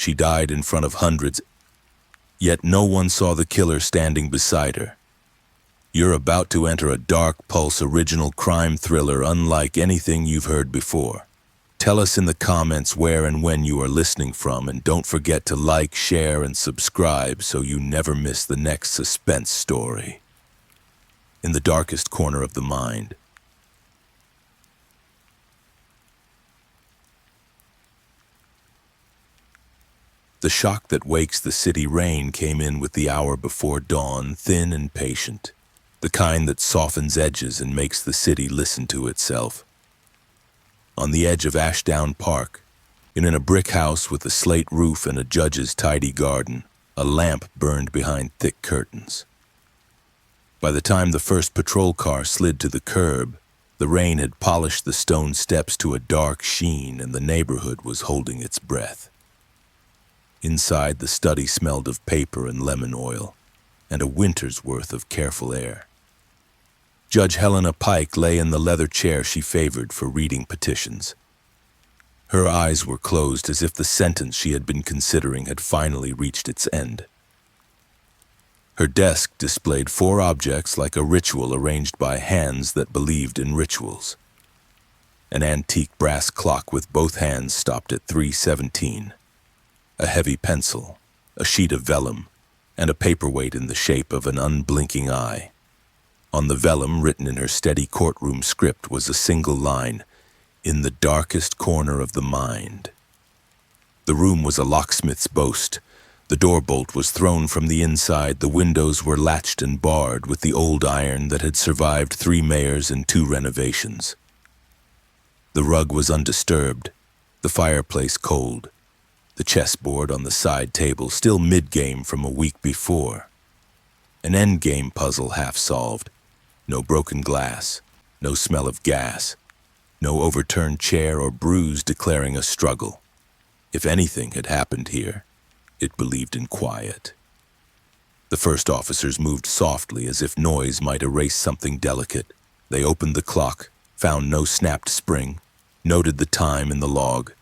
She died in front of hundreds, yet no one saw the killer standing beside her. You're about to enter a dark pulse original crime thriller unlike anything you've heard before. Tell us in the comments where and when you are listening from, and don't forget to like, share, and subscribe so you never miss the next suspense story. In the darkest corner of the mind. The shock that wakes the city rain came in with the hour before dawn, thin and patient, the kind that softens edges and makes the city listen to itself. On the edge of Ashdown Park, in a brick house with a slate roof and a judge's tidy garden, a lamp burned behind thick curtains. By the time the first patrol car slid to the curb, the rain had polished the stone steps to a dark sheen and the neighborhood was holding its breath. Inside, the study smelled of paper and lemon oil, and a winter's worth of careful air. Judge Helena Pike lay in the leather chair she favored for reading petitions. Her eyes were closed as if the sentence she had been considering had finally reached its end. Her desk displayed 4 objects like a ritual arranged by hands that believed in rituals. An antique brass clock with both hands stopped at 3:17. A heavy pencil, a sheet of vellum, and a paperweight in the shape of an unblinking eye. On the vellum, written in her steady courtroom script, was a single line, "In the darkest corner of the mind." The room was a locksmith's boast. The door bolt was thrown from the inside, the windows were latched and barred with the old iron that had survived 3 mayors and 2 renovations. The rug was undisturbed, the fireplace cold, the chessboard on the side table still mid-game from a week before. An endgame puzzle half solved. No broken glass, no smell of gas, no overturned chair or bruise declaring a struggle. If anything had happened here, it believed in quiet. The first officers moved softly as if noise might erase something delicate. They opened the clock, found no snapped spring, noted the time in the log.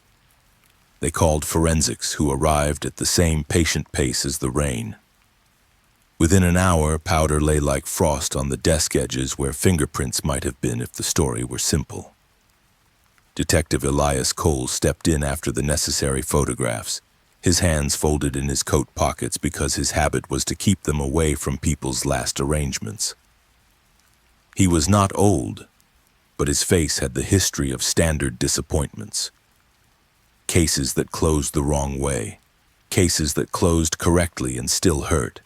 They called forensics, who arrived at the same patient pace as the rain. Within an hour, powder lay like frost on the desk edges where fingerprints might have been if the story were simple. Detective Elias Cole stepped in after the necessary photographs, his hands folded in his coat pockets because his habit was to keep them away from people's last arrangements. He was not old, but his face had the history of standard disappointments. Cases that closed the wrong way, cases that closed correctly and still hurt.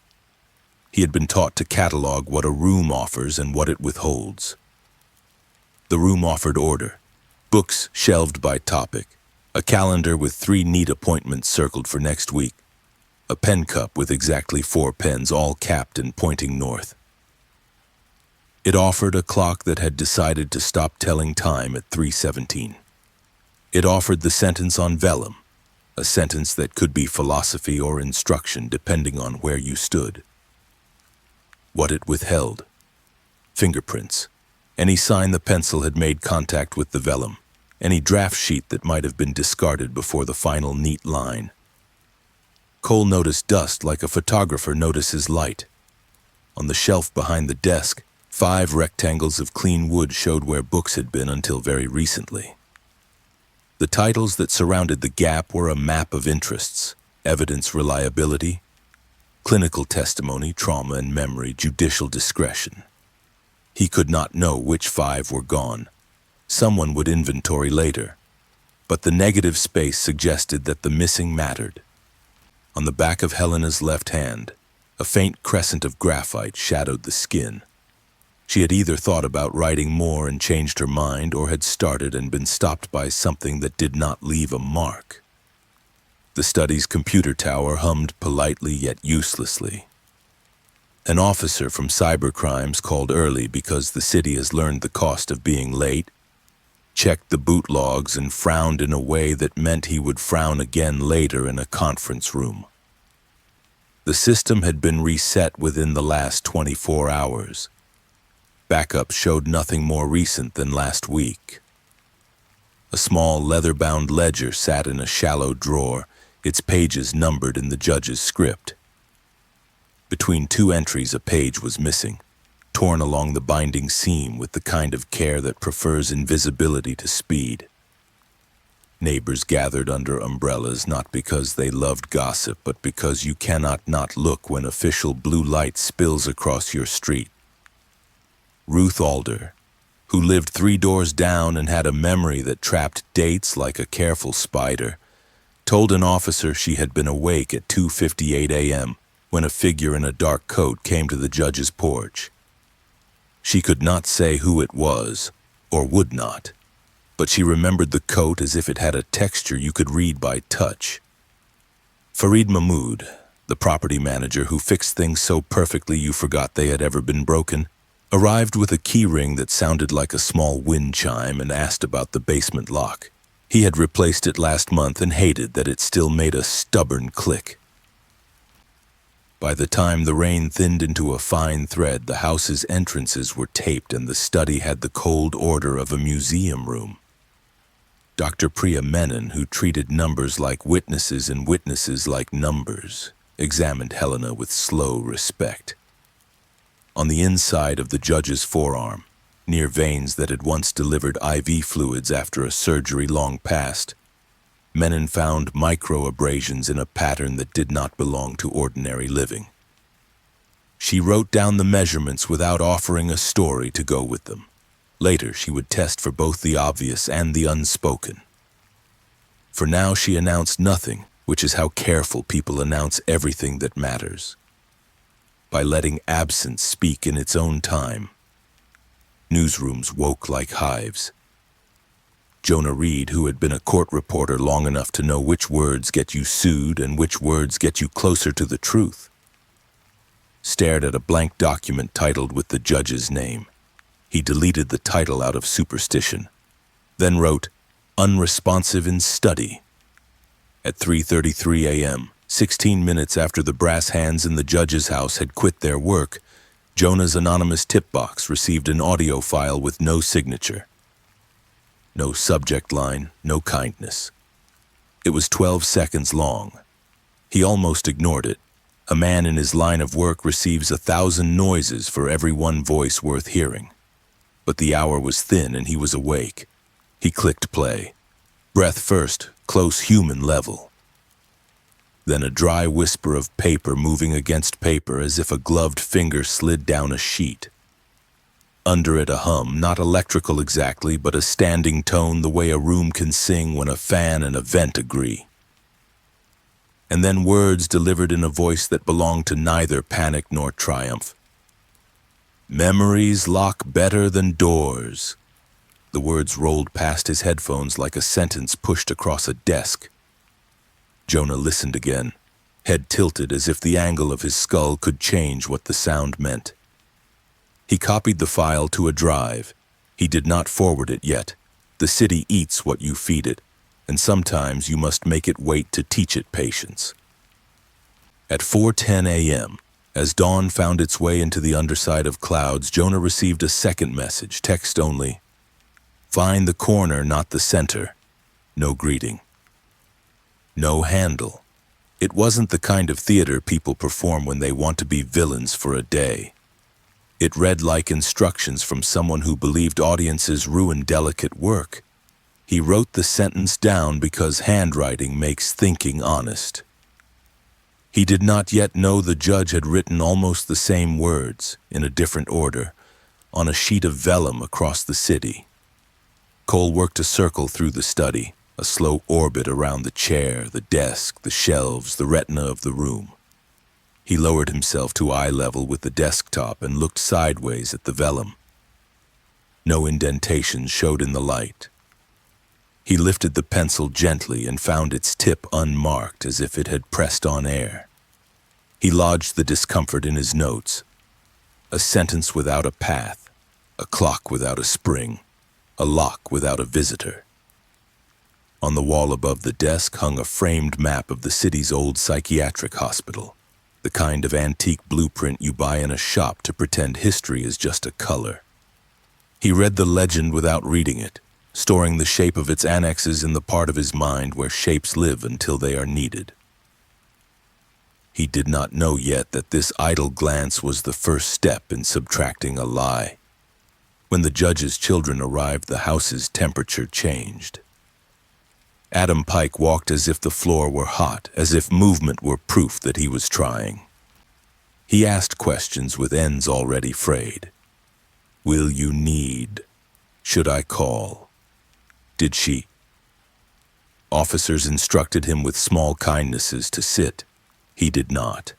He had been taught to catalog what a room offers and what it withholds. The room offered order, books shelved by topic, a calendar with 3 neat appointments circled for next week, a pen cup with exactly 4 pens all capped and pointing north. It offered a clock that had decided to stop telling time at 3:17. It offered the sentence on vellum, a sentence that could be philosophy or instruction depending on where you stood. What it withheld: fingerprints, any sign the pencil had made contact with the vellum, any draft sheet that might have been discarded before the final neat line. Cole noticed dust like a photographer notices light. On the shelf behind the desk, 5 rectangles of clean wood showed where books had been until very recently. The titles that surrounded the gap were a map of interests: evidence reliability, clinical testimony, trauma and memory, judicial discretion. He could not know which 5 were gone. Someone would inventory later. But the negative space suggested that the missing mattered. On the back of Helena's left hand, a faint crescent of graphite shadowed the skin. She had either thought about writing more and changed her mind, or had started and been stopped by something that did not leave a mark. The study's computer tower hummed politely yet uselessly. An officer from cybercrimes called early because the city has learned the cost of being late, checked the boot logs and frowned in a way that meant he would frown again later in a conference room. The system had been reset within the last 24 hours. Backups showed nothing more recent than last week. A small leather-bound ledger sat in a shallow drawer, its pages numbered in the judge's script. Between two entries, a page was missing, torn along the binding seam with the kind of care that prefers invisibility to speed. Neighbors gathered under umbrellas not because they loved gossip, but because you cannot not look when official blue light spills across your street. Ruth Alder, who lived 3 doors down and had a memory that trapped dates like a careful spider, told an officer she had been awake at 2:58 a.m. when a figure in a dark coat came to the judge's porch. She could not say who it was, or would not, but she remembered the coat as if it had a texture you could read by touch. Farid Mahmoud, the property manager who fixed things so perfectly you forgot they had ever been broken, arrived with a key ring that sounded like a small wind chime and asked about the basement lock. He had replaced it last month and hated that it still made a stubborn click. By the time the rain thinned into a fine thread, the house's entrances were taped and the study had the cold order of a museum room. Dr. Priya Menon, who treated numbers like witnesses and witnesses like numbers, examined Helena with slow respect. On the inside of the judge's forearm, near veins that had once delivered IV fluids after a surgery long past, Menon found micro-abrasions in a pattern that did not belong to ordinary living. She wrote down the measurements without offering a story to go with them. Later, she would test for both the obvious and the unspoken. For now, she announced nothing, which is how careful people announce everything that matters. By letting absence speak in its own time. Newsrooms woke like hives. Jonah Reed, who had been a court reporter long enough to know which words get you sued and which words get you closer to the truth, stared at a blank document titled with the judge's name. He deleted the title out of superstition, then wrote, "Unresponsive in study." At 3:33 a.m., 16 minutes after the brass hands in the judge's house had quit their work, Jonah's anonymous tip box received an audio file with no signature. No subject line, no kindness. It was 12 seconds long. He almost ignored it. A man in his line of work receives 1,000 noises for every one voice worth hearing. But the hour was thin and he was awake. He clicked play. Breath first, close human level. Then a dry whisper of paper moving against paper as if a gloved finger slid down a sheet. Under it a hum, not electrical exactly, but a standing tone the way a room can sing when a fan and a vent agree. And then words delivered in a voice that belonged to neither panic nor triumph. "Memories lock better than doors." The words rolled past his headphones like a sentence pushed across a desk. Jonah listened again, head tilted as if the angle of his skull could change what the sound meant. He copied the file to a drive. He did not forward it yet. The city eats what you feed it, and sometimes you must make it wait to teach it patience. At 4:10 a.m., as dawn found its way into the underside of clouds, Jonah received a second message, text only. "Find the corner, not the center." No greeting. No handle. It wasn't the kind of theater people perform when they want to be villains for a day. It read like instructions from someone who believed audiences ruin delicate work. He wrote the sentence down because handwriting makes thinking honest. He did not yet know the judge had written almost the same words, in a different order, on a sheet of vellum across the city. Cole worked a circle through the study, a slow orbit around the chair, the desk, the shelves, the retina of the room. He lowered himself to eye level with the desktop and looked sideways at the vellum. No indentations showed in the light. He lifted the pencil gently and found its tip unmarked as if it had pressed on air. He lodged the discomfort in his notes. A sentence without a path, a clock without a spring, a lock without a visitor. On the wall above the desk hung a framed map of the city's old psychiatric hospital, the kind of antique blueprint you buy in a shop to pretend history is just a color. He read the legend without reading it, storing the shape of its annexes in the part of his mind where shapes live until they are needed. He did not know yet that this idle glance was the first step in subtracting a lie. When the judge's children arrived, the house's temperature changed. Adam Pike walked as if the floor were hot, as if movement were proof that he was trying. He asked questions with ends already frayed. Will you need? Should I call? Did she? Officers instructed him with small kindnesses to sit. He did not.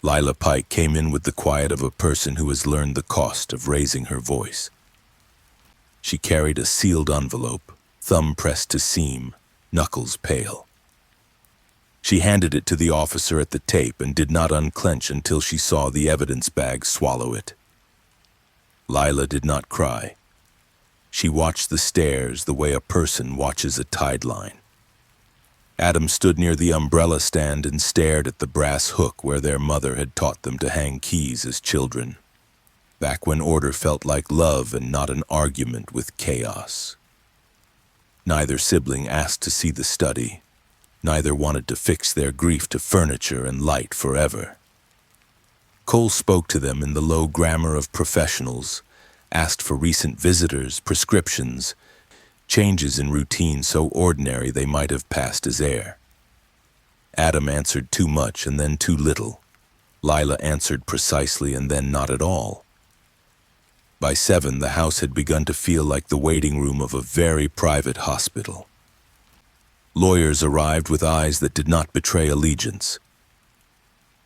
Lila Pike came in with the quiet of a person who has learned the cost of raising her voice. She carried a sealed envelope, thumb pressed to seam, knuckles pale. She handed it to the officer at the tape and did not unclench until she saw the evidence bag swallow it. Lila did not cry. She watched the stairs the way a person watches a tide line. Adam stood near the umbrella stand and stared at the brass hook where their mother had taught them to hang keys as children, back when order felt like love and not an argument with chaos. Neither sibling asked to see the study. Neither wanted to fix their grief to furniture and light forever. Cole spoke to them in the low grammar of professionals, asked for recent visitors, prescriptions, changes in routine so ordinary they might have passed as air. Adam answered too much and then too little. Lila answered precisely and then not at all. By 7, the house had begun to feel like the waiting room of a very private hospital. Lawyers arrived with eyes that did not betray allegiance.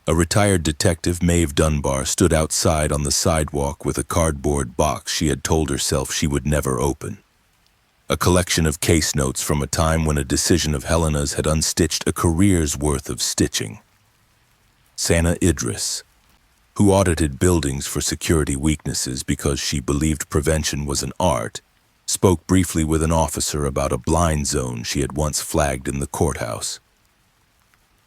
A retired detective, Maeve Dunbar, stood outside on the sidewalk with a cardboard box she had told herself she would never open. A collection of case notes from a time when a decision of Helena's had unstitched a career's worth of stitching. Sana Idris, who audited buildings for security weaknesses because she believed prevention was an art, spoke briefly with an officer about a blind zone she had once flagged in the courthouse.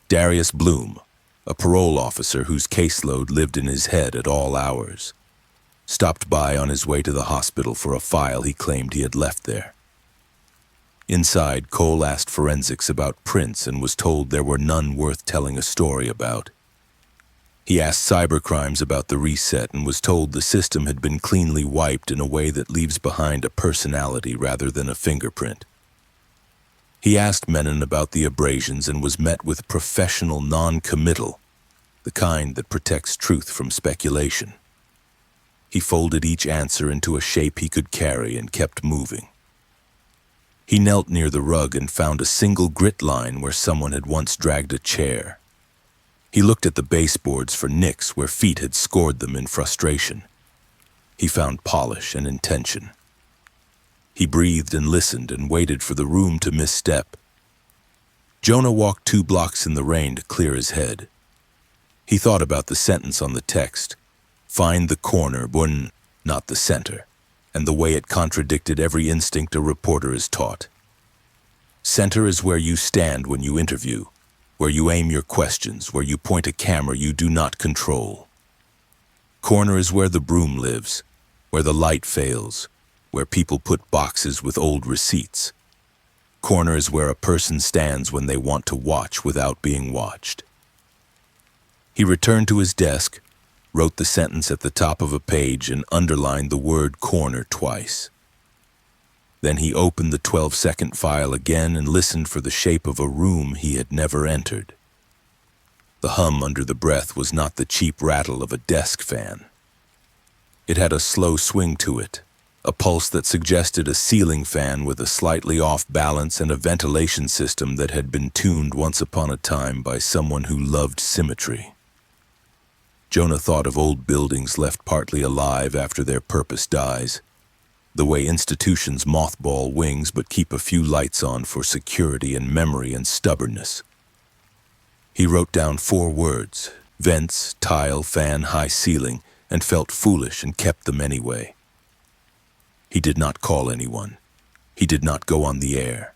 Darius Bloom, a parole officer whose caseload lived in his head at all hours, stopped by on his way to the hospital for a file he claimed he had left there. Inside, Cole asked forensics about prints and was told there were none worth telling a story about. He asked cybercrimes about the reset and was told the system had been cleanly wiped in a way that leaves behind a personality rather than a fingerprint. He asked Menon about the abrasions and was met with professional non-committal, the kind that protects truth from speculation. He folded each answer into a shape he could carry and kept moving. He knelt near the rug and found a single grit line where someone had once dragged a chair. He looked at the baseboards for nicks where feet had scored them in frustration. He found polish and intention. He breathed and listened and waited for the room to misstep. Jonah walked 2 blocks in the rain to clear his head. He thought about the sentence on the text, "Find the corner, but not the center," and the way it contradicted every instinct a reporter is taught. Center is where you stand when you interview, where you aim your questions, where you point a camera you do not control. Corner is where the broom lives, where the light fails, where people put boxes with old receipts. Corner is where a person stands when they want to watch without being watched. He returned to his desk, wrote the sentence at the top of a page and underlined the word corner twice. Then he opened the 12-second file again and listened for the shape of a room he had never entered. The hum under the breath was not the cheap rattle of a desk fan. It had a slow swing to it, a pulse that suggested a ceiling fan with a slightly off balance and a ventilation system that had been tuned once upon a time by someone who loved symmetry. Jonah thought of old buildings left partly alive after their purpose dies, the way institutions mothball wings but keep a few lights on for security and memory and stubbornness. He wrote down 4 words, vents, tile, fan, high ceiling, and felt foolish and kept them anyway. He did not call anyone. He did not go on the air.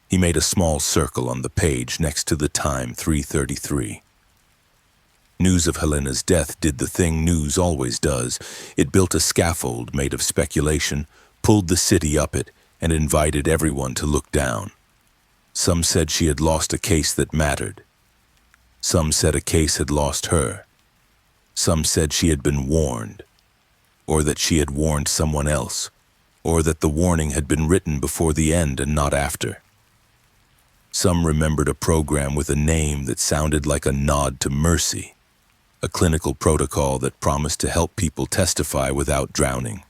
He made a small circle on the page next to the time, 3:33. News of Helena's death did the thing news always does. It built a scaffold made of speculation, pulled the city up it and invited everyone to look down. Some said she had lost a case that mattered. Some said a case had lost her. Some said she had been warned, or that she had warned someone else, or that the warning had been written before the end and not after. Some remembered a program with a name that sounded like a nod to mercy, a clinical protocol that promised to help people testify without drowning.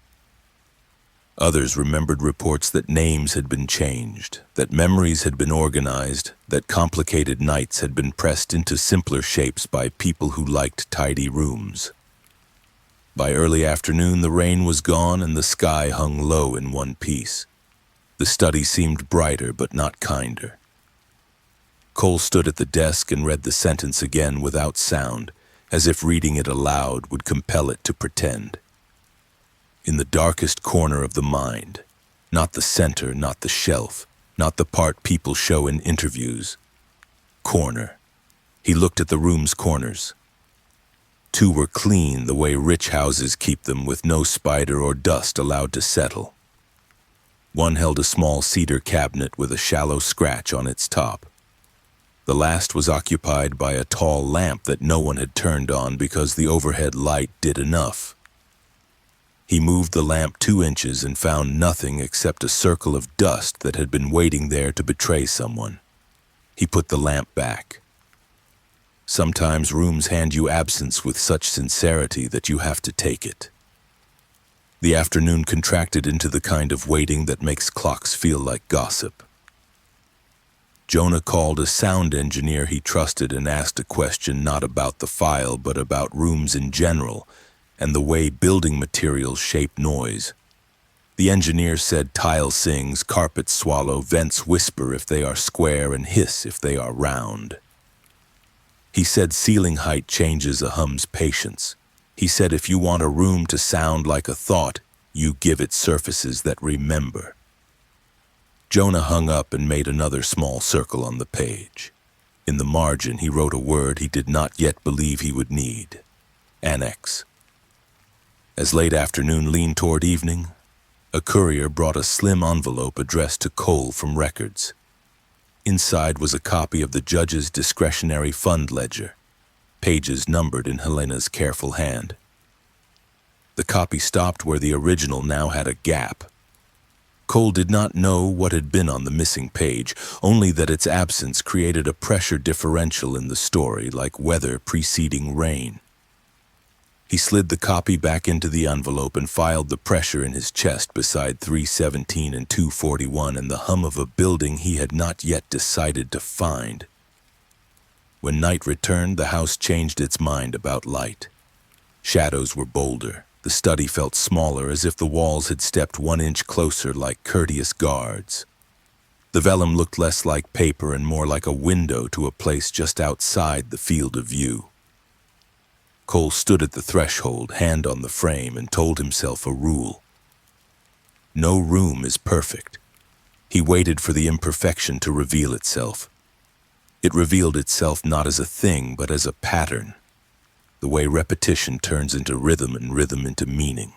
Others remembered reports that names had been changed, that memories had been organized, that complicated nights had been pressed into simpler shapes by people who liked tidy rooms. By early afternoon, the rain was gone and the sky hung low in one piece. The study seemed brighter but not kinder. Cole stood at the desk and read the sentence again without sound, as if reading it aloud would compel it to pretend. In the darkest corner of the mind, not the center, not the shelf, not the part people show in interviews. Corner. He looked at the room's corners. Two were clean the way rich houses keep them, with no spider or dust allowed to settle. One held a small cedar cabinet with a shallow scratch on its top. The last was occupied by a tall lamp that no one had turned on because the overhead light did enough. He moved the lamp 2 inches and found nothing except a circle of dust that had been waiting there to betray someone. He put the lamp back. Sometimes rooms hand you absence with such sincerity that you have to take it. The afternoon contracted into the kind of waiting that makes clocks feel like gossip. Jonah called a sound engineer he trusted and asked a question not about the file but about rooms in general, and the way building materials shape noise. The engineer said tile sings, carpets swallow, vents whisper if they are square and hiss if they are round. He said ceiling height changes a hum's patience. He said if you want a room to sound like a thought, you give it surfaces that remember. Jonah hung up and made another small circle on the page. In the margin, he wrote a word he did not yet believe he would need: annex. As late afternoon leaned toward evening, a courier brought a slim envelope addressed to Cole from Records. Inside was a copy of the judge's discretionary fund ledger, pages numbered in Helena's careful hand. The copy stopped where the original now had a gap. Cole did not know what had been on the missing page, only that its absence created a pressure differential in the story, like weather preceding rain. He slid the copy back into the envelope and filed the pressure in his chest beside 317 and 241 and the hum of a building he had not yet decided to find. When night returned, the house changed its mind about light. Shadows were bolder. The study felt smaller, as if the walls had stepped 1 inch closer like courteous guards. The vellum looked less like paper and more like a window to a place just outside the field of view. Cole stood at the threshold, hand on the frame, and told himself a rule. No room is perfect. He waited for the imperfection to reveal itself. It revealed itself not as a thing, but as a pattern, the way repetition turns into rhythm and rhythm into meaning.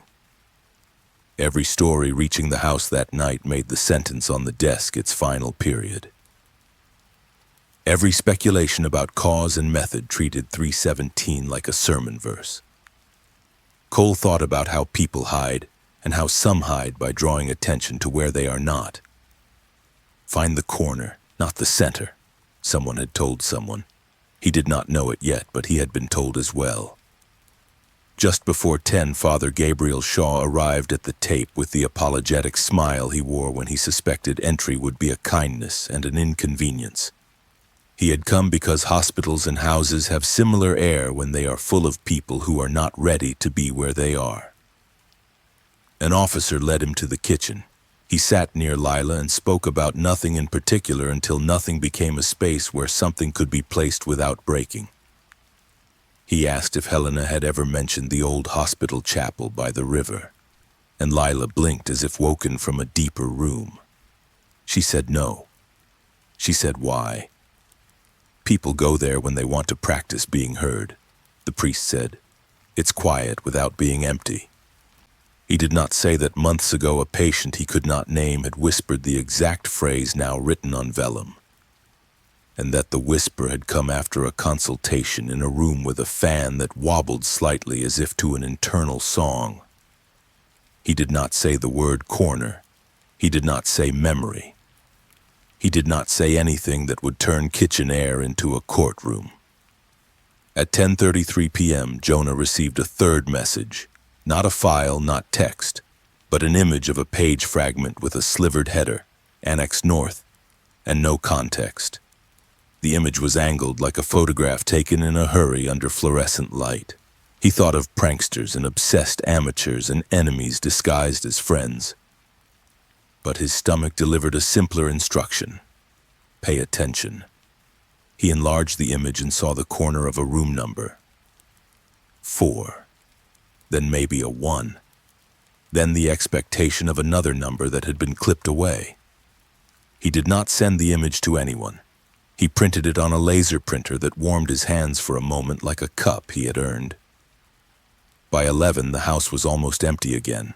Every story reaching the house that night made the sentence on the desk its final period. Every speculation about cause and method treated 317 like a sermon verse. Cole thought about how people hide, and how some hide by drawing attention to where they are not. Find the corner, not the center, someone had told someone. He did not know it yet, but he had been told as well. Just before 10, Father Gabriel Shaw arrived at the tape with the apologetic smile he wore when he suspected entry would be a kindness and an inconvenience. He had come because hospitals and houses have similar air when they are full of people who are not ready to be where they are. An officer led him to the kitchen. He sat near Lila and spoke about nothing in particular until nothing became a space where something could be placed without breaking. He asked if Helena had ever mentioned the old hospital chapel by the river, and Lila blinked as if woken from a deeper room. She said no. She said why? People go there when they want to practice being heard, the priest said. It's quiet without being empty. He did not say that months ago a patient he could not name had whispered the exact phrase now written on vellum, and that the whisper had come after a consultation in a room with a fan that wobbled slightly as if to an internal song. He did not say the word corner. He did not say memory. He did not say anything that would turn kitchen air into a courtroom. At 10:33 p.m., Jonah received a third message. Not a file, not text, but an image of a page fragment with a slivered header, Annex North, and no context. The image was angled like a photograph taken in a hurry under fluorescent light. He thought of pranksters and obsessed amateurs and enemies disguised as friends. But his stomach delivered a simpler instruction. Pay attention. He enlarged the image and saw the corner of a room number. 4. Then maybe a 1. Then the expectation of another number that had been clipped away. He did not send the image to anyone. He printed it on a laser printer that warmed his hands for a moment like a cup he had earned. By 11, the house was almost empty again.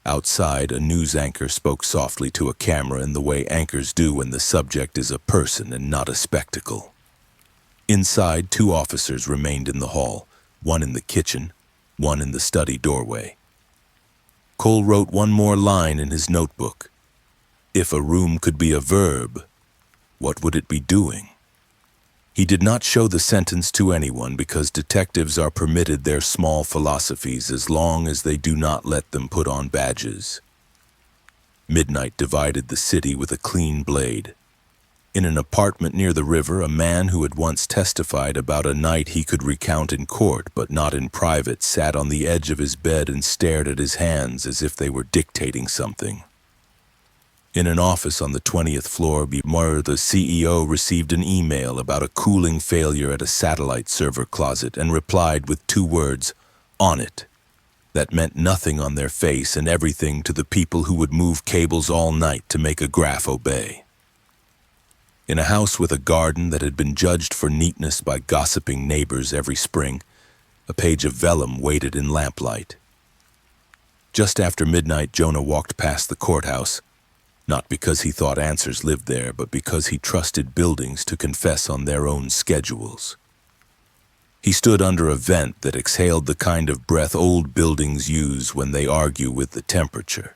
Outside, a news anchor spoke softly to a camera in the way anchors do when the subject is a person and not a spectacle. Inside, 2 officers remained in the hall, one in the kitchen, one in the study doorway. Cole wrote one more line in his notebook. If a room could be a verb, what would it be doing? He did not show the sentence to anyone because detectives are permitted their small philosophies as long as they do not let them put on badges. Midnight divided the city with a clean blade. In an apartment near the river, a man who had once testified about a night he could recount in court but not in private sat on the edge of his bed and stared at his hands as if they were dictating something. In an office on the 20th floor, the CEO received an email about a cooling failure at a satellite server closet and replied with 2 words, "On it." That meant nothing on their face and everything to the people who would move cables all night to make a graph obey. In a house with a garden that had been judged for neatness by gossiping neighbors every spring, a page of vellum waited in lamplight. Just after midnight, Jonah walked past the courthouse, not because he thought answers lived there, but because he trusted buildings to confess on their own schedules. He stood under a vent that exhaled the kind of breath old buildings use when they argue with the temperature.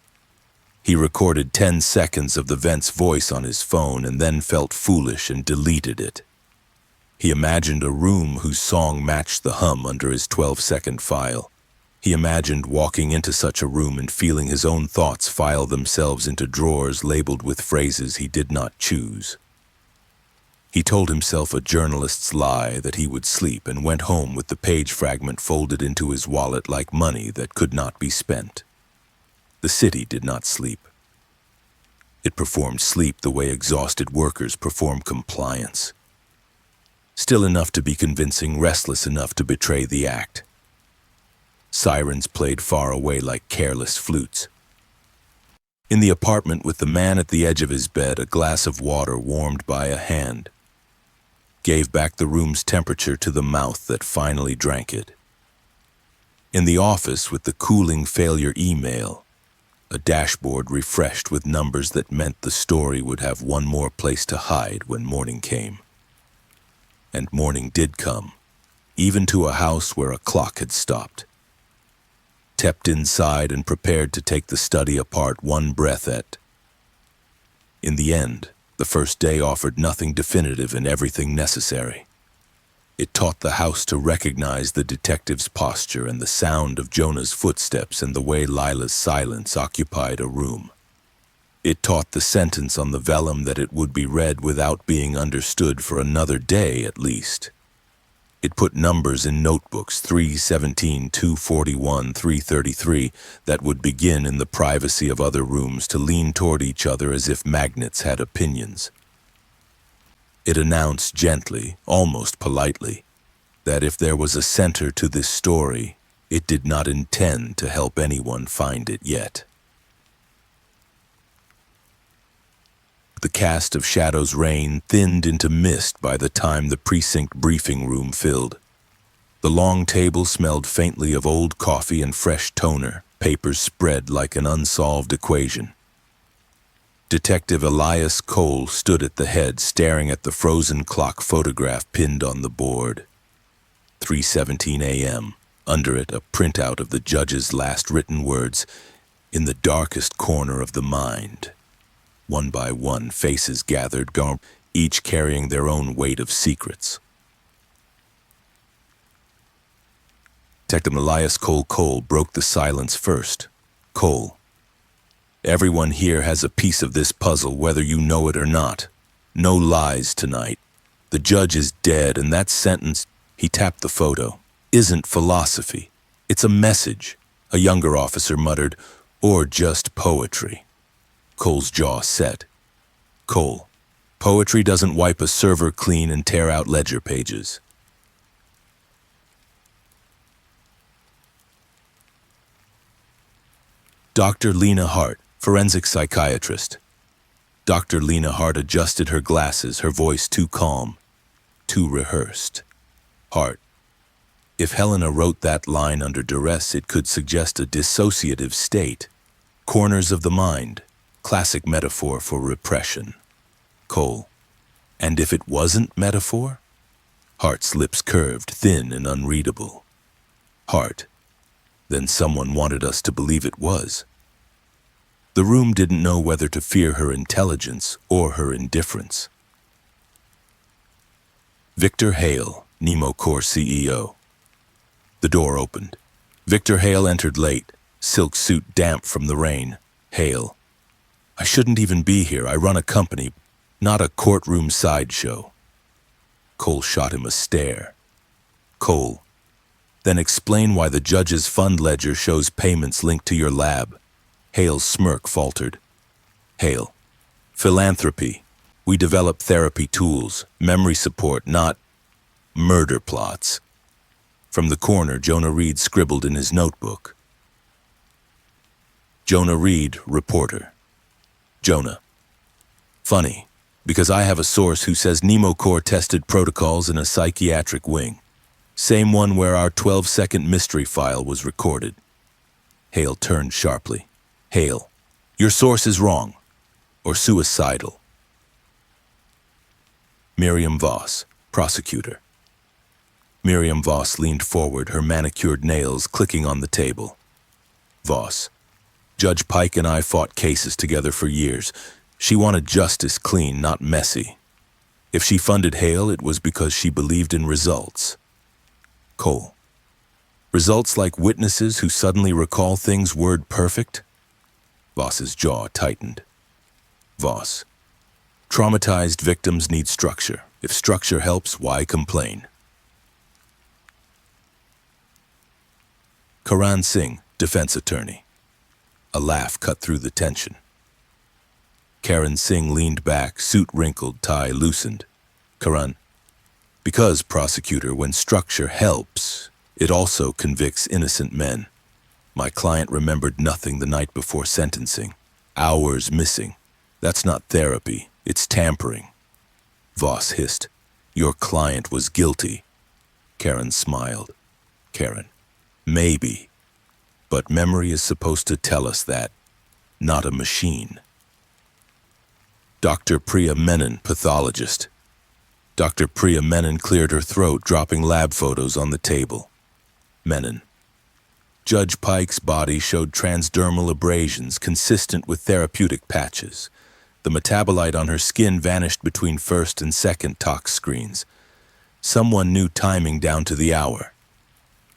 He recorded 10 seconds of the vent's voice on his phone and then felt foolish and deleted it. He imagined a room whose song matched the hum under his 12-second file. He imagined walking into such a room and feeling his own thoughts file themselves into drawers labeled with phrases he did not choose. He told himself a journalist's lie that he would sleep and went home with the page fragment folded into his wallet like money that could not be spent. The city did not sleep. It performed sleep the way exhausted workers perform compliance. Still enough to be convincing, restless enough to betray the act. Sirens played far away like careless flutes. In the apartment with the man at the edge of his bed, a glass of water warmed by a hand gave back the room's temperature to the mouth that finally drank it. In the office with the cooling failure email, a dashboard refreshed with numbers that meant the story would have one more place to hide when morning came. And morning did come, even to a house where a clock had stopped. Stepped inside and prepared to take the study apart one breath at. In the end, the first day offered nothing definitive and everything necessary. It taught the house to recognize the detective's posture and the sound of Jonah's footsteps and the way Lila's silence occupied a room. It taught the sentence on the vellum that it would be read without being understood for another day at least. It put numbers in notebooks 317, 241, 333 that would begin in the privacy of other rooms to lean toward each other as if magnets had opinions. It announced gently, almost politely, that if there was a center to this story, it did not intend to help anyone find it yet. The cast of Shadow's reign thinned into mist by the time the precinct briefing room filled. The long table smelled faintly of old coffee and fresh toner, Papers spread like an unsolved equation. Detective Elias Cole stood at the head, staring at the frozen clock photograph pinned on the board. 3:17 a.m. Under it, a printout of the judge's last written words, "In the darkest corner of the mind." One by one, faces gathered, each carrying their own weight of secrets. Detective Elias Cole broke the silence first. Cole. Everyone here has a piece of this puzzle, whether you know it or not. No lies tonight. The judge is dead, and that sentence, he tapped the photo, isn't philosophy. It's a message, a younger officer muttered, or just poetry. Cole's jaw set. Cole. Poetry doesn't wipe a server clean and tear out ledger pages. Dr. Lena Hart, forensic psychiatrist. Dr. Lena Hart adjusted her glasses, her voice too calm, too rehearsed. Hart. If Helena wrote that line under duress, it could suggest a dissociative state. Corners of the mind, classic metaphor for repression. Cole. And if it wasn't metaphor? Hart's lips curved, thin and unreadable. Hart. Then someone wanted us to believe it was. The room didn't know whether to fear her intelligence or her indifference. Victor Hale, Nemo Corps CEO. The door opened. Victor Hale entered late, silk suit damp from the rain. Hale. I shouldn't even be here. I run a company, not a courtroom sideshow. Cole shot him a stare. Cole. Then explain why the judge's fund ledger shows payments linked to your lab. Hale's smirk faltered. Hale. Philanthropy. We develop therapy tools, memory support, not murder plots. From the corner, Jonah Reed scribbled in his notebook. Jonah Reed, reporter. Jonah. Funny, because I have a source who says Nemo Corps tested protocols in a psychiatric wing. Same one where our 12-second mystery file was recorded. Hale turned sharply. Hale, your source is wrong, or suicidal. Miriam Voss, prosecutor. Miriam Voss leaned forward, her manicured nails clicking on the table. Voss, Judge Pike and I fought cases together for years. She wanted justice clean, not messy. If she funded Hale, it was because she believed in results. Cole. Results like witnesses who suddenly recall things word perfect? Voss's jaw tightened. Voss. Traumatized victims need structure. If structure helps, why complain? Karan Singh, defense attorney. A laugh cut through the tension. Karan Singh leaned back, suit wrinkled, tie loosened. Karan. Because, prosecutor, when structure helps, it also convicts innocent men. My client remembered nothing the night before sentencing. Hours missing. That's not therapy, it's tampering. Voss hissed. Your client was guilty. Karen smiled. Karen. Maybe. But memory is supposed to tell us that, not a machine. Dr. Priya Menon, pathologist. Dr. Priya Menon cleared her throat, dropping lab photos on the table. Menon. Judge Pike's body showed transdermal abrasions consistent with therapeutic patches. The metabolite on her skin vanished between first and second tox screens. Someone knew timing down to the hour.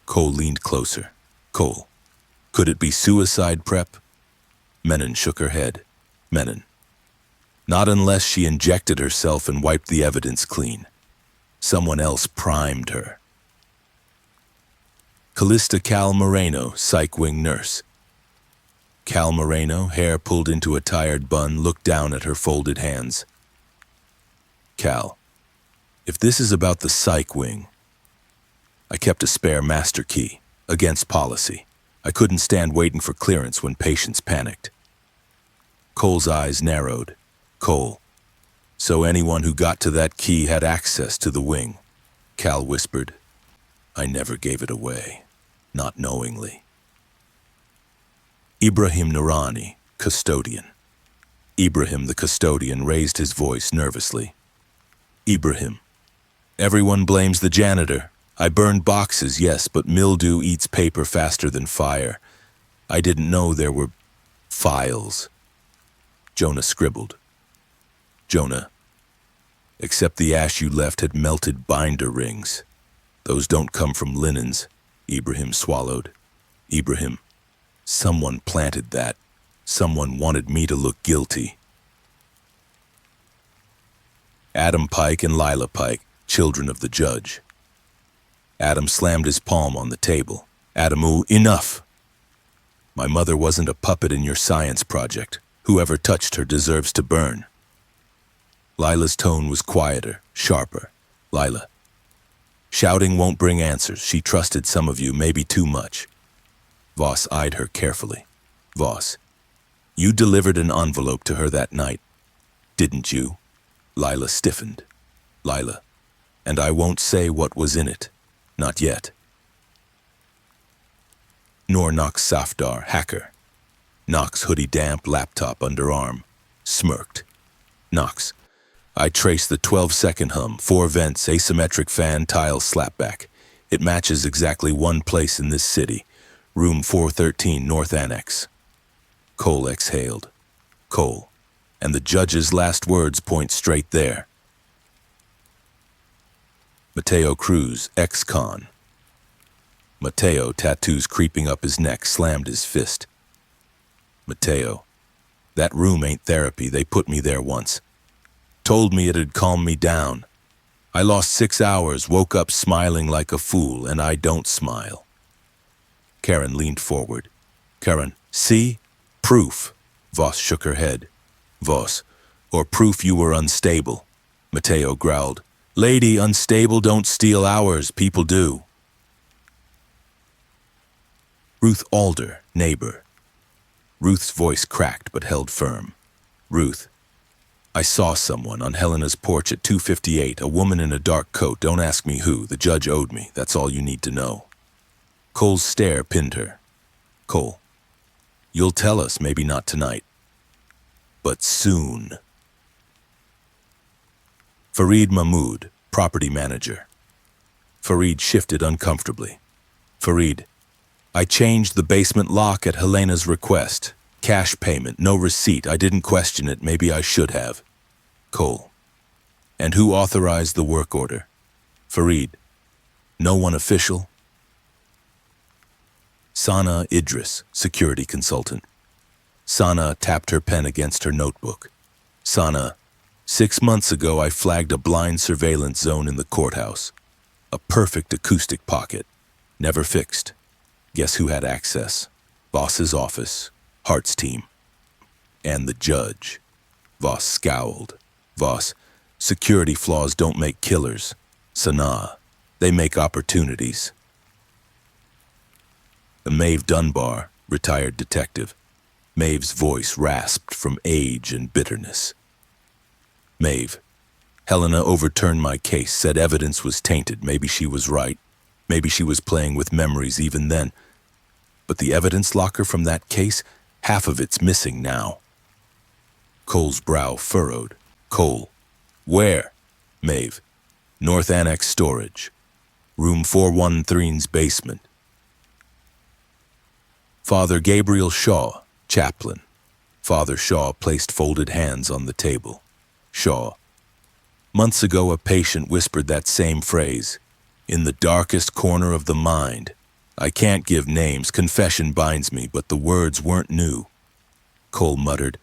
Cole leaned closer. Cole. Could it be suicide prep? Menon shook her head. Menon. Not unless she injected herself and wiped the evidence clean. Someone else primed her. Callista Cal Moreno, psych wing nurse. Cal Moreno, hair pulled into a tired bun, looked down at her folded hands. Cal, if this is about the psych wing, I kept a spare master key, against policy. I couldn't stand waiting for clearance when patients panicked. Cole's eyes narrowed. Cole. So anyone who got to that key had access to the wing. Cal whispered. I never gave it away, not knowingly. Ibrahim Noorani, custodian. Ibrahim the custodian raised his voice nervously. Ibrahim. Everyone blames the janitor. I burned boxes, yes, but mildew eats paper faster than fire. I didn't know there were files. Jonah scribbled. Jonah. Except the ash you left had melted binder rings. Those don't come from linens. Ibrahim swallowed. Ibrahim. Someone planted that. Someone wanted me to look guilty. Adam Pike and Lila Pike, children of the judge. Adam slammed his palm on the table. Adamu, enough! My mother wasn't a puppet in your science project. Whoever touched her deserves to burn. Lila's tone was quieter, sharper. Lila. Shouting won't bring answers. She trusted some of you, maybe too much. Voss eyed her carefully. Voss. You delivered an envelope to her that night, didn't you? Lila stiffened. Lila. And I won't say what was in it. Not yet. Nor Nox Safdar, hacker. Nox hoodie damp, laptop underarm. Smirked. Nox. I traced the 12-second hum, 4 vents, asymmetric fan, tile slapback. It matches exactly one place in this city. Room 413, North Annex. Cole exhaled. Cole. And the judge's last words point straight there. Mateo Cruz, ex-con. Mateo, tattoos creeping up his neck, slammed his fist. Mateo. That room ain't therapy. They put me there once. Told me it'd calm me down. I lost 6 hours, woke up smiling like a fool, and I don't smile. Karen leaned forward. Karen, see? Proof. Voss shook her head. Voss, or proof you were unstable. Mateo growled. Lady, unstable don't steal hours, people do. Ruth Alder, neighbor. Ruth's voice cracked but held firm. Ruth. I saw someone on Helena's porch at 2:58, a woman in a dark coat. Don't ask me who. The judge owed me. That's all you need to know. Cole's stare pinned her. Cole. You'll tell us, maybe not tonight. But soon. Fareed Mahmood, property manager. Fareed shifted uncomfortably. Fareed. I changed the basement lock at Helena's request. Cash payment, no receipt. I didn't question it. Maybe I should have. Cole. And who authorized the work order? Fareed. No one official? Sana Idris, security consultant. Sana tapped her pen against her notebook. Sana. 6 months ago, I flagged a blind surveillance zone in the courthouse. A perfect acoustic pocket. Never fixed. Guess who had access? Voss's office. Hart's team. And the judge. Voss scowled. Voss, security flaws don't make killers. Sana, they make opportunities. Maeve Dunbar, retired detective. Maeve's voice rasped from age and bitterness. Maeve. Helena overturned my case, said evidence was tainted. Maybe she was right. Maybe she was playing with memories even then. But the evidence locker from that case, half of it's missing now. Cole's brow furrowed. Cole. Where? Maeve. North Annex storage. Room 413's basement. Father Gabriel Shaw, chaplain. Father Shaw placed folded hands on the table. Shaw. Months ago, a patient whispered that same phrase. In the darkest corner of the mind. I can't give names, confession binds me, but the words weren't new. Cole muttered.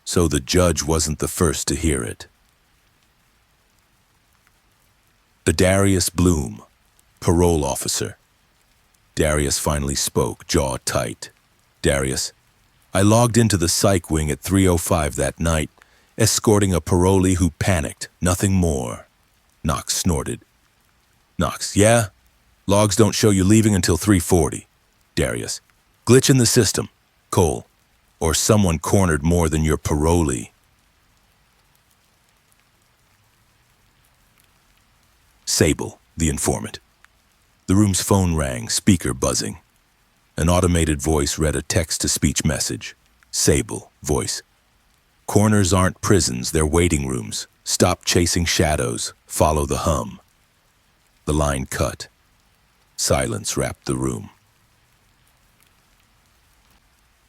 So the judge wasn't the first to hear it. The Darius Bloom, parole officer. Darius finally spoke, jaw tight. Darius. I logged into the psych wing at 3:05 that night, escorting a parolee who panicked, nothing more. Knox snorted. Knox, yeah? Logs don't show you leaving until 3:40. Darius. Glitch in the system. Cole. Or someone cornered more than your parolee. Sable, the informant. The room's phone rang, speaker buzzing. An automated voice read a text-to-speech message. Sable, voice. Corners aren't prisons, they're waiting rooms. Stop chasing shadows. Follow the hum. The line cut. Silence wrapped the room.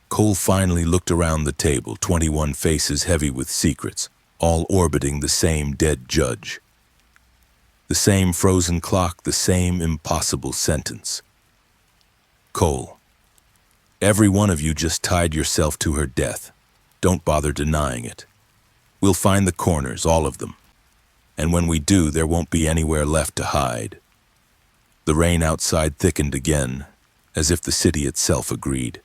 Cole finally looked around the table, 21 faces heavy with secrets, all orbiting the same dead judge. The same frozen clock, the same impossible sentence. Cole, every one of you just tied yourself to her death. Don't bother denying it. We'll find the corners, all of them. And when we do, there won't be anywhere left to hide. The rain outside thickened again, as if the city itself agreed.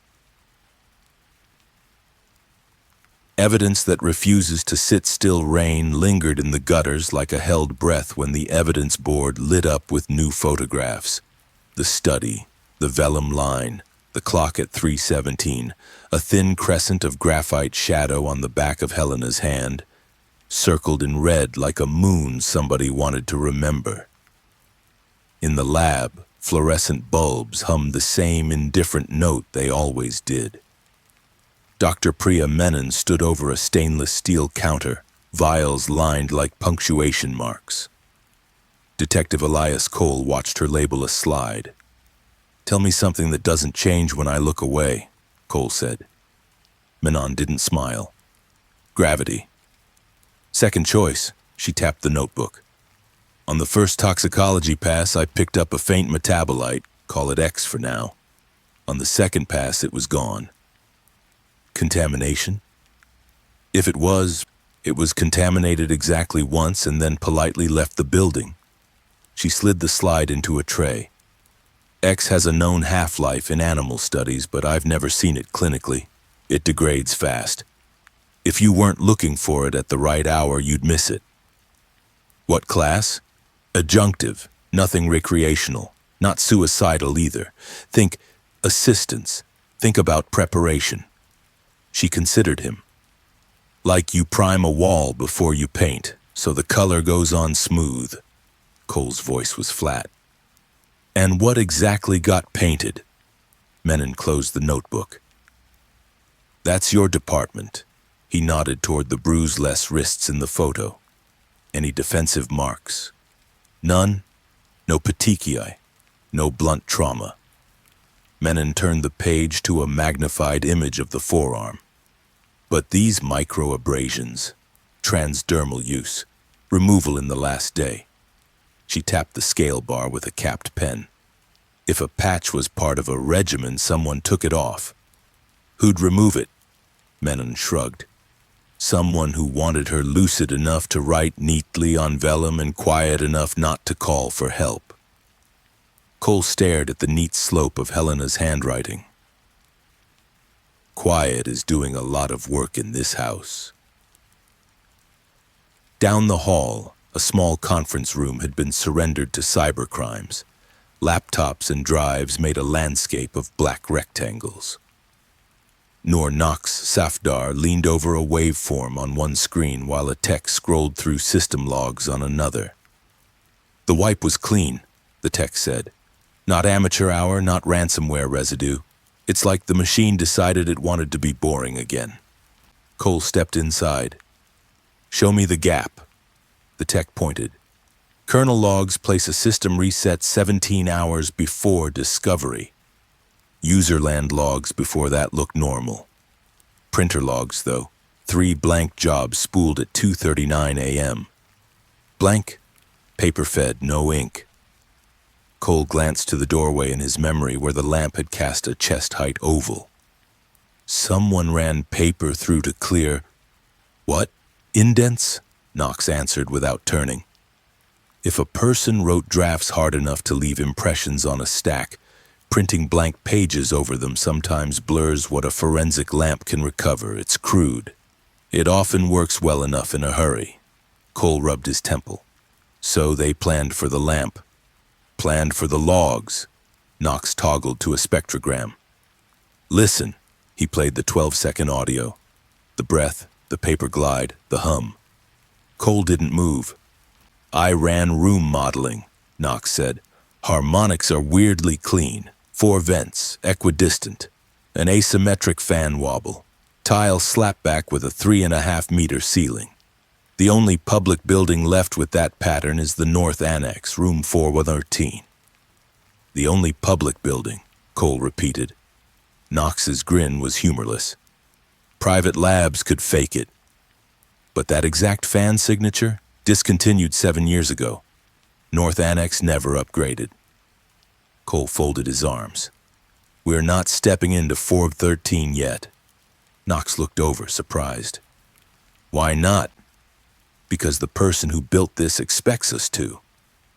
Evidence that refuses to sit still rain lingered in the gutters like a held breath when the evidence board lit up with new photographs. The study, the vellum line, the clock at 3:17, a thin crescent of graphite shadow on the back of Helena's hand, circled in red like a moon somebody wanted to remember. In the lab, fluorescent bulbs hummed the same indifferent note they always did. Dr. Priya Menon stood over a stainless steel counter, vials lined like punctuation marks. Detective Elias Cole watched her label a slide. "Tell me something that doesn't change when I look away," Cole said. Menon didn't smile. "Gravity." "Second choice," she tapped the notebook. "On the first toxicology pass, I picked up a faint metabolite, call it X for now. On the second pass, it was gone." "Contamination?" "If it was contaminated exactly once and then politely left the building." She slid the slide into a tray. "X has a known half-life in animal studies, but I've never seen it clinically. It degrades fast. If you weren't looking for it at the right hour, you'd miss it." "What class?" "Adjunctive, nothing recreational, not suicidal either. Think assistance, think about preparation." She considered him. "Like you prime a wall before you paint, so the color goes on smooth." Cole's voice was flat. "And what exactly got painted?" Menon closed the notebook. "That's your department." He nodded toward the bruise-less wrists in the photo. "Any defensive marks?" "None. No petechiae. No blunt trauma." Menon turned the page to a magnified image of the forearm. "But these microabrasions, transdermal use, removal in the last day." She tapped the scale bar with a capped pen. "If a patch was part of a regimen, someone took it off." "Who'd remove it?" Menon shrugged. "Someone who wanted her lucid enough to write neatly on vellum and quiet enough not to call for help." Cole stared at the neat slope of Helena's handwriting. "Quiet is doing a lot of work in this house." Down the hall, a small conference room had been surrendered to cybercrimes. Laptops and drives made a landscape of black rectangles. Noor Knox Safdar leaned over a waveform on one screen while a tech scrolled through system logs on another. "The wipe was clean," the tech said. "Not amateur hour, not ransomware residue. It's like the machine decided it wanted to be boring again." Cole stepped inside. "Show me the gap." The tech pointed. "Kernel logs place a system reset 17 hours before discovery. Userland logs before that look normal. Printer logs, though, 3 blank jobs spooled at 2:39 a.m. Blank, paper-fed, no ink." Cole glanced to the doorway in his memory where the lamp had cast a chest-height oval. "Someone ran paper through to clear—" "What? Indents?" Knox answered without turning. "If a person wrote drafts hard enough to leave impressions on a stack, printing blank pages over them sometimes blurs what a forensic lamp can recover. It's crude. It often works well enough in a hurry." Cole rubbed his temple. "So they planned for the lamp. Planned for the logs." Knox toggled to a spectrogram. "Listen." He played the 12-second audio. The breath, the paper glide, the hum. Cole didn't move. "I ran room modeling," Knox said. "Harmonics are weirdly clean. 4 vents, equidistant, an asymmetric fan wobble, tile slapback with a 3.5-meter ceiling. The only public building left with that pattern is the North Annex, room 413. The only public building, Cole repeated. Knox's grin was humorless. Private labs could fake it. But that exact fan signature, discontinued 7 years ago. North Annex never upgraded. Cole folded his arms. We're not stepping into 413 yet. Knox looked over, surprised. Why not? Because the person who built this expects us to.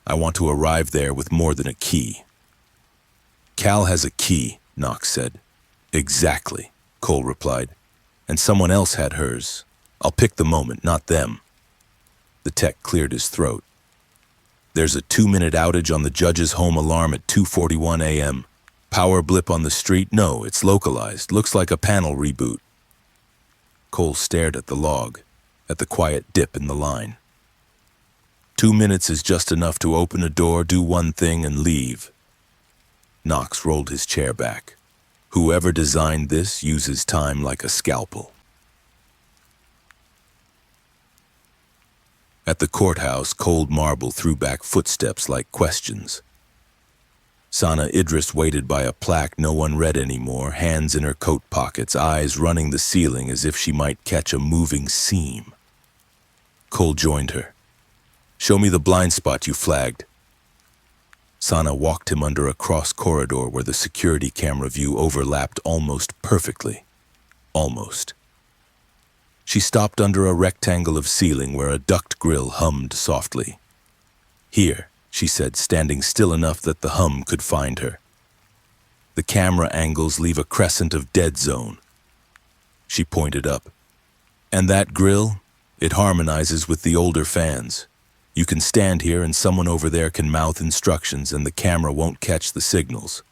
I want to arrive there with more than a key. Cal has a key, Knox said. Exactly, Cole replied. And someone else had hers. I'll pick the moment, not them. The tech cleared his throat. There's a 2-minute outage on the judge's home alarm at 2:41 a.m. Power blip on the street? No, it's localized. Looks like a panel reboot. Cole stared at the log, at the quiet dip in the line. 2 minutes is just enough to open a door, do one thing, and leave. Knox rolled his chair back. Whoever designed this uses time like a scalpel. At the courthouse, cold marble threw back footsteps like questions. Sana Idris waited by a plaque no one read anymore, hands in her coat pockets, eyes running the ceiling as if she might catch a moving seam. Cole joined her. Show me the blind spot you flagged. Sana walked him under a cross corridor where the security camera view overlapped almost perfectly. Almost. She stopped under a rectangle of ceiling where a duct grill hummed softly. Here, she said, standing still enough that the hum could find her. The camera angles leave a crescent of dead zone. She pointed up. And that grill, it harmonizes with the older fans. You can stand here and someone over there can mouth instructions and the camera won't catch the signals.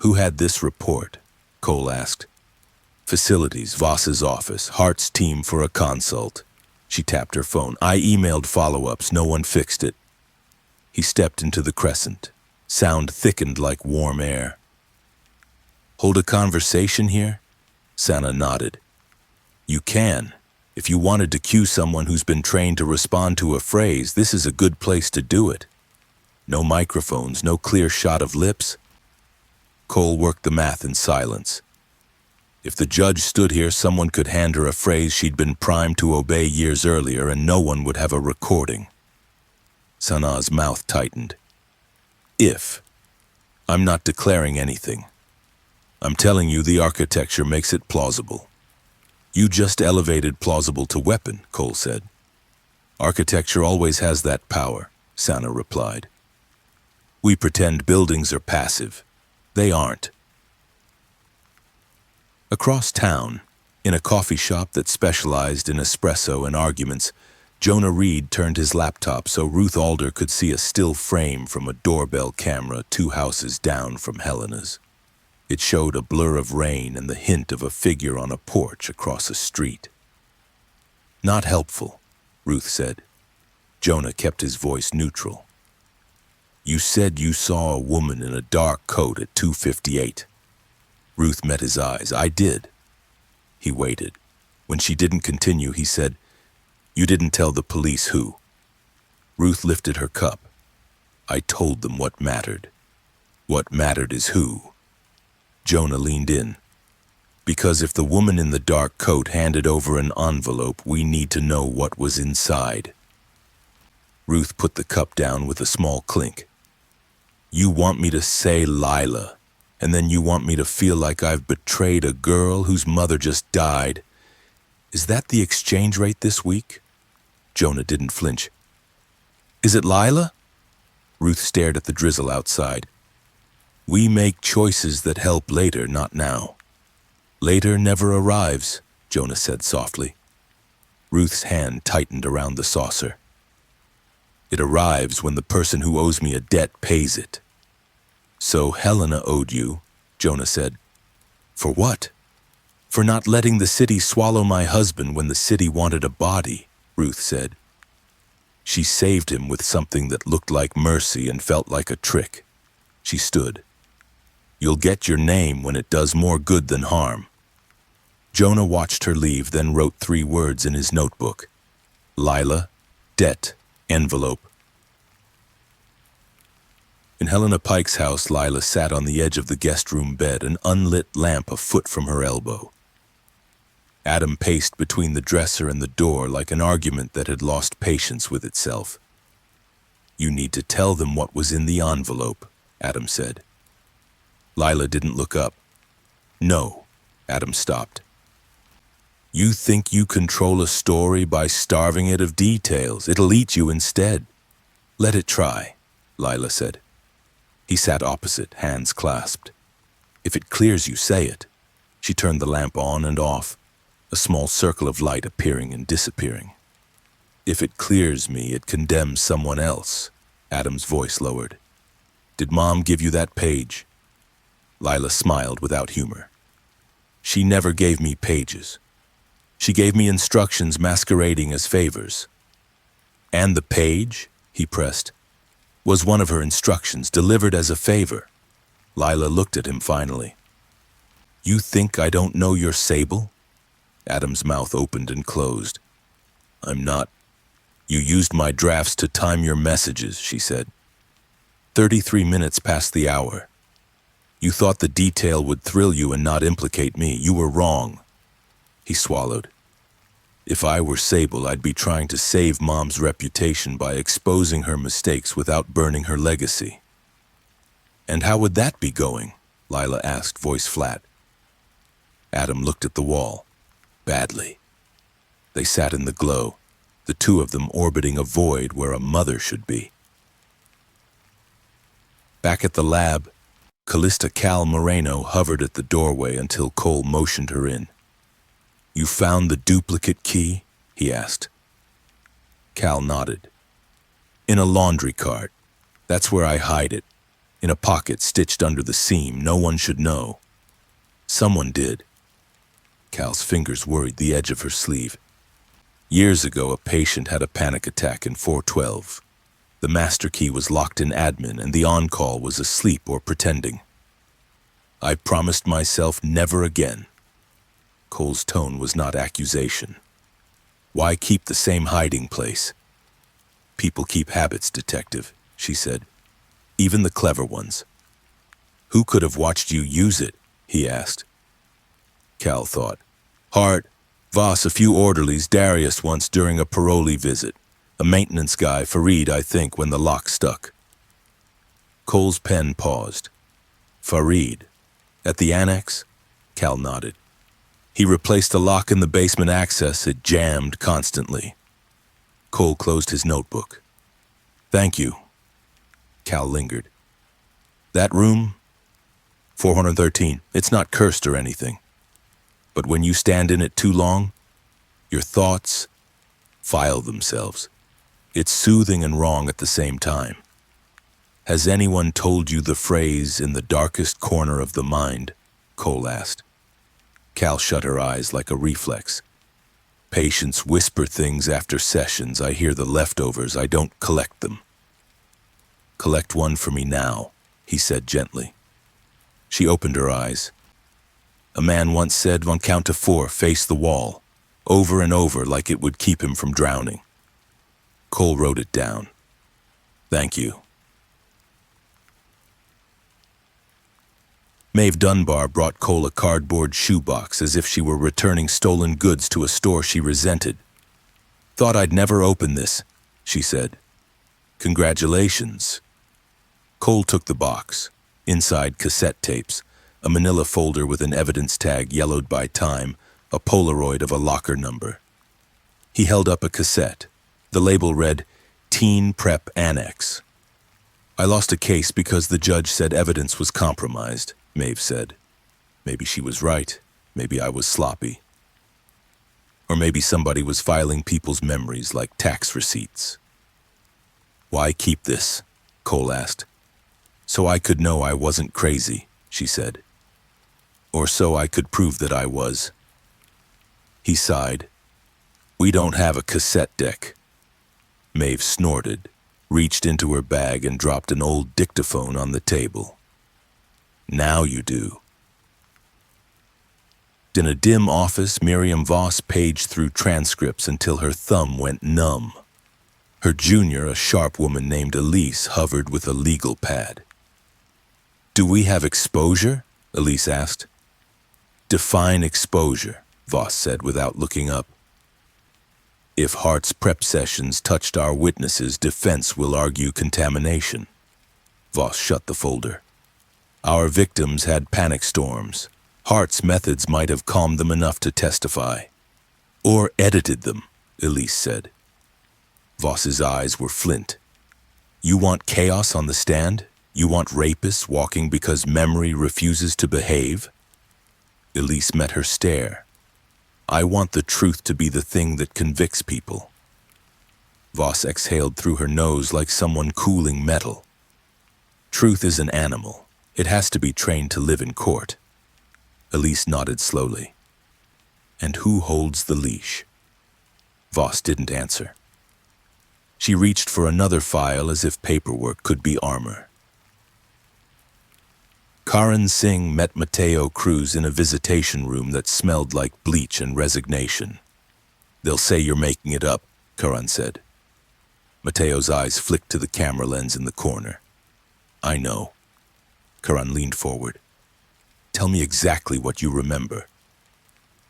Who had this report? Cole asked. Facilities, Voss's office, Hart's team for a consult. She tapped her phone. I emailed follow-ups, no one fixed it. He stepped into the crescent. Sound thickened like warm air. Hold a conversation here? Sana nodded. You can. If you wanted to cue someone who's been trained to respond to a phrase, this is a good place to do it. No microphones, no clear shot of lips. Cole worked the math in silence. If the judge stood here, someone could hand her a phrase she'd been primed to obey years earlier, and no one would have a recording. Sana's mouth tightened. If. I'm not declaring anything. I'm telling you the architecture makes it plausible. You just elevated plausible to weapon, Cole said. Architecture always has that power, Sana replied. We pretend buildings are passive. They aren't. Across town, in a coffee shop that specialized in espresso and arguments, Jonah Reed turned his laptop so Ruth Alder could see a still frame from a doorbell camera 2 houses down from Helena's. It showed a blur of rain and the hint of a figure on a porch across a street. Not helpful, Ruth said. Jonah kept his voice neutral. You said you saw a woman in a dark coat at 2:58. Ruth met his eyes. I did. He waited. When she didn't continue, he said, You didn't tell the police who. Ruth lifted her cup. I told them what mattered. What mattered is who. Jonah leaned in. Because if the woman in the dark coat handed over an envelope, we need to know what was inside. Ruth put the cup down with a small clink. You want me to say Lila, and then you want me to feel like I've betrayed a girl whose mother just died. Is that the exchange rate this week? Jonah didn't flinch. Is it Lila? Ruth stared at the drizzle outside. We make choices that help later, not now. Later never arrives, Jonah said softly. Ruth's hand tightened around the saucer. It arrives when the person who owes me a debt pays it. So Helena owed you, Jonah said. For what? For not letting the city swallow my husband when the city wanted a body, Ruth said. She saved him with something that looked like mercy and felt like a trick. She stood. You'll get your name when it does more good than harm. Jonah watched her leave, then wrote 3 words in his notebook. Lila, debt, envelope. In Helena Pike's house, Lila sat on the edge of the guest room bed, an unlit lamp a foot from her elbow. Adam paced between the dresser and the door like an argument that had lost patience with itself. You need to tell them what was in the envelope, Adam said. Lila didn't look up. No, Adam stopped. You think you control a story by starving it of details. It'll eat you instead. Let it try, Lila said. He sat opposite, hands clasped. If it clears you, say it. She turned the lamp on and off, a small circle of light appearing and disappearing. If it clears me, it condemns someone else, Adam's voice lowered. Did Mom give you that page? Lila smiled without humor. She never gave me pages. She gave me instructions masquerading as favors. And the page, he pressed, was one of her instructions delivered as a favor. Lila looked at him finally. You think I don't know your Sable? Adam's mouth opened and closed. I'm not. You used my drafts to time your messages, she said. 33 minutes past the hour. You thought the detail would thrill you and not implicate me. You were wrong. He swallowed. If I were Sable, I'd be trying to save Mom's reputation by exposing her mistakes without burning her legacy. And how would that be going? Lila asked, voice flat. Adam looked at the wall. Badly. They sat in the glow, the two of them orbiting a void where a mother should be. Back at the lab, Callista Cal Moreno hovered at the doorway until Cole motioned her in. You found the duplicate key? He asked. Cal nodded. In a laundry cart. That's where I hide it. In a pocket stitched under the seam. No one should know. Someone did. Cal's fingers worried the edge of her sleeve. Years ago, a patient had a panic attack in 412. The master key was locked in admin and the on-call was asleep or pretending. I promised myself never again. Cole's tone was not accusation. Why keep the same hiding place? People keep habits, detective, she said. Even the clever ones. Who could have watched you use it? He asked. Cal thought. Hart, Voss, a few orderlies, Darius once during a parolee visit. A maintenance guy, Farid, I think, when the lock stuck. Cole's pen paused. Farid. At the annex? Cal nodded. He replaced the lock in the basement access. It jammed constantly. Cole closed his notebook. Thank you. Cal lingered. That room? 413. It's not cursed or anything. But when you stand in it too long, your thoughts file themselves. It's soothing and wrong at the same time. Has anyone told you the phrase, in the darkest corner of the mind? Cole asked. Cal shut her eyes like a reflex. Patients whisper things after sessions. I hear the leftovers. I don't collect them. Collect one for me now, he said gently. She opened her eyes. A man once said, on count to 4, face the wall, over and over like it would keep him from drowning. Cole wrote it down. Thank you. Maeve Dunbar brought Cole a cardboard shoebox as if she were returning stolen goods to a store she resented. Thought I'd never open this, she said. Congratulations. Cole took the box. Inside, cassette tapes, a manila folder with an evidence tag yellowed by time, a Polaroid of a locker number. He held up a cassette. The label read, Teen Prep Annex. I lost a case because the judge said evidence was compromised, Maeve said. Maybe she was right. Maybe I was sloppy. Or maybe somebody was filing people's memories like tax receipts. Why keep this? Cole asked. So I could know I wasn't crazy, she said. Or so I could prove that I was. He sighed. We don't have a cassette deck. Maeve snorted, reached into her bag and dropped an old dictaphone on the table. Now you do. In a dim office, Miriam Voss paged through transcripts until her thumb went numb. Her junior, a sharp woman named Elise, hovered with a legal pad. "Do we have exposure?" Elise asked. "Define exposure," Voss said without looking up. "If Hart's prep sessions touched our witnesses, defense will argue contamination." Voss shut the folder. "Our victims had panic storms. Hart's methods might have calmed them enough to testify. Or edited them," Elise said. Voss's eyes were flint. "You want chaos on the stand? You want rapists walking because memory refuses to behave?" Elise met her stare. "I want the truth to be the thing that convicts people." Voss exhaled through her nose like someone cooling metal. "Truth is an animal. It has to be trained to live in court." Elise nodded slowly. "And who holds the leash?" Voss didn't answer. She reached for another file as if paperwork could be armor. Karan Singh met Mateo Cruz in a visitation room that smelled like bleach and resignation. "They'll say you're making it up," Karan said. Mateo's eyes flicked to the camera lens in the corner. "I know." Karan leaned forward. "Tell me exactly what you remember."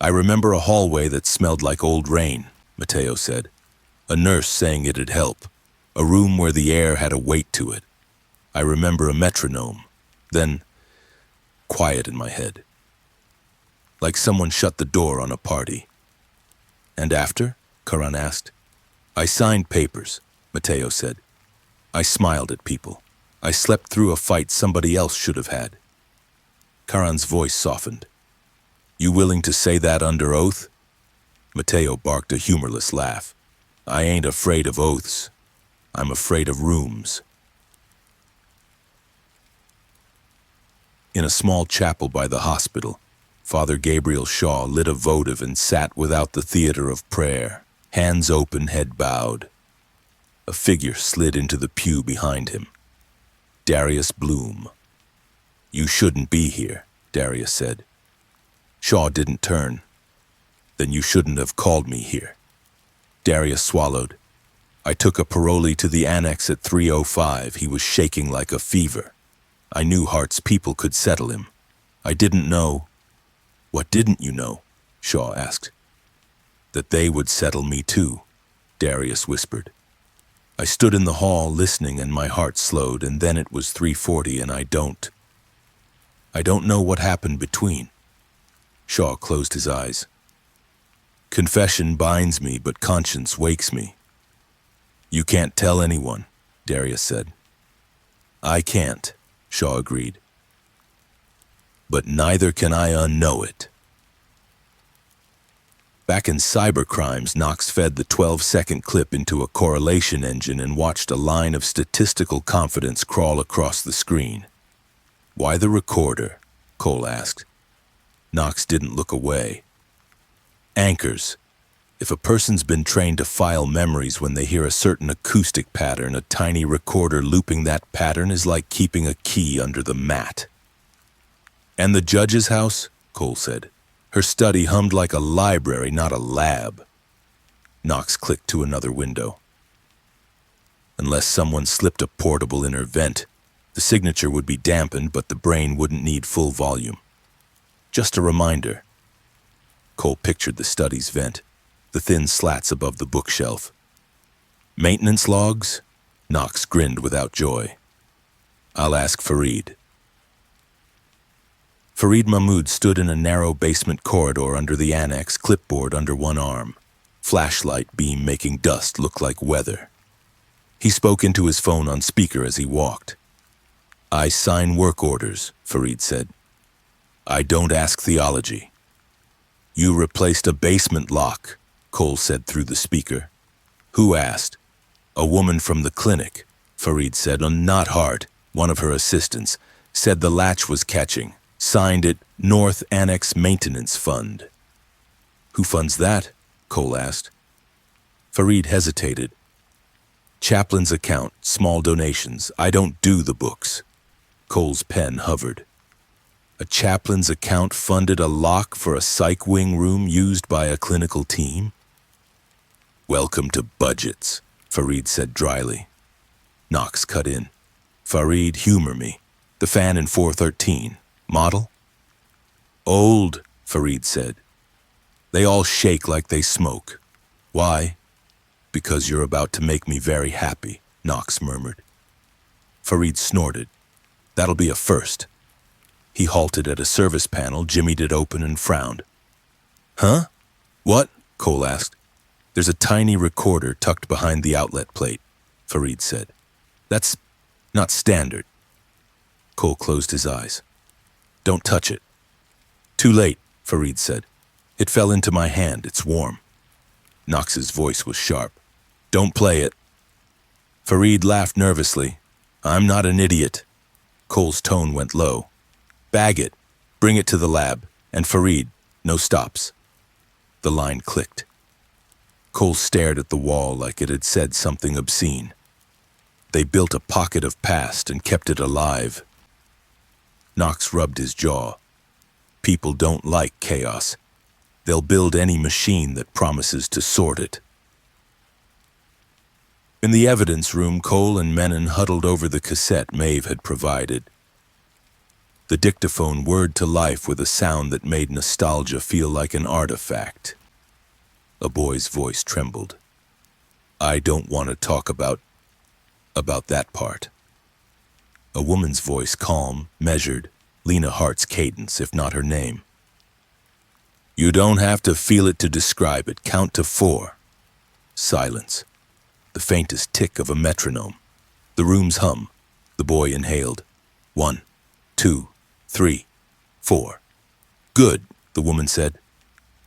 "I remember a hallway that smelled like old rain," Mateo said. "A nurse saying it'd help. A room where the air had a weight to it. I remember a metronome. Then, quiet in my head. Like someone shut the door on a party." "And after?" Karan asked. "I signed papers," Mateo said. "I smiled at people. I slept through a fight somebody else should have had." Karan's voice softened. "You willing to say that under oath?" Mateo barked a humorless laugh. "I ain't afraid of oaths. I'm afraid of rooms." In a small chapel by the hospital, Father Gabriel Shaw lit a votive and sat without the theater of prayer, hands open, head bowed. A figure slid into the pew behind him. Darius Bloom. "You shouldn't be here," Darius said. Shaw didn't turn. "Then you shouldn't have called me here." Darius swallowed. "I took a parolee to the annex at 3:05. He was shaking like a fever. I knew Hart's people could settle him. I didn't know—" "What didn't you know?" Shaw asked. "That they would settle me too," Darius whispered. "I stood in the hall listening and my heart slowed, and then it was 3:40 and I don't know what happened between." Shaw closed his eyes. "Confession binds me, but conscience wakes me." "You can't tell anyone," Darius said. "I can't," Shaw agreed. "But neither can I unknow it." Back in cybercrimes, Knox fed the 12-second clip into a correlation engine and watched a line of statistical confidence crawl across the screen. "Why the recorder?" Cole asked. Knox didn't look away. "Anchors. If a person's been trained to file memories when they hear a certain acoustic pattern, a tiny recorder looping that pattern is like keeping a key under the mat." "And the judge's house?" Cole said. "Her study hummed like a library, not a lab." Knox clicked to another window. "Unless someone slipped a portable in her vent, the signature would be dampened, but the brain wouldn't need full volume. Just a reminder." Cole pictured the study's vent, the thin slats above the bookshelf. "Maintenance logs?" Knox grinned without joy. "I'll ask Fareed." Fareed Mahmood stood in a narrow basement corridor under the annex, clipboard under one arm, flashlight beam making dust look like weather. He spoke into his phone on speaker as he walked. "I sign work orders," Fareed said. "I don't ask theology." "You replaced a basement lock," Cole said through the speaker. "Who asked?" "A woman from the clinic," Fareed said. "Not Hart, one of her assistants. Said the latch was catching. Signed it North Annex Maintenance Fund." "Who funds that?" Cole asked. Fareed hesitated. "Chaplain's account, small donations. I don't do the books." Cole's pen hovered. A chaplain's account funded a lock for a psych wing room used by a clinical team? Welcome to budgets, Farid said dryly. Knox cut in. Farid, humor me. The fan in 413. Model? Old, Farid said. They all shake like they smoke. Why? Because you're about to make me very happy, Knox murmured. Farid snorted. That'll be a first. He halted at a service panel, jimmied it open, and frowned. Huh? What? Cole asked. There's a tiny recorder tucked behind the outlet plate, Farid said. That's not standard. Cole closed his eyes. Don't touch it. Too late, Farid said. It fell into my hand. It's warm. Knox's voice was sharp. Don't play it. Farid laughed nervously. I'm not an idiot. Cole's tone went low. Bag it. Bring it to the lab. And Farid, no stops. The line clicked. Cole stared at the wall like it had said something obscene. They built a pocket of past and kept it alive. Knox rubbed his jaw. People don't like chaos. They'll build any machine that promises to sort it. In the evidence room, Cole and Menon huddled over the cassette Maeve had provided. The dictaphone whirred to life with a sound that made nostalgia feel like an artifact. A boy's voice trembled. I don't want to talk about that part. A woman's voice, calm, measured, Lena Hart's cadence, if not her name. You don't have to feel it to describe it. Count to 4. Silence. The faintest tick of a metronome. The room's hum. The boy inhaled. 1, 2, 3, 4. Good, the woman said.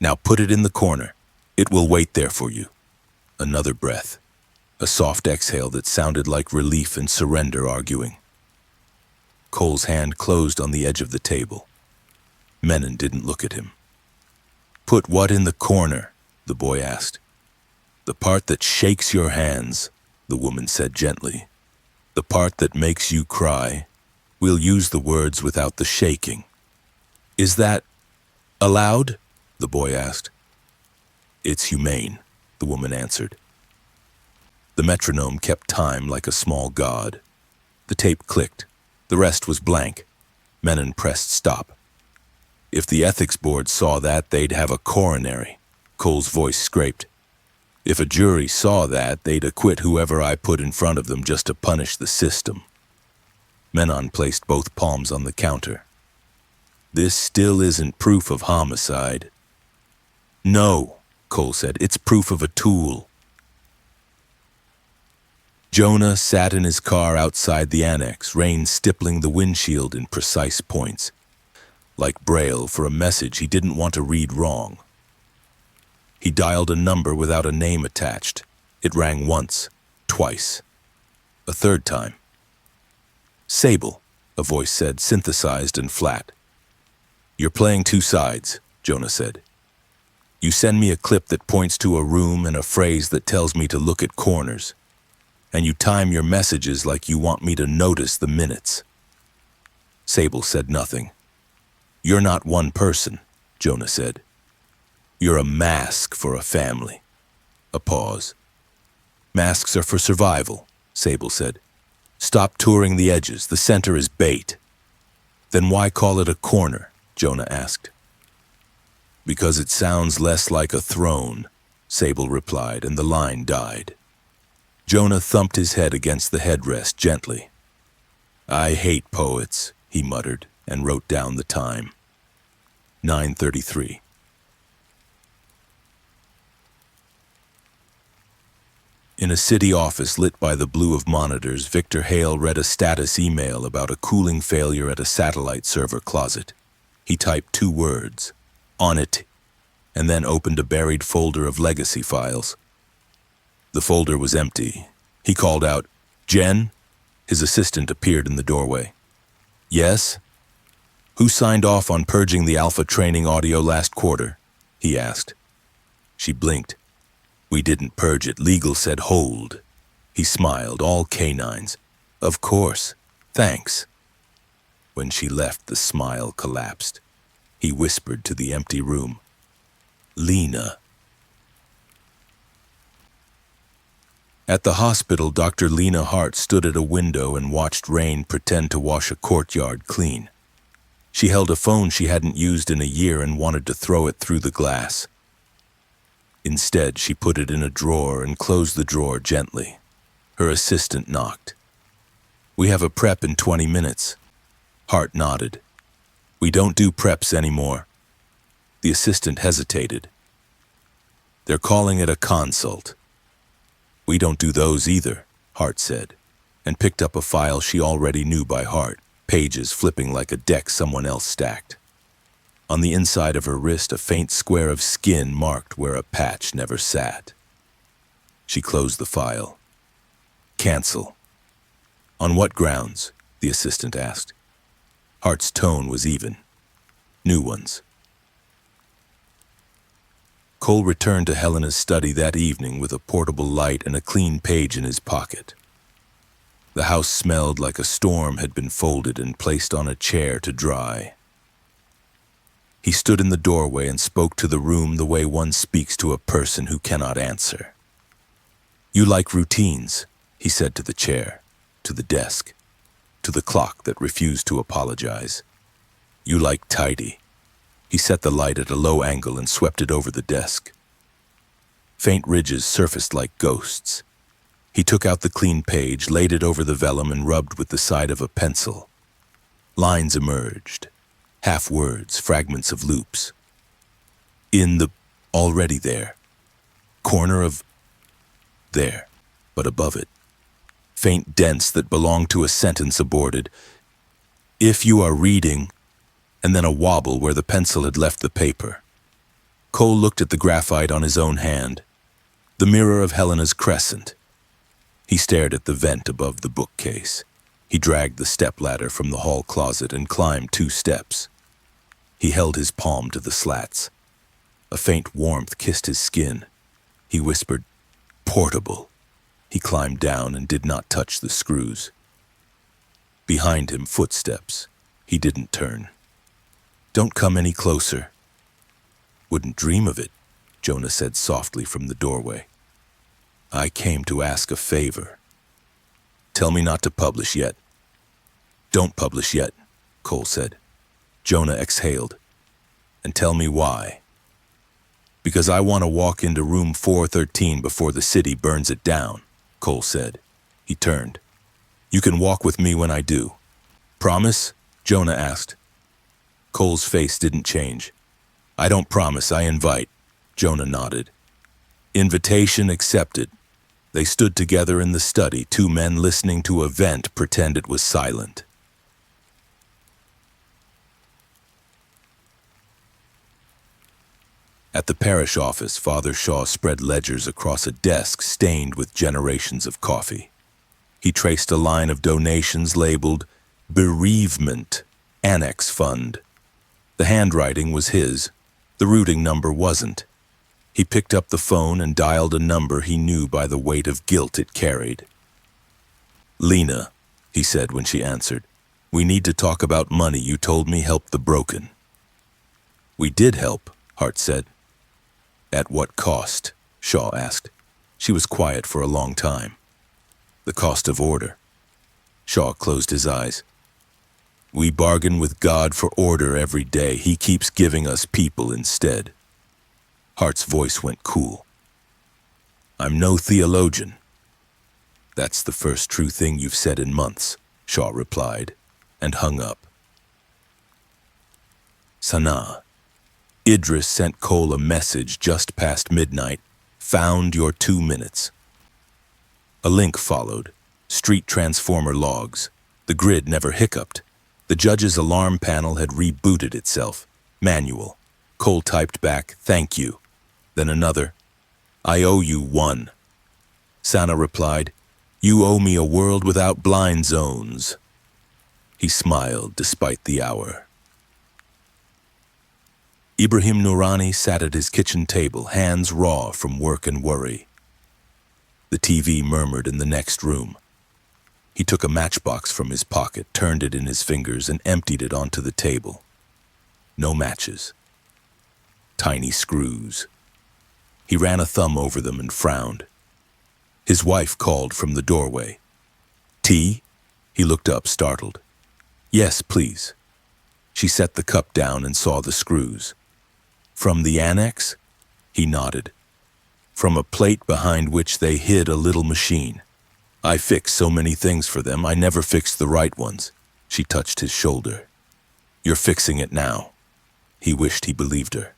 Now put it in the corner. It will wait there for you. Another breath. A soft exhale that sounded like relief and surrender arguing. Cole's hand closed on the edge of the table. Menon didn't look at him. Put what in the corner? The boy asked. The part that shakes your hands, the woman said gently. The part that makes you cry. We'll use the words without the shaking. Is that allowed? The boy asked. It's humane, the woman answered. The metronome kept time like a small god. The tape clicked. The rest was blank. Menon pressed stop. If the ethics board saw that, they'd have a coronary. Cole's voice scraped. If a jury saw that, they'd acquit whoever I put in front of them just to punish the system. Menon placed both palms on the counter. This still isn't proof of homicide. No, Cole said, it's proof of a tool. Jonah sat in his car outside the annex, rain stippling the windshield in precise points. Like Braille for a message he didn't want to read wrong. He dialed a number without a name attached. It rang once, twice, a third time. Sable, a voice said, synthesized and flat. You're playing two sides, Jonah said. You send me a clip that points to a room and a phrase that tells me to look at corners. And you time your messages like you want me to notice the minutes. Sable said nothing. You're not one person, Jonah said. You're a mask for a family. A pause. Masks are for survival, Sable said. Stop touring the edges. The center is bait. Then why call it a corner? Jonah asked. Because it sounds less like a throne, Sable replied, and the line died. Jonah thumped his head against the headrest gently. I hate poets, he muttered, and wrote down the time. 9:33. In a city office lit by the blue of monitors, Victor Hale read a status email about a cooling failure at a satellite server closet. He typed 2 words, on it, and then opened a buried folder of legacy files. The folder was empty. He called out, Jen? His assistant appeared in the doorway. Yes? Who signed off on purging the alpha training audio last quarter? He asked. She blinked. We didn't purge it. Legal said hold. He smiled, all canines. Of course. Thanks. When she left, the smile collapsed. He whispered to the empty room, "Lena." At the hospital, Dr. Lena Hart stood at a window and watched rain pretend to wash a courtyard clean. She held a phone she hadn't used in a year and wanted to throw it through the glass. Instead, she put it in a drawer and closed the drawer gently. Her assistant knocked. "We have a prep in 20 minutes. Hart nodded. "We don't do preps anymore." The assistant hesitated. "They're calling it a consult." "We don't do those either," Hart said, and picked up a file she already knew by heart, pages flipping like a deck someone else stacked. On the inside of her wrist, a faint square of skin marked where a patch never sat. She closed the file. "Cancel." "On what grounds?" the assistant asked. Hart's tone was even. "New ones." Cole returned to Helena's study that evening with a portable light and a clean page in his pocket. The house smelled like a storm had been folded and placed on a chair to dry. He stood in the doorway and spoke to the room the way one speaks to a person who cannot answer. "You like routines," he said to the chair, to the desk, to the clock that refused to apologize. "You like tidy." He set the light at a low angle and swept it over the desk. Faint ridges surfaced like ghosts. He took out the clean page, laid it over the vellum, and rubbed with the side of a pencil. Lines emerged. Half words, fragments of loops. "In the," already there. "Corner of," there, but above it. Faint dents that belonged to a sentence aborted. "If you are reading," and then a wobble where the pencil had left the paper. Cole looked at the graphite on his own hand, the mirror of Helena's crescent. He stared at the vent above the bookcase. He dragged the stepladder from the hall closet and climbed 2 steps. He held his palm to the slats. A faint warmth kissed his skin. He whispered, "Portable." He climbed down and did not touch the screws. Behind him, footsteps. He didn't turn. "Don't come any closer." "Wouldn't dream of it," Jonah said softly from the doorway. "I came to ask a favor." "Tell me not to publish yet." "Don't publish yet," Cole said. Jonah exhaled. "And tell me why." "Because I want to walk into room 413 before the city burns it down," Cole said. He turned. "You can walk with me when I do." "Promise?" Jonah asked. Cole's face didn't change. "I don't promise, I invite." Jonah nodded. Invitation accepted. They stood together in the study, 2 men listening to a vent pretend it was silent. At the parish office, Father Shaw spread ledgers across a desk stained with generations of coffee. He traced a line of donations labeled Bereavement Annex Fund. The handwriting was his. The routing number wasn't. He picked up the phone and dialed a number he knew by the weight of guilt it carried. "Lena," he said when she answered, "we need to talk about money you told me helped the broken." "We did help," Hart said. "At what cost?" Shaw asked. She was quiet for a long time. "The cost of order." Shaw closed his eyes. "We bargain with God for order every day. He keeps giving us people instead." Hart's voice went cool. "I'm no theologian." "That's the first true thing you've said in months," Shaw replied, and hung up. Sanaa. Idris sent Cole a message just past midnight. "Found your 2 minutes." A link followed. Street transformer logs. The grid never hiccuped. The judge's alarm panel had rebooted itself. Manual. Cole typed back, "Thank you." Then another, "I owe you 1. Sana replied, "You owe me a world without blind zones." He smiled despite the hour. Ibrahim Noorani sat at his kitchen table, hands raw from work and worry. The TV murmured in the next room. He took a matchbox from his pocket, turned it in his fingers, and emptied it onto the table. No matches. Tiny screws. He ran a thumb over them and frowned. His wife called from the doorway. "Tea?" He looked up, startled. "Yes, please." She set the cup down and saw the screws. "From the annex?" He nodded. "From a plate behind which they hid a little machine. I fix so many things for them, I never fixed the right ones." She touched his shoulder. "You're fixing it now." He wished he believed her.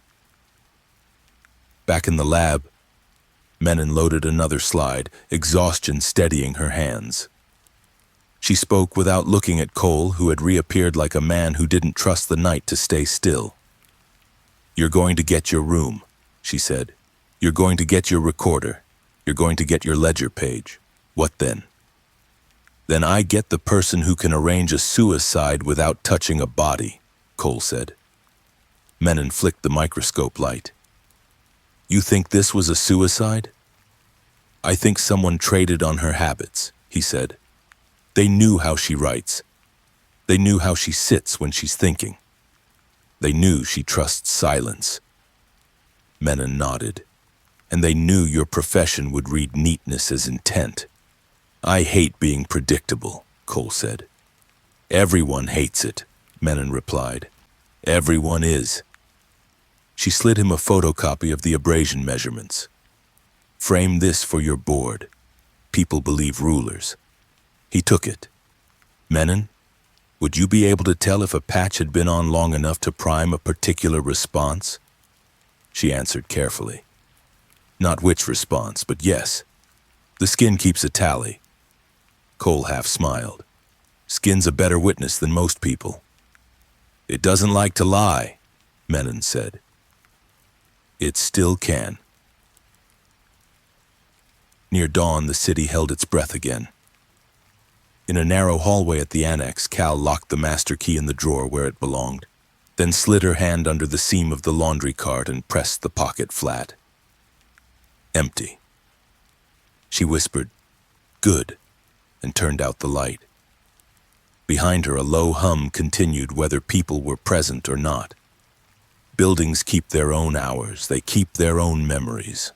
Back in the lab, Menon loaded another slide, exhaustion steadying her hands. She spoke without looking at Cole, who had reappeared like a man who didn't trust the night to stay still. "You're going to get your room," she said. "You're going to get your recorder. You're going to get your ledger page. What then?" "Then I get the person who can arrange a suicide without touching a body," Cole said. Menon flicked the microscope light. "You think this was a suicide?" "I think someone traded on her habits," he said. "They knew how she writes. They knew how she sits when she's thinking. They knew she trusts silence." Menon nodded. "And they knew your profession would read neatness as intent." "I hate being predictable," Cole said. "Everyone hates it," Menon replied. "Everyone is." She slid him a photocopy of the abrasion measurements. "Frame this for your board. People believe rulers." He took it. "Menon, would you be able to tell if a patch had been on long enough to prime a particular response?" She answered carefully. "Not which response, but yes. The skin keeps a tally." Cole half smiled. "Skin's a better witness than most people." "It doesn't like to lie," Menon said. "It still can." Near dawn, the city held its breath again. In a narrow hallway at the annex, Cal locked the master key in the drawer where it belonged, then slid her hand under the seam of the laundry cart and pressed the pocket flat. Empty. She whispered, "Good," and turned out the light. Behind her, a low hum continued whether people were present or not. Buildings keep their own hours, they keep their own memories.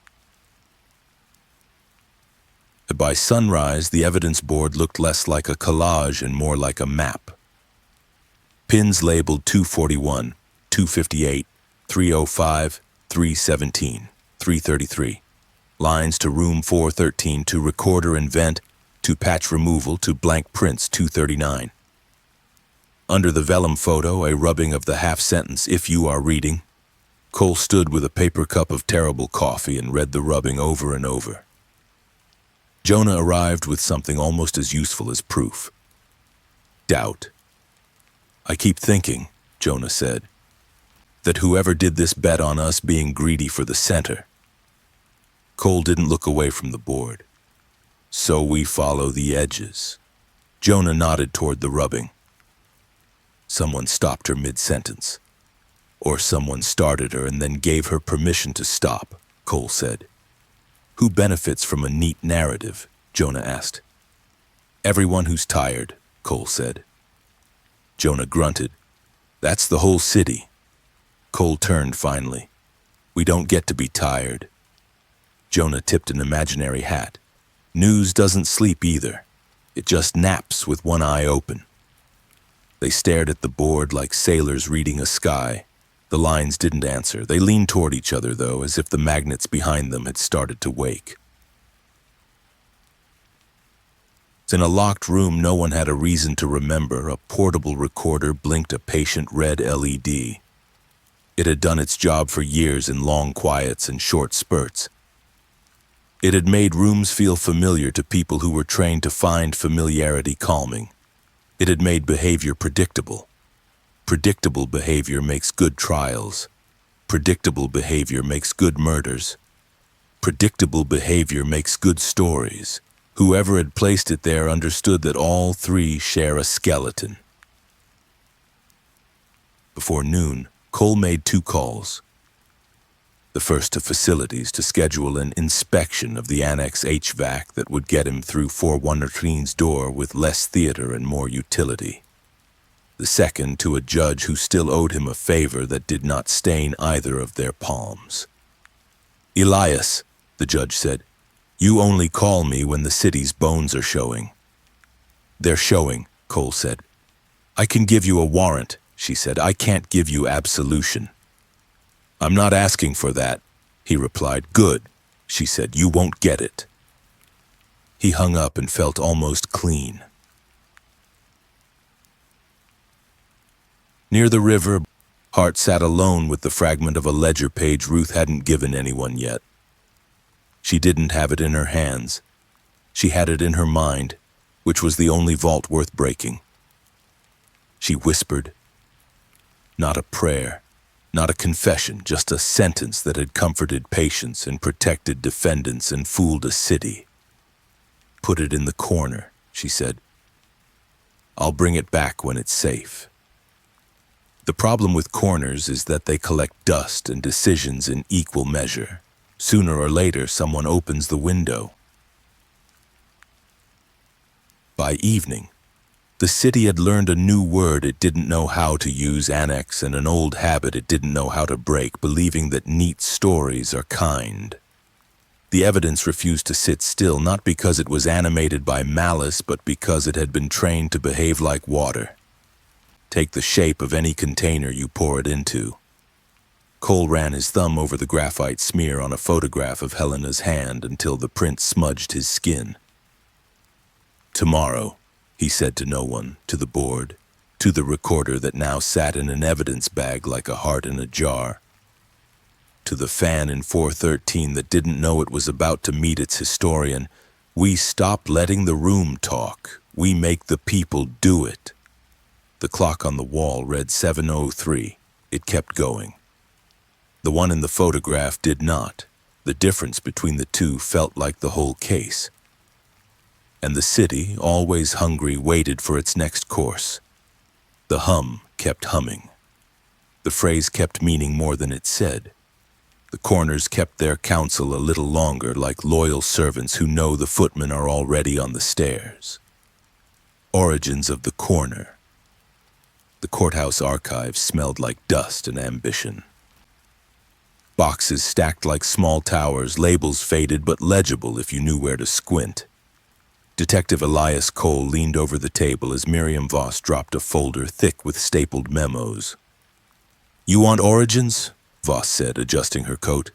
By sunrise, the evidence board looked less like a collage and more like a map. Pins labeled 241, 258, 305, 317, 333. Lines to room 413, to recorder and vent, to patch removal, to blank prints 239. Under the vellum photo, a rubbing of the half sentence, "If you are reading." Cole stood with a paper cup of terrible coffee and read the rubbing over and over. Jonah arrived with something almost as useful as proof. Doubt. "I keep thinking," Jonah said, "that whoever did this bet on us being greedy for the center." Cole didn't look away from the board. "So we follow the edges." Jonah nodded toward the rubbing. Someone stopped her mid-sentence. Or someone started her and then gave her permission to stop, Cole said. "Who benefits from a neat narrative?" Jonah asked. "Everyone who's tired," Cole said. Jonah grunted. "That's the whole city." Cole turned finally. "We don't get to be tired." Jonah tipped an imaginary hat. "News doesn't sleep either. It just naps with one eye open." They stared at the board like sailors reading a sky. The lines didn't answer. They leaned toward each other, though, as if the magnets behind them had started to wake. In a locked room no one had a reason to remember, a portable recorder blinked a patient red LED. It had done its job for years in long quiets and short spurts. It had made rooms feel familiar to people who were trained to find familiarity calming. It had made behavior predictable. Predictable behavior makes good trials. Predictable behavior makes good murders. Predictable behavior makes good stories. Whoever had placed it there understood that all three share a skeleton. Before noon, Cole made 2 calls. the first of facilities to schedule an inspection of the annex HVAC that would get him through 413's door with less theater and more utility. The second to a judge who still owed him a favor that did not stain either of their palms. "Elias," the judge said, "you only call me when the city's bones are showing." "They're showing," Cole said. "I can give you a warrant," she said. "I can't give you absolution." "I'm not asking for that," he replied. "Good," she said. "You won't get it." He hung up and felt almost clean. Near the river, Hart sat alone with the fragment of a ledger page Ruth hadn't given anyone yet. She didn't have it in her hands. She had it in her mind, which was the only vault worth breaking. She whispered. Not a prayer, not a confession, just a sentence that had comforted patients and protected defendants and fooled a city. "Put it in the corner," she said. "I'll bring it back when it's safe." The problem with corners is that they collect dust and decisions in equal measure. Sooner or later, someone opens the window. By evening, the city had learned a new word it didn't know how to use, annex, and an old habit it didn't know how to break, believing that neat stories are kind. The evidence refused to sit still, not because it was animated by malice, but because it had been trained to behave like water. Take the shape of any container you pour it into. Cole ran his thumb over the graphite smear on a photograph of Helena's hand until the print smudged his skin. "Tomorrow," he said to no one, to the board, to the recorder that now sat in an evidence bag like a heart in a jar, to the fan in 413 that didn't know it was about to meet its historian, "We stop letting the room talk. We make the people do it." The clock on the wall read 7:03. It kept going. The one in the photograph did not. The difference between the two felt like the whole case. And the city, always hungry, waited for its next course. The hum kept humming. The phrase kept meaning more than it said. The corners kept their counsel a little longer, like loyal servants who know the footmen are already on the stairs. Origins of the corner. The courthouse archives smelled like dust and ambition. Boxes stacked like small towers, labels faded but legible if you knew where to squint. Detective Elias Cole leaned over the table as Miriam Voss dropped a folder thick with stapled memos. "You want origins?" Voss said, adjusting her coat.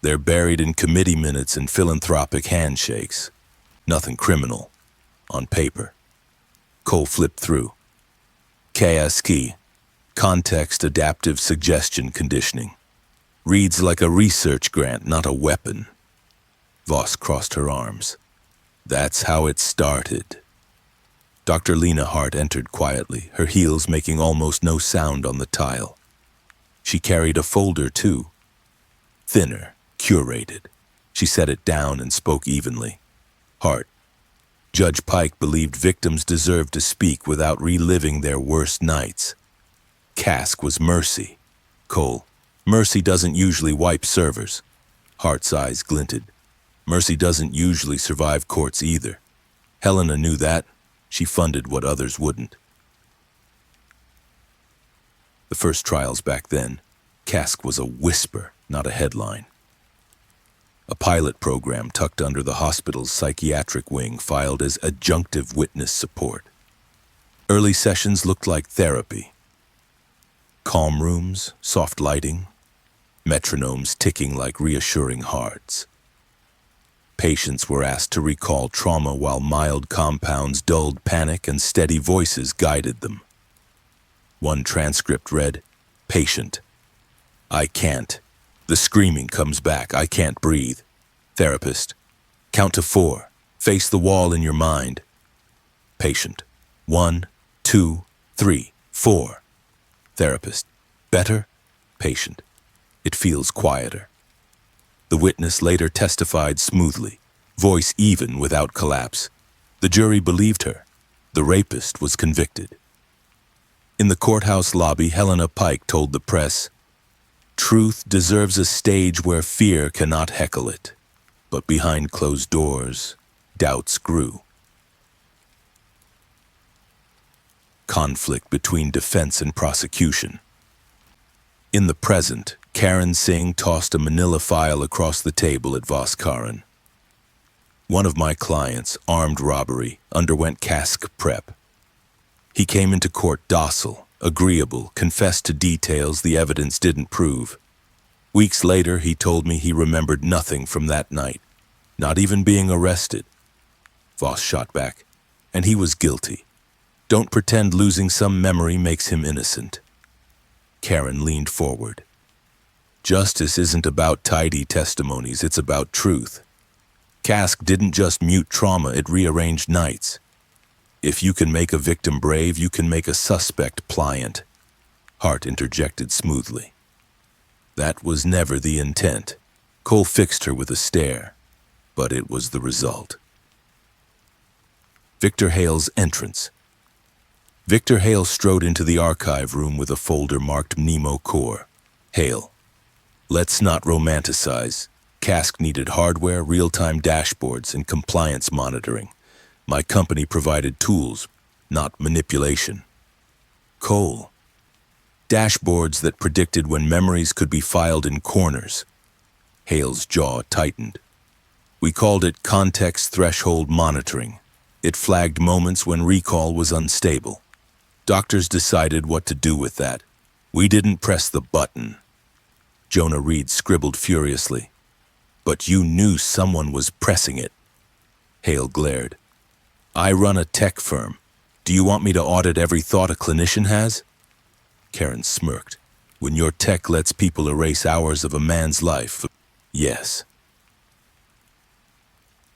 "They're buried in committee minutes and philanthropic handshakes. Nothing criminal. On paper." Cole flipped through. KSK, Context Adaptive Suggestion Conditioning. Reads like a research grant, not a weapon. Voss crossed her arms. "That's how it started." Dr. Lena Hart entered quietly, her heels making almost no sound on the tile. She carried a folder, too. Thinner, curated. She set it down and spoke evenly. "Hart, Judge Pike believed victims deserved to speak without reliving their worst nights. Cask was mercy. Cole, mercy doesn't usually wipe servers." Hart's eyes glinted. "Mercy doesn't usually survive courts either. Helena knew that. She funded what others wouldn't." The first trials back then, Cask was a whisper, not a headline. A pilot program tucked under the hospital's psychiatric wing filed as adjunctive witness support. Early sessions looked like therapy. Calm rooms, soft lighting, metronomes ticking like reassuring hearts. Patients were asked to recall trauma while mild compounds dulled panic and steady voices guided them. One transcript read, "Patient. I can't. The screaming comes back. I can't breathe. Therapist. Count to 4. Face the wall in your mind. Patient. 1, 2, 3, 4. Therapist. Better? Patient. It feels quieter." The witness later testified smoothly, voice even without collapse. The jury believed her. The rapist was convicted. In the courthouse lobby, Helena Pike told the press, Truth deserves a stage where fear cannot heckle it. But behind closed doors, doubts grew. Conflict between defense and prosecution. In the present, Karen Singh tossed a manila file across the table at Vaskaran. One of my clients, armed robbery, underwent cask prep. He came into court docile, agreeable, confessed to details the evidence didn't prove. Weeks later, he told me he remembered nothing from that night, not even being arrested. Voss shot back, and he was guilty. Don't pretend losing some memory makes him innocent. Karen leaned forward. Justice isn't about tidy testimonies, it's about truth. Cask didn't just mute trauma, it rearranged nights. If you can make a victim brave, you can make a suspect pliant. Hart interjected smoothly. That was never the intent. Cole fixed her with a stare, but it was the result. Victor Hale's entrance. Victor Hale strode into the archive room with a folder marked Nemo Core. Hale. Let's not romanticize. Cask needed hardware, real-time dashboards, and compliance monitoring. My company provided tools, not manipulation. Cole. Dashboards that predicted when memories could be filed in corners. Hale's jaw tightened. We called it context threshold monitoring. It flagged moments when recall was unstable. Doctors decided what to do with that. We didn't press the button. Jonah Reed scribbled furiously. But you knew someone was pressing it. Hale glared. I run a tech firm. Do you want me to audit every thought a clinician has? Karen smirked. When your tech lets people erase hours of a man's life, yes.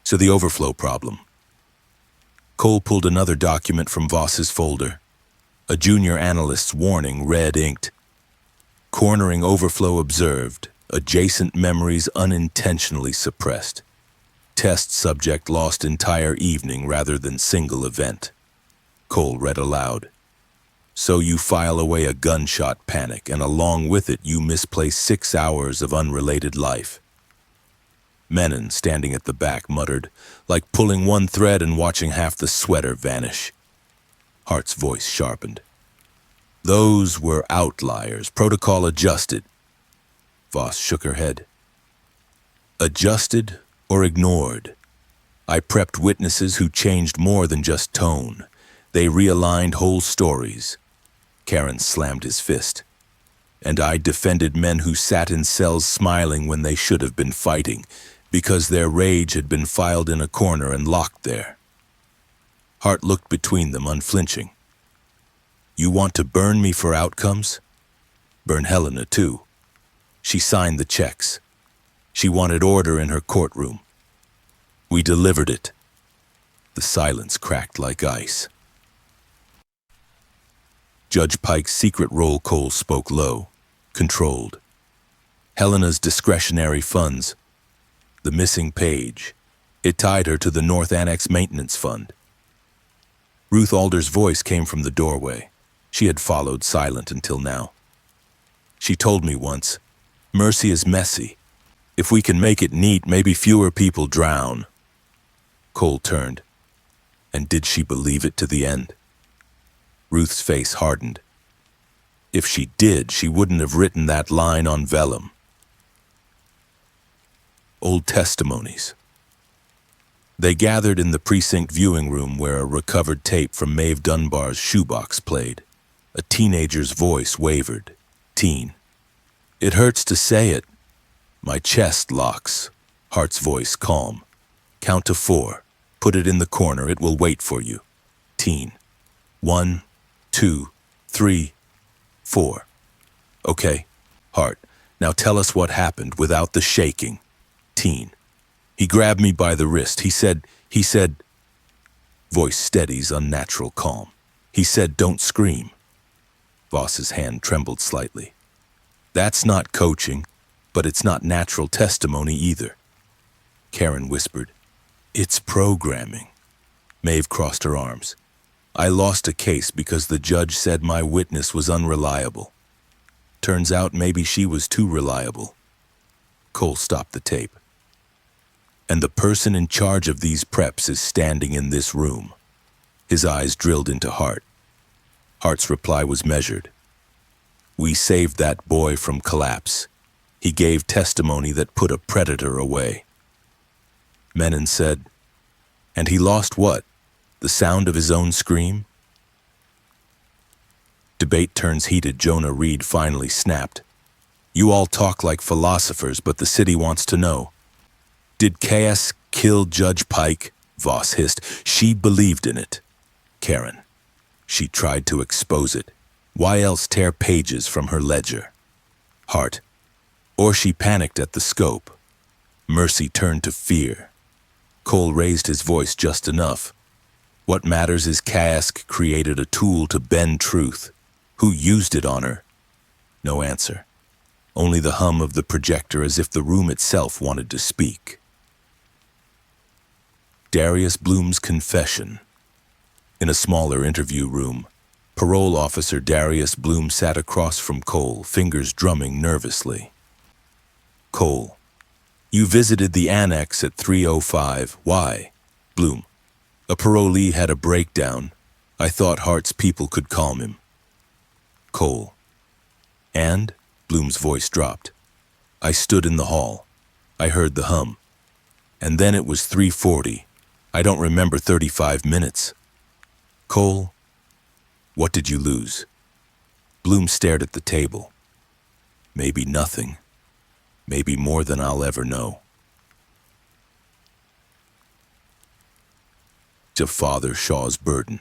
So the overflow problem. Cole pulled another document from Voss's folder. A junior analyst's warning, red-inked. Cornering overflow observed. Adjacent memories unintentionally suppressed. Test subject lost entire evening rather than single event. Cole read aloud. So you file away a gunshot panic, and along with it you misplace 6 hours of unrelated life. Menon, standing at the back, muttered, like pulling one thread and watching half the sweater vanish. Hart's voice sharpened. Those were outliers, protocol adjusted. Voss shook her head. Adjusted or ignored? I prepped witnesses who changed more than just tone. They realigned whole stories. Karen slammed his fist. And I defended men who sat in cells smiling when they should have been fighting, because their rage had been filed in a corner and locked there. Hart looked between them, unflinching. You want to burn me for outcomes? Burn Helena, too. She signed the checks. She wanted order in her courtroom. We delivered it. The silence cracked like ice. Judge Pike's secret roll Cole spoke low, controlled. Helena's discretionary funds. The missing page. It tied her to the North Annex Maintenance Fund. Ruth Alder's voice came from the doorway. She had followed silent until now. She told me once, mercy is messy. If we can make it neat, maybe fewer people drown. Cole turned. And did she believe it to the end? Ruth's face hardened. If she did, she wouldn't have written that line on vellum. Old testimonies. They gathered in the precinct viewing room where a recovered tape from Maeve Dunbar's shoebox played. A teenager's voice wavered. Teen. It hurts to say it. My chest locks. Hart's voice calm. Count to 4. Put it in the corner. It will wait for you. Teen. 1, 2, 3, 4. Okay. Hart. Now tell us what happened without the shaking. Teen. He grabbed me by the wrist. He said, voice steadies unnatural calm. He said, don't scream. Voss's hand trembled slightly. That's not coaching, but it's not natural testimony either. Karen whispered, it's programming. Maeve crossed her arms. I lost a case because the judge said my witness was unreliable. Turns out maybe she was too reliable. Cole stopped the tape. And the person in charge of these preps is standing in this room. His eyes drilled into Hart. Hart's reply was measured. We saved that boy from collapse. He gave testimony that put a predator away. Menon said, and he lost what? The sound of his own scream? Debate turns heated. Jonah Reed finally snapped. You all talk like philosophers, but the city wants to know. Did Cass kill Judge Pike? Voss hissed. She believed in it. Karen. She tried to expose it. Why else tear pages from her ledger? Hart. Or she panicked at the scope. Mercy turned to fear. Cole raised his voice just enough. What matters is Cass created a tool to bend truth. Who used it on her? No answer. Only the hum of the projector, as if the room itself wanted to speak. Darius Bloom's confession. In a smaller interview room, parole officer Darius Bloom sat across from Cole, fingers drumming nervously. Cole. You visited the annex at 3:05. Why? Bloom. A parolee had a breakdown. I thought Hart's people could calm him. Cole. And? Bloom's voice dropped. I stood in the hall. I heard the hum. And then it was 3:40. I don't remember 35 minutes. Cole. What did you lose? Bloom stared at the table. Maybe nothing. Maybe more than I'll ever know. To Father Shaw's burden.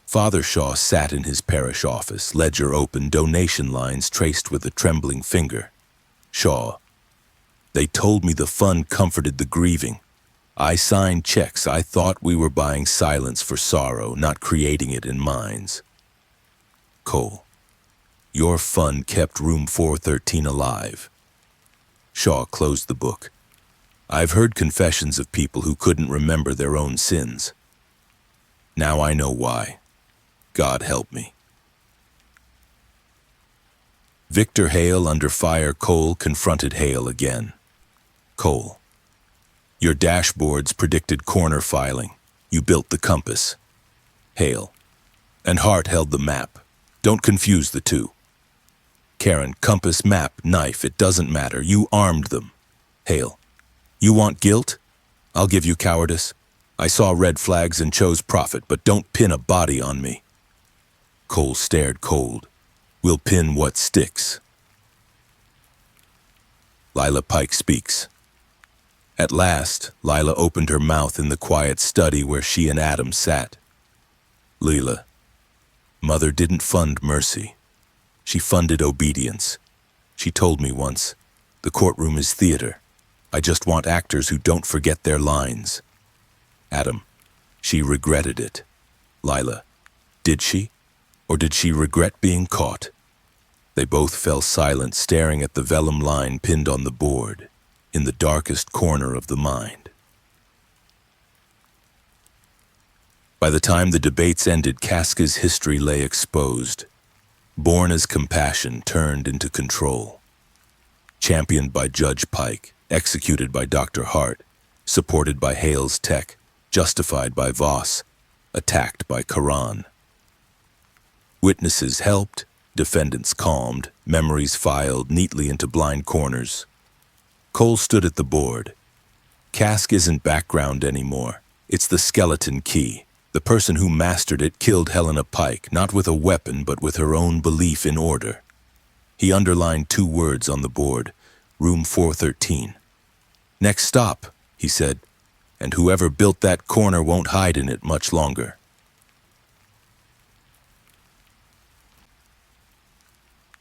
Father Shaw sat in his parish office, ledger open, donation lines traced with a trembling finger. Shaw. They told me the fund comforted the grieving. I signed checks. I thought we were buying silence for sorrow, not creating it in minds. Cole. Your fund kept room 413 alive. Shaw closed the book. I've heard confessions of people who couldn't remember their own sins. Now I know why. God help me. Victor Hale under fire. Cole confronted Hale again. Cole. Your dashboards predicted corner filing. You built the compass. Hale. And Hart held the map. Don't confuse the two. Karen, compass, map, knife, it doesn't matter. You armed them. Hale. You want guilt? I'll give you cowardice. I saw red flags and chose profit, but don't pin a body on me. Cole stared cold. We'll pin what sticks. Lila Pike speaks. At last, Lila opened her mouth in the quiet study where she and Adam sat. Lila. Mother didn't fund mercy. She funded obedience. She told me once, the courtroom is theater. I just want actors who don't forget their lines. Adam. She regretted it. Lila. Did she? Or did she regret being caught? They both fell silent, staring at the vellum line pinned on the board, in the darkest corner of the mind. By the time the debates ended, Casca's history lay exposed. Born as compassion turned into control. Championed by Judge Pike, executed by Dr. Hart, supported by Hale's tech, justified by Voss, attacked by Karan. Witnesses helped, defendants calmed, memories filed neatly into blind corners. Cole stood at the board. Cask isn't background anymore. It's the skeleton key. The person who mastered it killed Helena Pike, not with a weapon, but with her own belief in order. He underlined 2 words on the board, room 413. Next stop, he said, and whoever built that corner won't hide in it much longer.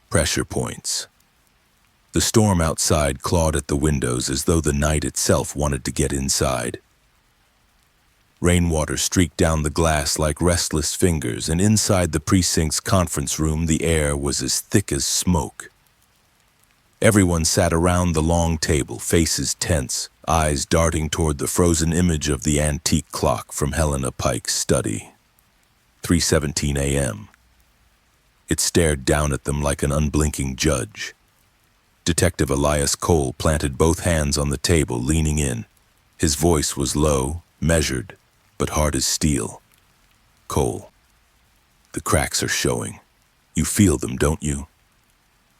Pressure points. The storm outside clawed at the windows as though the night itself wanted to get inside. Rainwater streaked down the glass like restless fingers, and inside the precinct's conference room the air was as thick as smoke. Everyone sat around the long table, faces tense, eyes darting toward the frozen image of the antique clock from Helena Pike's study. 3:17 a.m. It stared down at them like an unblinking judge. Detective Elias Cole planted both hands on the table, leaning in. His voice was low, measured, but hard as steel. Cole, the cracks are showing. You feel them, don't you?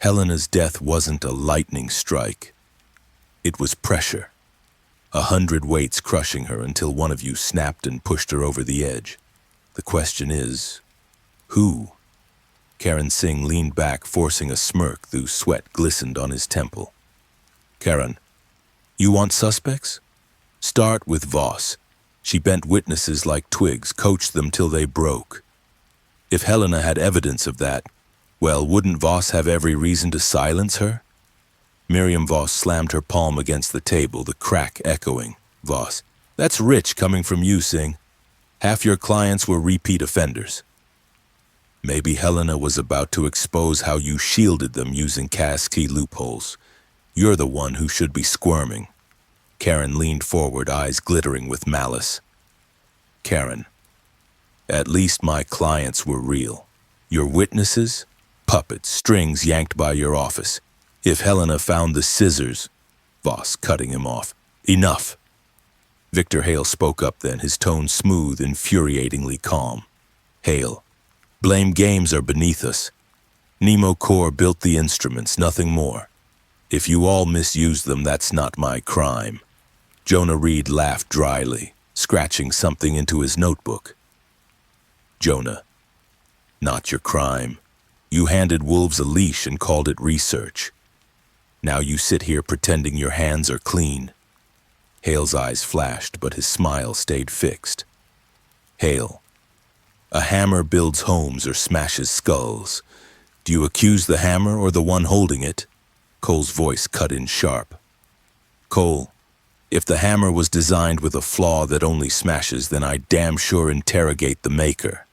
Helena's death wasn't a lightning strike. It was pressure. 100 weights crushing her until one of you snapped and pushed her over the edge. The question is, who? Karan Singh leaned back, forcing a smirk, though sweat glistened on his temple. Karan, you want suspects? Start with Voss. She bent witnesses like twigs, coached them till they broke. If Helena had evidence of that, well, wouldn't Voss have every reason to silence her? Miriam Voss slammed her palm against the table, the crack echoing. Voss, that's rich coming from you, Singh. Half your clients were repeat offenders. Maybe Helena was about to expose how you shielded them using cask-key loopholes. You're the one who should be squirming. Karan leaned forward, eyes glittering with malice. Karan, at least my clients were real. Your witnesses? Puppets, strings yanked by your office. If Helena found the scissors... Voss cutting him off. Enough. Victor Hale spoke up then, his tone smooth, infuriatingly calm. Hale, blame games are beneath us. Nemo Corps built the instruments, nothing more. If you all misuse them, that's not my crime. Jonah Reed laughed dryly, scratching something into his notebook. Jonah, not your crime. You handed wolves a leash and called it research. Now you sit here pretending your hands are clean. Hale's eyes flashed, but his smile stayed fixed. Hale, a hammer builds homes or smashes skulls. Do you accuse the hammer or the one holding it? Cole's voice cut in sharp. Cole, if the hammer was designed with a flaw that only smashes, then I damn sure interrogate the maker.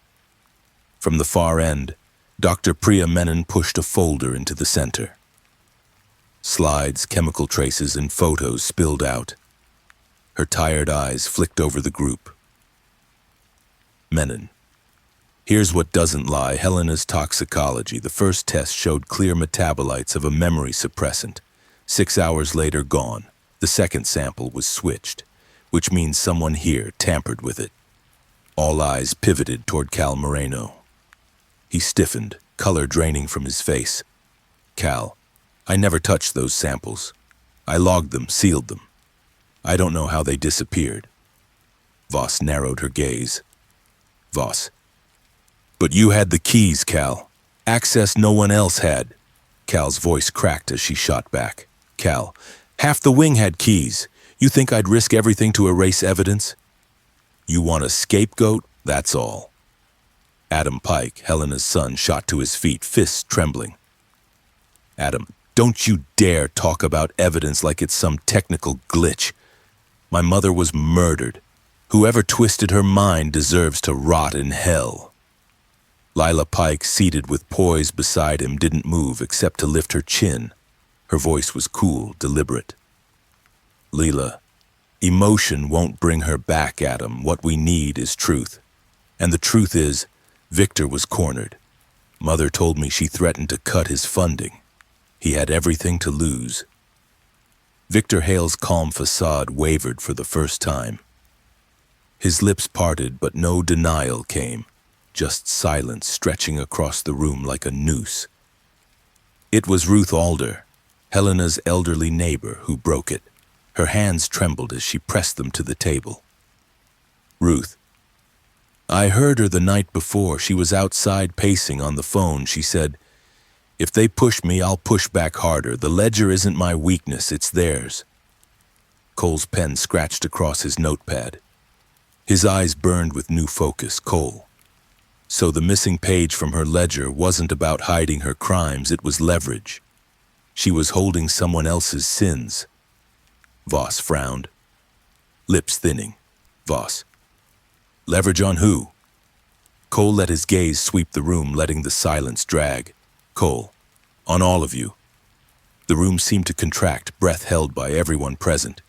From the far end, Dr. Priya Menon pushed a folder into the center. Slides, chemical traces, and photos spilled out. Her tired eyes flicked over the group. Menon. Here's what doesn't lie. Helena's toxicology. The first test showed clear metabolites of a memory suppressant. 6 hours later, gone. The second sample was switched, which means someone here tampered with it. All eyes pivoted toward Cal Moreno. He stiffened, color draining from his face. Cal, I never touched those samples. I logged them, sealed them. I don't know how they disappeared. Voss narrowed her gaze. Voss. But you had the keys, Cal. Access no one else had. Cal's voice cracked as she shot back. Cal, half the wing had keys. You think I'd risk everything to erase evidence? You want a scapegoat? That's all. Adam Pike, Helena's son, shot to his feet, fists trembling. Adam, don't you dare talk about evidence like it's some technical glitch. My mother was murdered. Whoever twisted her mind deserves to rot in hell. Lila Pike, seated with poise beside him, didn't move except to lift her chin. Her voice was cool, deliberate. Leela, emotion won't bring her back, Adam. What we need is truth. And the truth is, Victor was cornered. Mother told me she threatened to cut his funding. He had everything to lose. Victor Hale's calm facade wavered for the first time. His lips parted, but no denial came, just silence stretching across the room like a noose. It was Ruth Alder, Helena's elderly neighbor, who broke it. Her hands trembled as she pressed them to the table. Ruth. I heard her the night before. She was outside pacing on the phone. She said, if they push me, I'll push back harder. The ledger isn't my weakness, it's theirs. Cole's pen scratched across his notepad. His eyes burned with new focus. Cole. So the missing page from her ledger wasn't about hiding her crimes, it was leverage. She was holding someone else's sins. Voss frowned. Lips thinning. Voss. Leverage on who? Cole let his gaze sweep the room, letting the silence drag. Cole. On all of you. The room seemed to contract, breath held by everyone present.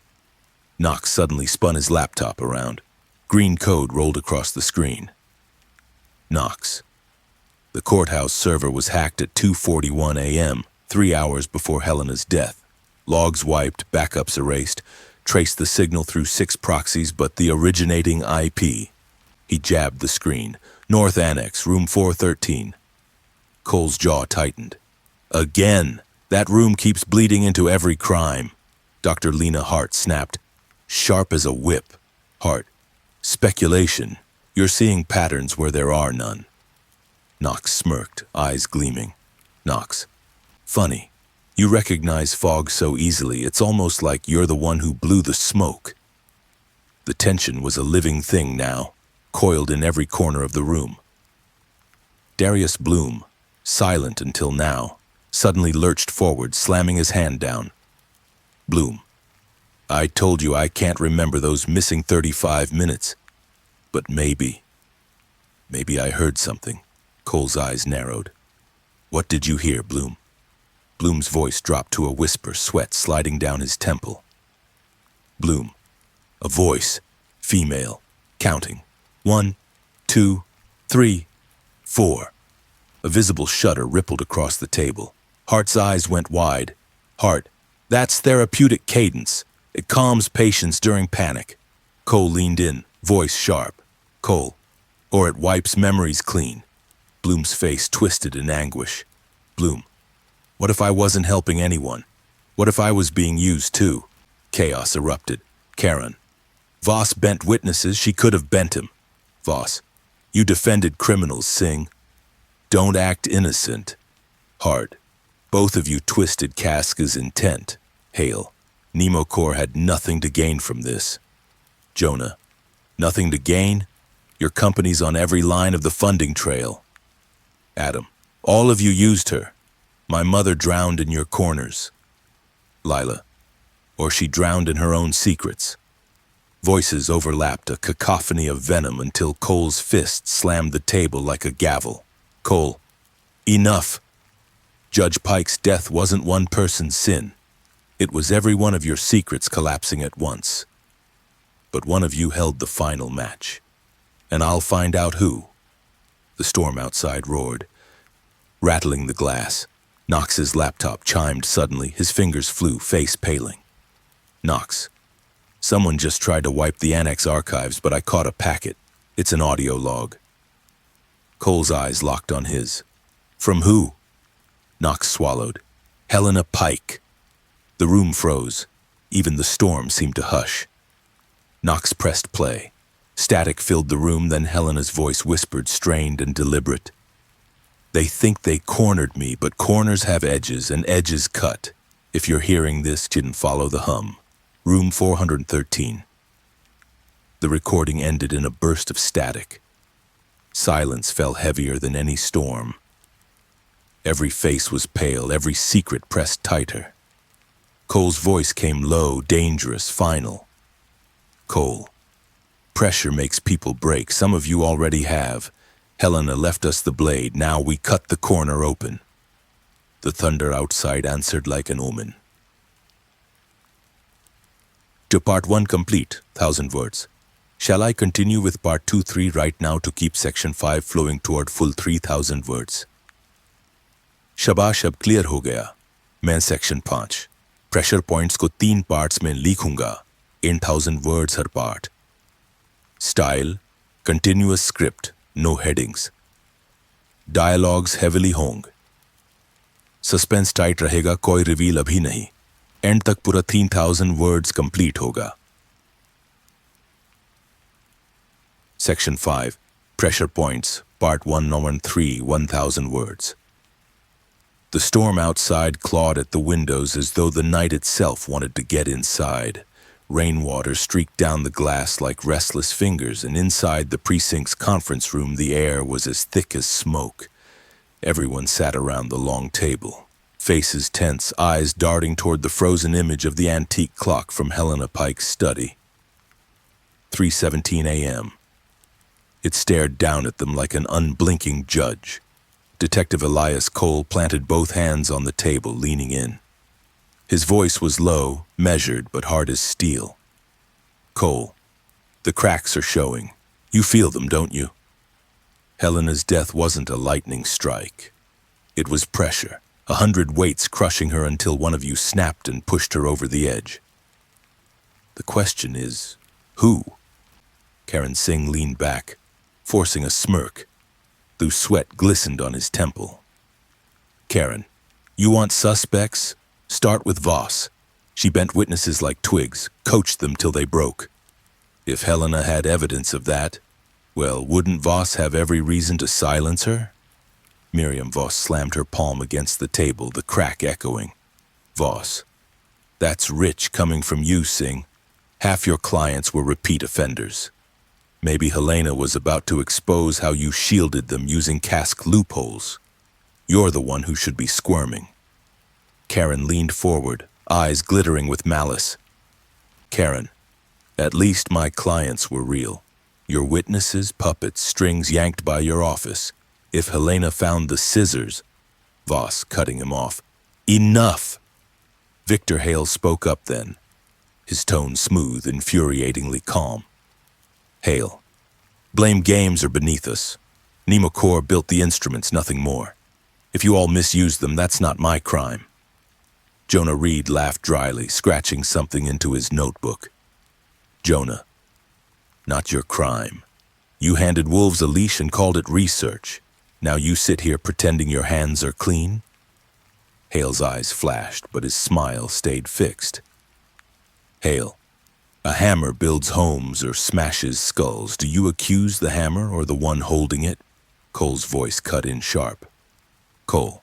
Knox suddenly spun his laptop around. Green code rolled across the screen. Knox. The courthouse server was hacked at 2:41 a.m., 3 hours before Helena's death. Logs wiped, backups erased, traced the signal through 6 proxies, but the originating IP. He jabbed the screen. North Annex, room 413. Cole's jaw tightened. Again! That room keeps bleeding into every crime. Dr. Lena Hart snapped. Sharp as a whip. Hart. Speculation. You're seeing patterns where there are none. Knox smirked, eyes gleaming. Knox. Funny. You recognize fog so easily, it's almost like you're the one who blew the smoke. The tension was a living thing now, coiled in every corner of the room. Darius Bloom, silent until now, suddenly lurched forward, slamming his hand down. Bloom. I told you I can't remember those missing 35 minutes. But maybe I heard something. Cole's eyes narrowed. What did you hear, Bloom? Bloom's voice dropped to a whisper, sweat sliding down his temple. Bloom. A voice. Female. Counting. 1, 2, 3, 4. A visible shudder rippled across the table. Hart's eyes went wide. Hart. That's therapeutic cadence. It calms patients during panic. Cole leaned in, voice sharp. Cole. Or it wipes memories clean. Bloom's face twisted in anguish. Bloom. What if I wasn't helping anyone? What if I was being used too? Chaos erupted. Karen. Voss bent witnesses, she could have bent him. Voss. You defended criminals, Singh. Don't act innocent. Hart. Both of you twisted Casca's intent. Hale. Nemo Corps had nothing to gain from this. Jonah. Nothing to gain? Your company's on every line of the funding trail. Adam. All of you used her. My mother drowned in your corners. Lila. Or she drowned in her own secrets. Voices overlapped, a cacophony of venom, until Cole's fist slammed the table like a gavel. Cole. Enough. Judge Pike's death wasn't one person's sin. It was every one of your secrets collapsing at once. But one of you held the final match. And I'll find out who. The storm outside roared, rattling the glass. Knox's laptop chimed suddenly. His fingers flew, face paling. Knox. Someone just tried to wipe the Annex archives, but I caught a packet. It's an audio log. Cole's eyes locked on his. From who? Knox swallowed. Helena Pike. The room froze. Even the storm seemed to hush. Knox pressed play. Static filled the room, then Helena's voice whispered, strained and deliberate. They think they cornered me, but corners have edges, and edges cut. If you're hearing this, didn't follow the hum. Room 413. The recording ended in a burst of static. Silence fell heavier than any storm. Every face was pale, every secret pressed tighter. Cole's voice came low, dangerous, final. Cole. Pressure makes people break. Some of you already have. Helena left us the blade. Now we cut the corner open. The thunder outside answered like an omen. To part 1 complete, 1,000 words. Shall I continue with part 2-3 right now to keep section 5 flowing toward full 3,000 words? शाबाश अब clear हो गया. मैं section 5 pressure points को 3 parts में लिखूंगा, in 1,000 words her part. Style, continuous script, no headings. Dialogues heavily होंगे. Suspense tight रहेगा, कोई reveal अभी नहीं. End तक पूरा 3,000 words complete होगा. Section 5, Pressure Points, Part 1, No. 3, 1,000 words. The storm outside clawed at the windows as though the night itself wanted to get inside. Rainwater streaked down the glass like restless fingers, and inside the precinct's conference room the air was as thick as smoke. Everyone sat around the long table, faces tense, eyes darting toward the frozen image of the antique clock from Helena Pike's study. 3:17 a.m. It stared down at them like an unblinking judge. Detective Elias Cole planted both hands on the table, leaning in. His voice was low, measured, but hard as steel. Cole, the cracks are showing. You feel them, don't you? Helena's death wasn't a lightning strike. It was pressure, 100 weights crushing her until one of you snapped and pushed her over the edge. The question is, who? Karan Singh leaned back, forcing a smirk, though sweat glistened on his temple. Karan, you want suspects? Start with Voss. She bent witnesses like twigs, coached them till they broke. If Helena had evidence of that, well, wouldn't Voss have every reason to silence her? Miriam Voss slammed her palm against the table, the crack echoing. Voss, that's rich coming from you, Singh. Half your clients were repeat offenders. Maybe Helena was about to expose how you shielded them using cask loopholes. You're the one who should be squirming. Karan leaned forward, eyes glittering with malice. Karan, at least my clients were real. Your witnesses, puppets, strings yanked by your office. If Helena found the scissors... Voss cutting him off. Enough! Victor Hale spoke up then, his tone smooth, infuriatingly calm. Hale, blame games are beneath us. Nemocor built the instruments, nothing more. If you all misused them, that's not my crime. Jonah Reed laughed dryly, scratching something into his notebook. Jonah, not your crime. You handed wolves a leash and called it research. Now you sit here pretending your hands are clean? Hale's eyes flashed, but his smile stayed fixed. Hale, a hammer builds homes or smashes skulls. Do you accuse the hammer or the one holding it? Cole's voice cut in sharp. Cole,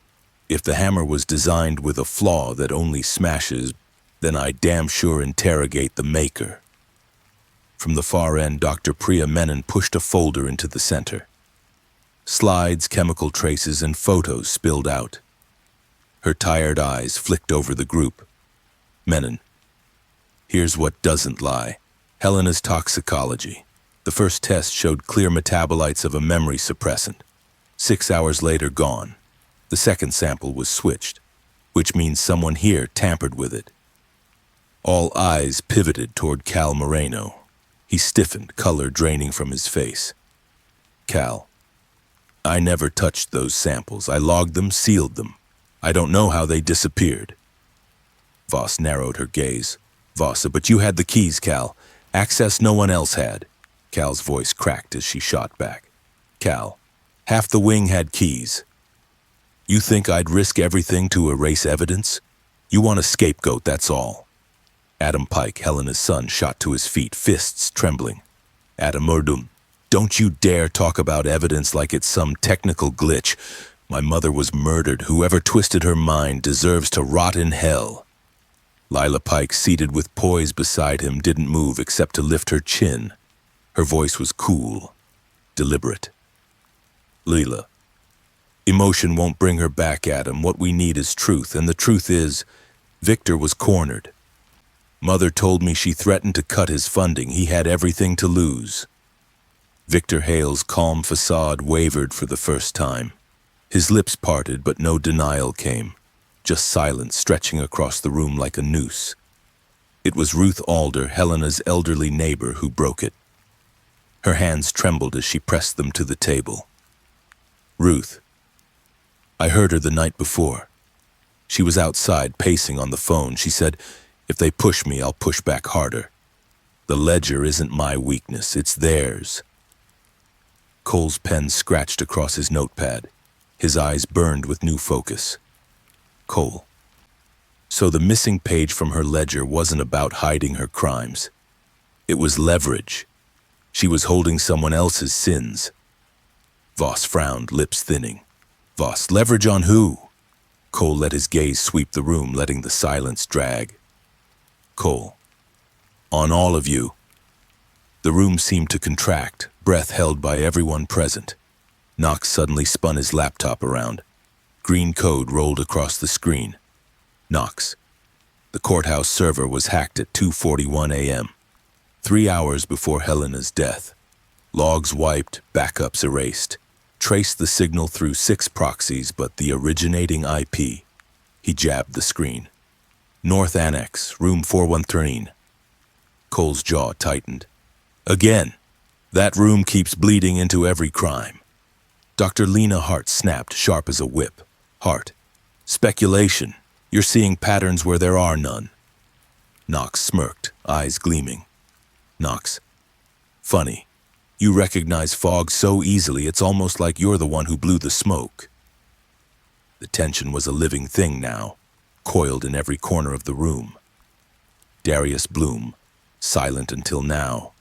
if the hammer was designed with a flaw that only smashes, then I damn sure interrogate the maker. From the far end, Dr. Priya Menon pushed a folder into the center. Slides, chemical traces, and photos spilled out. Her tired eyes flicked over the group. Menon, here's what doesn't lie. Helena's toxicology. The first test showed clear metabolites of a memory suppressant. 6 hours later, gone. The second sample was switched, which means someone here tampered with it. All eyes pivoted toward Cal Moreno. He stiffened, color draining from his face. Cal, I never touched those samples. I logged them, sealed them. I don't know how they disappeared. Voss narrowed her gaze. Voss, but you had the keys, Cal. Access no one else had. Cal's voice cracked as she shot back. Cal, half the wing had keys. You think I'd risk everything to erase evidence? You want a scapegoat, that's all. Adam Pike, Helena's son, shot to his feet, fists trembling. Adam Murdum, don't you dare talk about evidence like it's some technical glitch. My mother was murdered. Whoever twisted her mind deserves to rot in hell. Lila Pike, seated with poise beside him, didn't move except to lift her chin. Her voice was cool, deliberate. Lila, emotion won't bring her back, Adam. What we need is truth, and the truth is, Victor was cornered. Mother told me she threatened to cut his funding. He had everything to lose. Victor Hale's calm facade wavered for the first time. His lips parted, but no denial came. Just silence stretching across the room like a noose. It was Ruth Alder, Helena's elderly neighbor, who broke it. Her hands trembled as she pressed them to the table. Ruth, I heard her the night before. She was outside, pacing on the phone. She said, if they push me, I'll push back harder. The ledger isn't my weakness, it's theirs. Cole's pen scratched across his notepad. His eyes burned with new focus. Cole. So the missing page from her ledger wasn't about hiding her crimes. It was leverage. She was holding someone else's sins. Voss frowned, lips thinning. Voss, leverage on who? Cole let his gaze sweep the room, letting the silence drag. Cole. On all of you. The room seemed to contract, breath held by everyone present. Knox suddenly spun his laptop around. Green code rolled across the screen. Knox. The courthouse server was hacked at 2:41 a.m., 3 hours before Helena's death. Logs wiped, backups erased. Traced the signal through 6 proxies, but the originating IP. He jabbed the screen. North Annex, room 413. Cole's jaw tightened. Again, that room keeps bleeding into every crime. Dr. Lena Hart snapped, sharp as a whip. Hart. Speculation. You're seeing patterns where there are none. Knox smirked, eyes gleaming. Knox. Funny. You recognize fog so easily it's almost like you're the one who blew the smoke. The tension was a living thing now, coiled in every corner of the room. Darius Bloom, silent until now,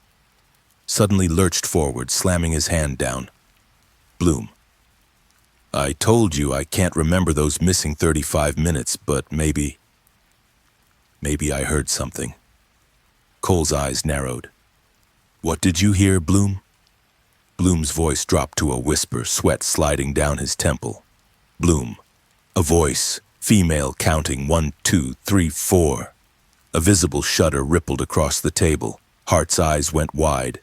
suddenly lurched forward, slamming his hand down. Bloom. I told you I can't remember those missing 35 minutes, but maybe I heard something. Cole's eyes narrowed. What did you hear, Bloom? Bloom's voice dropped to a whisper, sweat sliding down his temple. Bloom. A voice, female, counting 1, 2, 3, 4. A visible shudder rippled across the table. Hart's eyes went wide.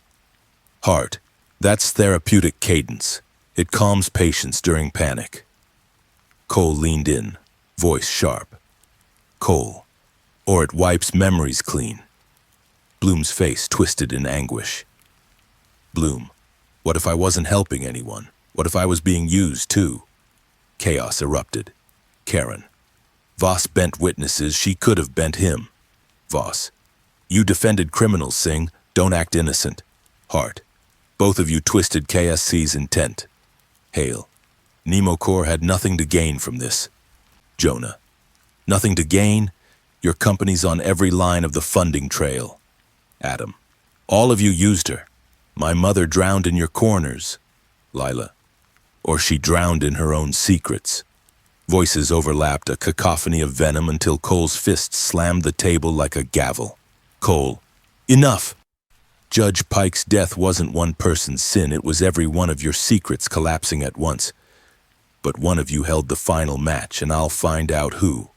Hart. That's therapeutic cadence. It calms patients during panic. Cole leaned in, voice sharp. Cole. Or it wipes memories clean. Bloom's face twisted in anguish. Bloom. What if I wasn't helping anyone? What if I was being used too? Chaos erupted. Karen. Voss bent witnesses, she could have bent him. Voss. You defended criminals, Singh. Don't act innocent. Hart. Both of you twisted KSC's intent. Hale. Nemo Corps had nothing to gain from this. Jonah. Nothing to gain? Your company's on every line of the funding trail. Adam. All of you used her. My mother drowned in your corners. Lila. Or she drowned in her own secrets. Voices overlapped, a cacophony of venom until Cole's fist slammed the table like a gavel. Cole. Enough! Judge Pike's death wasn't one person's sin, it was every one of your secrets collapsing at once. But one of you held the final match, and I'll find out who.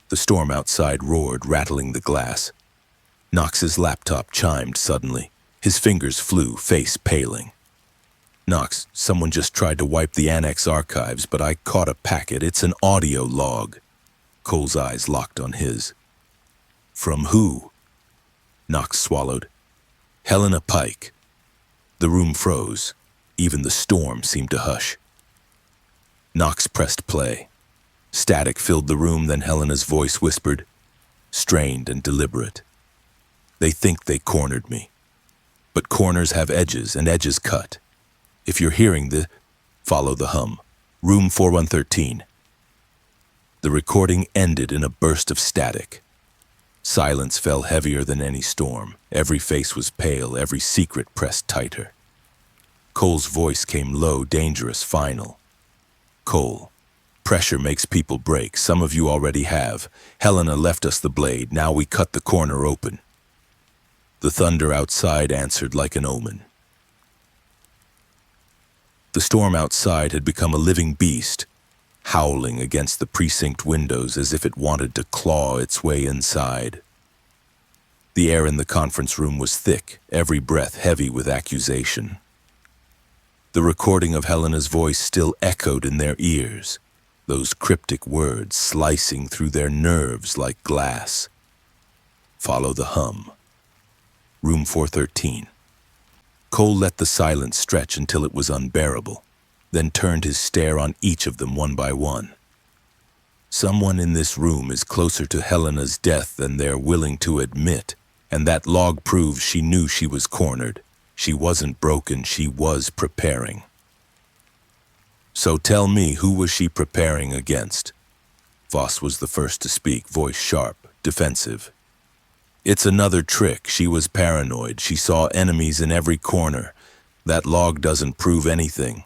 The storm outside roared, rattling the glass. Knox's laptop chimed suddenly. His fingers flew, face paling. Knox, someone just tried to wipe the Annex archives, but I caught a packet. It's an audio log. Cole's eyes locked on his. From who? Knox swallowed. Helena Pike. The room froze. Even the storm seemed to hush. Knox pressed play. Static filled the room, then Helena's voice whispered, strained and deliberate. They think they cornered me. But corners have edges, and edges cut. If you're hearing follow the hum. Room 4113. The recording ended in a burst of static. Silence fell heavier than any storm. Every face was pale, every secret pressed tighter. Cole's voice came low, dangerous, final. Cole. Pressure makes people break. Some of you already have. Helena left us the blade. Now we cut the corner open. The thunder outside answered like an omen. The storm outside had become a living beast, howling against the precinct windows as if it wanted to claw its way inside. The air in the conference room was thick, every breath heavy with accusation. The recording of Helena's voice still echoed in their ears, those cryptic words slicing through their nerves like glass. Follow the hum. Room 413. Cole let the silence stretch until it was unbearable, then turned his stare on each of them one by one. Someone in this room is closer to Helena's death than they're willing to admit, and that log proves she knew she was cornered. She wasn't broken, she was preparing. So tell me, who was she preparing against? Voss was the first to speak, voice sharp, defensive. It's another trick. She was paranoid. She saw enemies in every corner. That log doesn't prove anything.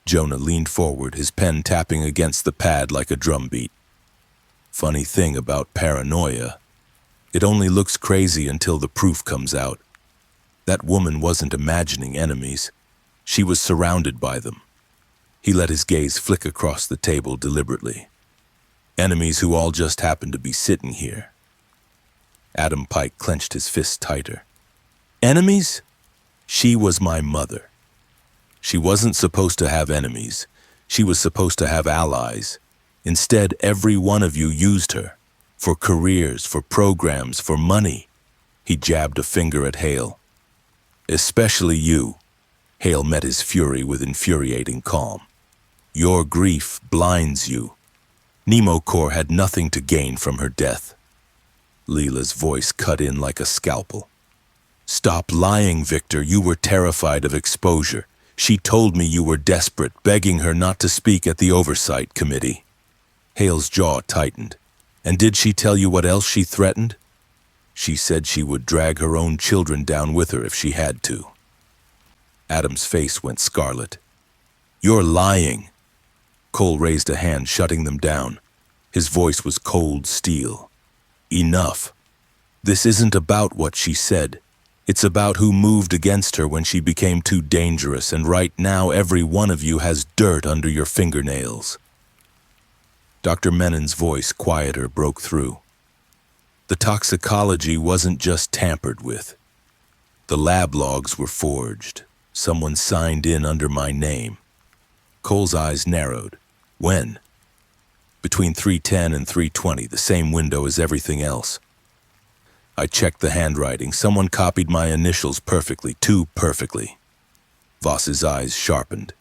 Jonah leaned forward, his pen tapping against the pad like a drumbeat. Funny thing about paranoia. It only looks crazy until the proof comes out. That woman wasn't imagining enemies. She was surrounded by them. He let his gaze flick across the table deliberately. Enemies who all just happened to be sitting here. Adam Pike clenched his fists tighter. Enemies? She was my mother. She wasn't supposed to have enemies. She was supposed to have allies. Instead, every one of you used her. For careers, for programs, for money. He jabbed a finger at Hale. Especially you. Hale met his fury with infuriating calm. Your grief blinds you. Nemo Corps had nothing to gain from her death. Leela's voice cut in like a scalpel. Stop lying, Victor. You were terrified of exposure. She told me you were desperate, begging her not to speak at the oversight committee. Hale's jaw tightened. And did she tell you what else she threatened? She said she would drag her own children down with her if she had to. Adam's face went scarlet. You're lying. Cole raised a hand, shutting them down. His voice was cold steel. Enough. This isn't about what she said. It's about who moved against her when she became too dangerous, and right now every one of you has dirt under your fingernails. Dr. Menon's voice, quieter, broke through. The toxicology wasn't just tampered with. The lab logs were forged. Someone signed in under my name. Cole's eyes narrowed. When? Between 3:10 and 3:20, the same window as everything else. I checked the handwriting. Someone copied my initials perfectly, too perfectly. Voss's eyes sharpened.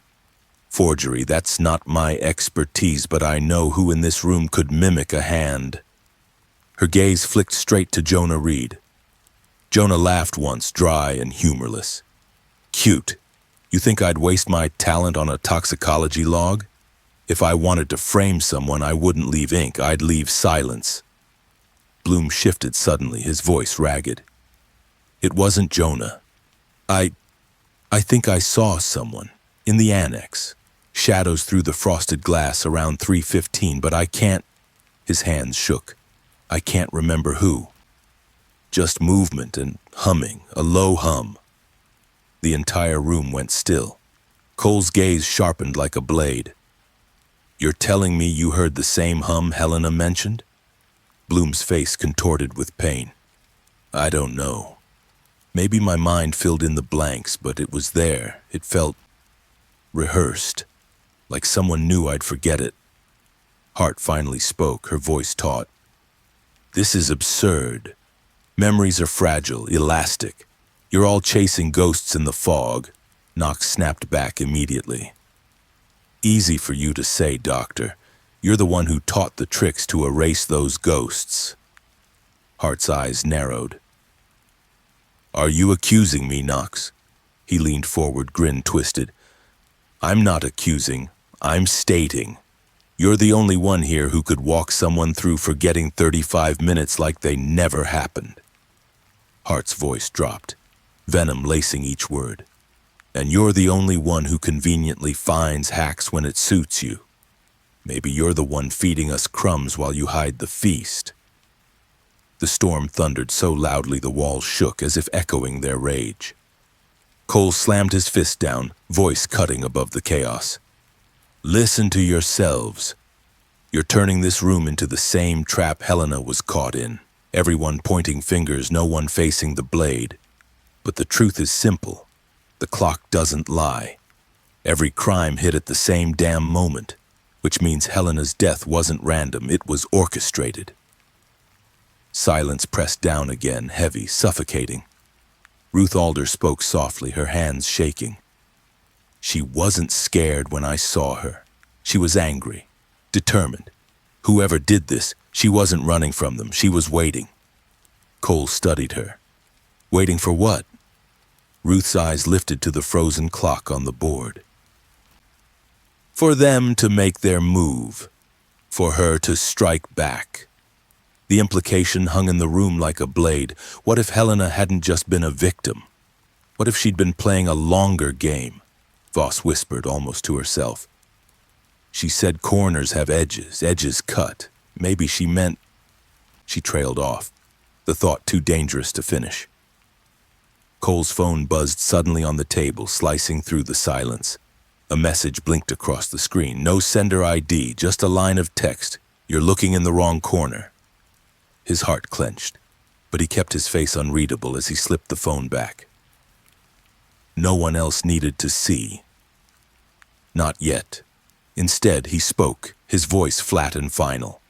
Forgery, that's not my expertise, but I know who in this room could mimic a hand. Her gaze flicked straight to Jonah Reed. Jonah laughed once, dry and humorless. Cute. You think I'd waste my talent on a toxicology log? If I wanted to frame someone, I wouldn't leave ink, I'd leave silence. Bloom shifted suddenly, his voice ragged. It wasn't Jonah. I think I saw someone in the annex. Shadows through the frosted glass around 3:15, but I can't. His hands shook. I can't remember who. Just movement and humming, a low hum. The entire room went still. Cole's gaze sharpened like a blade. You're telling me you heard the same hum Helena mentioned? Bloom's face contorted with pain. I don't know. Maybe my mind filled in the blanks, but it was there. It felt rehearsed, like someone knew I'd forget it. Hart finally spoke, her voice taut. This is absurd. Memories are fragile, elastic. You're all chasing ghosts in the fog. Knox snapped back immediately. Easy for you to say, Doctor. You're the one who taught the tricks to erase those ghosts. Hart's eyes narrowed. Are you accusing me, Knox? He leaned forward, grin twisted. I'm not accusing, I'm stating. You're the only one here who could walk someone through forgetting 35 minutes like they never happened. Hart's voice dropped, venom lacing each word. And you're the only one who conveniently finds hacks when it suits you. Maybe you're the one feeding us crumbs while you hide the feast. The storm thundered so loudly the walls shook as if echoing their rage. Cole slammed his fist down, voice cutting above the chaos. Listen to yourselves. You're turning this room into the same trap Helena was caught in. Everyone pointing fingers, no one facing the blade. But the truth is simple. The clock doesn't lie. Every crime hit at the same damn moment, which means Helena's death wasn't random, it was orchestrated. Silence pressed down again, heavy, suffocating. Ruth Alder spoke softly, her hands shaking. She wasn't scared when I saw her. She was angry, determined. Whoever did this, she wasn't running from them, she was waiting. Cole studied her. Waiting for what? Ruth's eyes lifted to the frozen clock on the board. For them to make their move. For her to strike back. The implication hung in the room like a blade. What if Helena hadn't just been a victim? What if she'd been playing a longer game? Voss whispered almost to herself. She said corners have edges, edges cut. Maybe she meant... She trailed off, the thought too dangerous to finish. Cole's phone buzzed suddenly on the table, slicing through the silence. A message blinked across the screen. No sender ID, just a line of text. You're looking in the wrong corner. His heart clenched, but he kept his face unreadable as he slipped the phone back. No one else needed to see. Not yet. Instead, he spoke, his voice flat and final.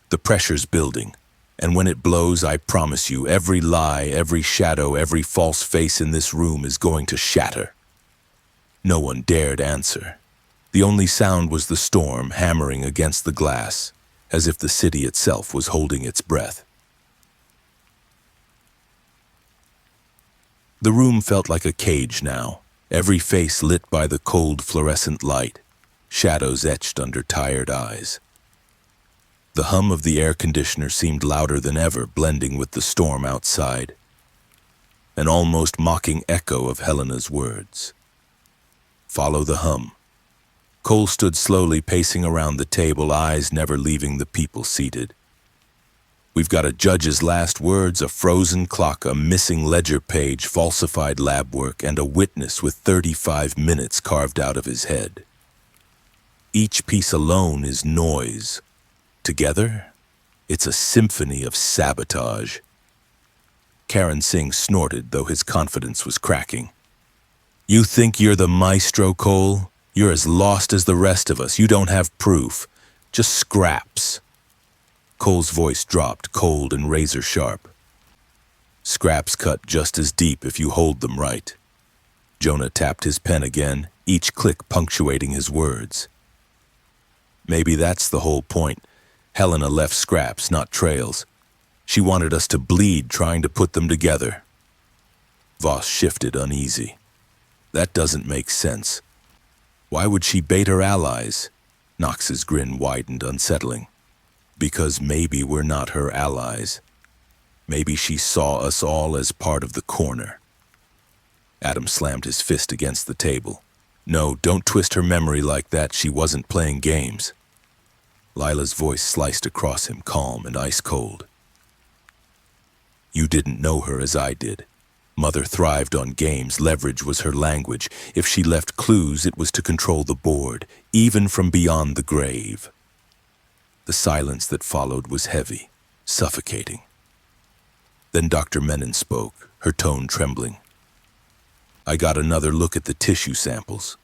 The pressure's building, and when it blows, I promise you, every lie, every shadow, every false face in this room is going to shatter. No one dared answer. The only sound was the storm hammering against the glass, as if the city itself was holding its breath. The room felt like a cage now, every face lit by the cold fluorescent light, shadows etched under tired eyes. The hum of the air conditioner seemed louder than ever, blending with the storm outside. An almost mocking echo of Helena's words. Follow the hum. Cole stood slowly pacing around the table, eyes never leaving the people seated. We've got a judge's last words, a frozen clock, a missing ledger page, falsified lab work, and a witness with 35 minutes carved out of his head. Each piece alone is noise. Together, it's a symphony of sabotage. Karan Singh snorted, though his confidence was cracking. You think you're the maestro, Cole? You're as lost as the rest of us. You don't have proof. Just scraps. Cole's voice dropped, cold and razor sharp. Scraps cut just as deep if you hold them right. Jonah tapped his pen again, each click punctuating his words. Maybe that's the whole point. Helena left scraps, not trails. She wanted us to bleed trying to put them together. Voss shifted, uneasy. That doesn't make sense. Why would she bait her allies? Knox's grin widened, unsettling. Because maybe we're not her allies. Maybe she saw us all as part of the corner. Adam slammed his fist against the table. No, don't twist her memory like that. She wasn't playing games. Lila's voice sliced across him, calm and ice cold. You didn't know her as I did. Mother thrived on games. Leverage was her language. If she left clues, it was to control the board, even from beyond the grave. The silence that followed was heavy, suffocating. Then Dr. Menon spoke, her tone trembling. I got another look at the tissue samples.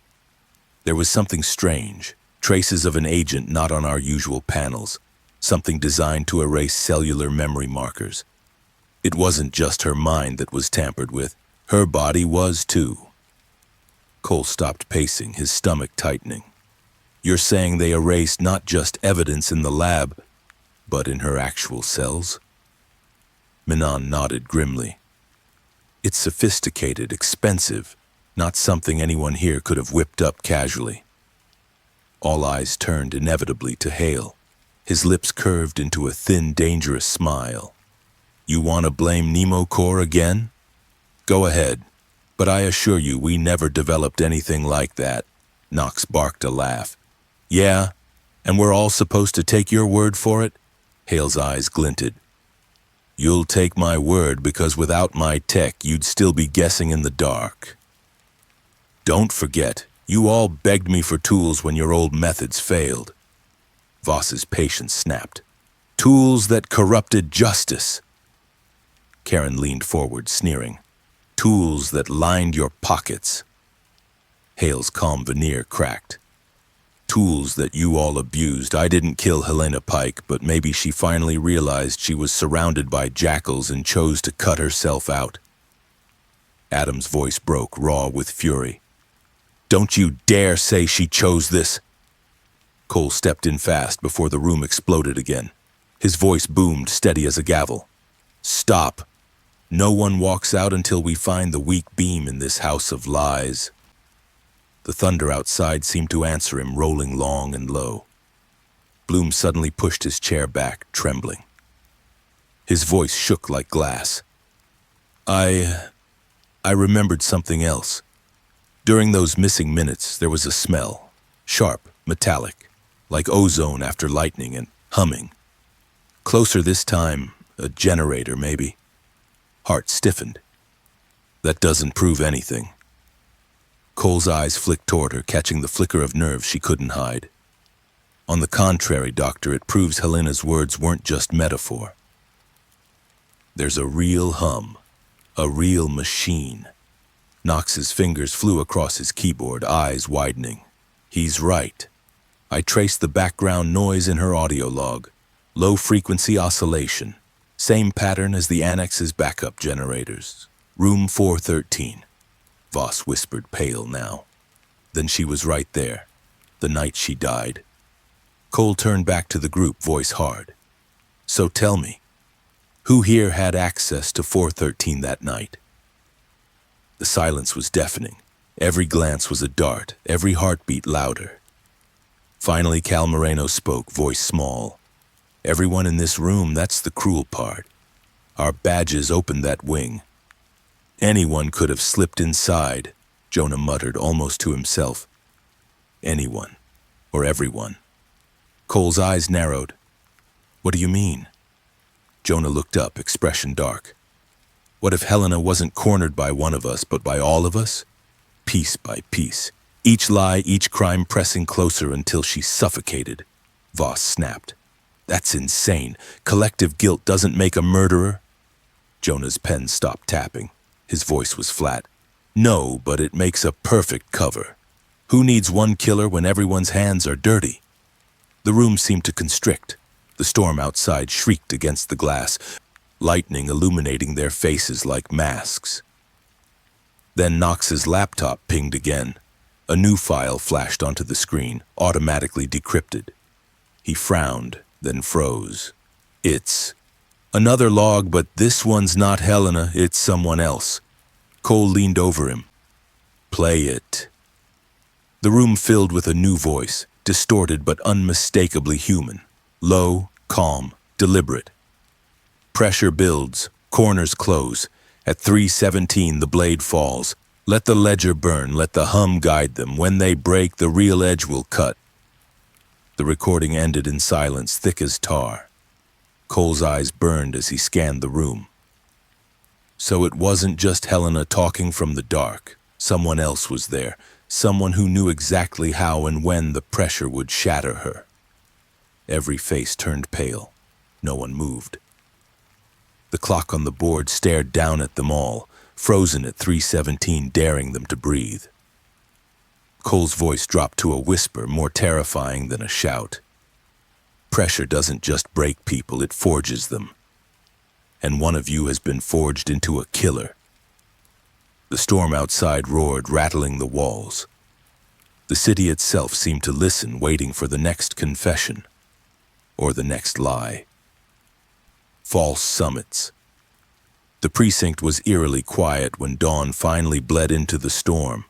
There was something strange, traces of an agent not on our usual panels, something designed to erase cellular memory markers. It wasn't just her mind that was tampered with, her body was too. Cole stopped pacing, his stomach tightening. You're saying they erased not just evidence in the lab, but in her actual cells? Menon nodded grimly. It's sophisticated, expensive, not something anyone here could have whipped up casually. All eyes turned inevitably to Hale. His lips curved into a thin, dangerous smile. You want to blame Nemo Corps again? Go ahead, but I assure you we never developed anything like that. Knox barked a laugh. Yeah, and we're all supposed to take your word for it? Hale's eyes glinted. You'll take my word because without my tech, you'd still be guessing in the dark. Don't forget, you all begged me for tools when your old methods failed. Voss's patience snapped. Tools that corrupted justice. Karen leaned forward, sneering. Tools that lined your pockets. Hale's calm veneer cracked. Tools that you all abused. I didn't kill Helena Pike, but maybe she finally realized she was surrounded by jackals and chose to cut herself out. Adam's voice broke, raw with fury. Don't you dare say she chose this. Cole stepped in fast before the room exploded again. His voice boomed, steady as a gavel. Stop. No one walks out until we find the weak beam in this house of lies. The thunder outside seemed to answer him, rolling long and low. Bloom suddenly pushed his chair back, trembling. His voice shook like glass. I remembered something else. During those missing minutes, there was a smell, sharp, metallic, like ozone after lightning, and humming. Closer this time, a generator maybe. Heart stiffened. That doesn't prove anything. Cole's eyes flicked toward her, catching the flicker of nerves she couldn't hide. On the contrary, Doctor, it proves Helena's words weren't just metaphor. There's a real hum, a real machine. Knox's fingers flew across his keyboard, eyes widening. He's right. I traced the background noise in her audio log. Low-frequency oscillation. Same pattern as the annex's backup generators. Room 413. Voss whispered, pale now. Then she was right there, the night she died. Cole turned back to the group, voice hard. So tell me, who here had access to 413 that night? The silence was deafening. Every glance was a dart, every heartbeat louder. Finally, Cal Moreno spoke, voice small. Everyone in this room, that's the cruel part. Our badges opened that wing. Anyone could have slipped inside, Jonah muttered almost to himself. Anyone, or everyone. Cole's eyes narrowed. What do you mean? Jonah looked up, expression dark. What if Helena wasn't cornered by one of us, but by all of us? Piece by piece. Each lie, each crime pressing closer until she suffocated. Voss snapped. That's insane. Collective guilt doesn't make a murderer. Jonah's pen stopped tapping. His voice was flat. No, but it makes a perfect cover. Who needs one killer when everyone's hands are dirty? The room seemed to constrict. The storm outside shrieked against the glass, lightning illuminating their faces like masks. Then Knox's laptop pinged again. A new file flashed onto the screen, automatically decrypted. He frowned, then froze. It's another log, but this one's not Helena, it's someone else. Cole leaned over him. Play it. The room filled with a new voice, distorted but unmistakably human. Low, calm, deliberate. Pressure builds, corners close. At 3:17 the blade falls. Let the ledger burn, let the hum guide them. When they break, the real edge will cut. The recording ended in silence, thick as tar. Cole's eyes burned as he scanned the room. So it wasn't just Helena talking from the dark. Someone else was there, someone who knew exactly how and when the pressure would shatter her. Every face turned pale. No one moved. The clock on the board stared down at them all, frozen at 3:17, daring them to breathe. Cole's voice dropped to a whisper, more terrifying than a shout. Pressure doesn't just break people, it forges them. And one of you has been forged into a killer. The storm outside roared, rattling the walls. The city itself seemed to listen, waiting for the next confession. Or the next lie. False summits. The precinct was eerily quiet when dawn finally bled into the storm.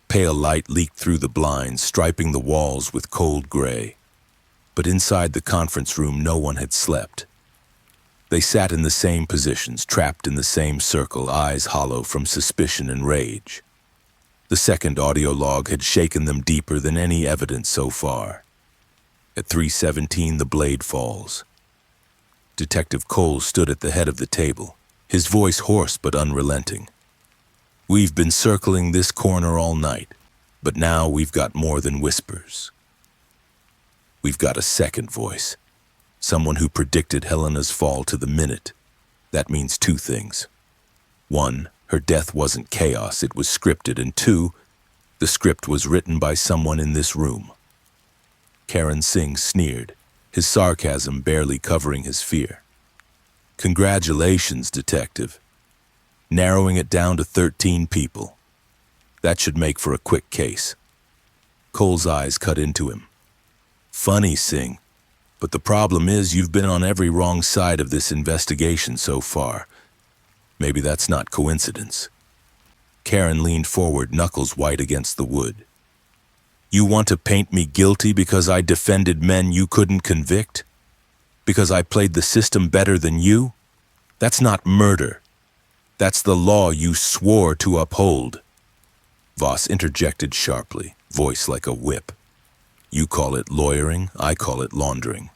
Pale light leaked through the blinds, striping the walls with cold gray. But inside the conference room, no one had slept. They sat in the same positions, trapped in the same circle, eyes hollow from suspicion and rage. The second audio log had shaken them deeper than any evidence so far. At 3:17, the blade falls. Detective Cole stood at the head of the table, his voice hoarse but unrelenting. We've been circling this corner all night, but now we've got more than whispers. We've got a second voice, someone who predicted Helena's fall to the minute. That means two things. One, her death wasn't chaos, it was scripted, and two, the script was written by someone in this room. Karan Singh sneered, his sarcasm barely covering his fear. Congratulations, detective. Narrowing it down to 13 people. That should make for a quick case. Cole's eyes cut into him. Funny, Singh, but the problem is you've been on every wrong side of this investigation so far. Maybe that's not coincidence. Karan leaned forward, knuckles white against the wood. You want to paint me guilty because I defended men you couldn't convict? Because I played the system better than you? That's not murder. That's the law you swore to uphold. Voss interjected sharply, voice like a whip. You call it lawyering, I call it laundering.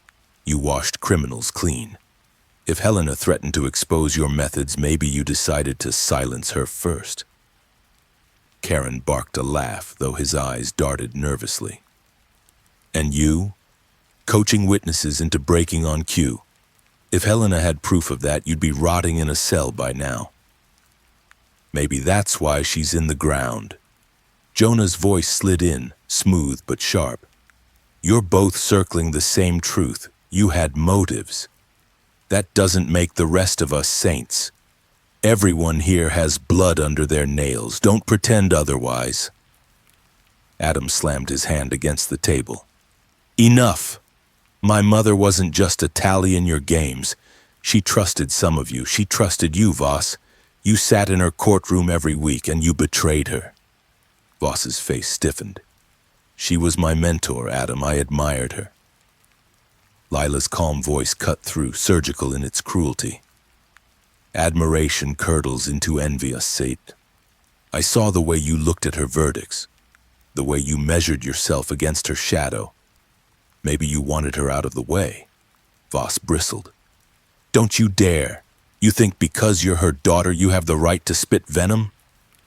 You washed criminals clean. If Helena threatened to expose your methods, maybe you decided to silence her first. Karan barked a laugh, though his eyes darted nervously. And you? Coaching witnesses into breaking on cue. If Helena had proof of that, you'd be rotting in a cell by now. Maybe that's why she's in the ground. Jonah's voice slid in, smooth but sharp. You're both circling the same truth. You had motives. That doesn't make the rest of us saints. Everyone here has blood under their nails. Don't pretend otherwise. Adam slammed his hand against the table. Enough! My mother wasn't just a tally in your games. She trusted some of you. She trusted you, Voss. You sat in her courtroom every week and you betrayed her. Voss's face stiffened. She was my mentor, Adam. I admired her. Lila's calm voice cut through, surgical in its cruelty. Admiration curdles into envious sate. I saw the way you looked at her verdicts, the way you measured yourself against her shadow. Maybe you wanted her out of the way. Voss bristled. Don't you dare. You think because you're her daughter you have the right to spit venom?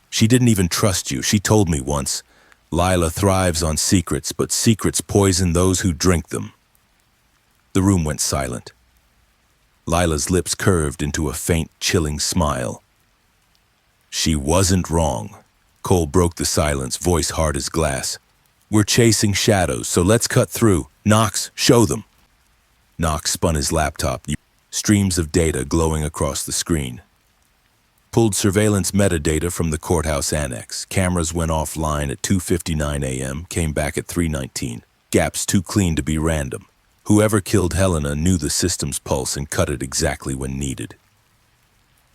She didn't even trust you. She told me once, Lila thrives on secrets, but secrets poison those who drink them. The room went silent. Lila's lips curved into a faint, chilling smile. She wasn't wrong. Cole broke the silence, voice hard as glass. We're chasing shadows, so let's cut through. Knox, show them. Knox spun his laptop, streams of data glowing across the screen. Pulled surveillance metadata from the courthouse annex. Cameras went offline at 2:59 a.m., came back at 3:19. Gaps too clean to be random. Whoever killed Helena knew the system's pulse and cut it exactly when needed.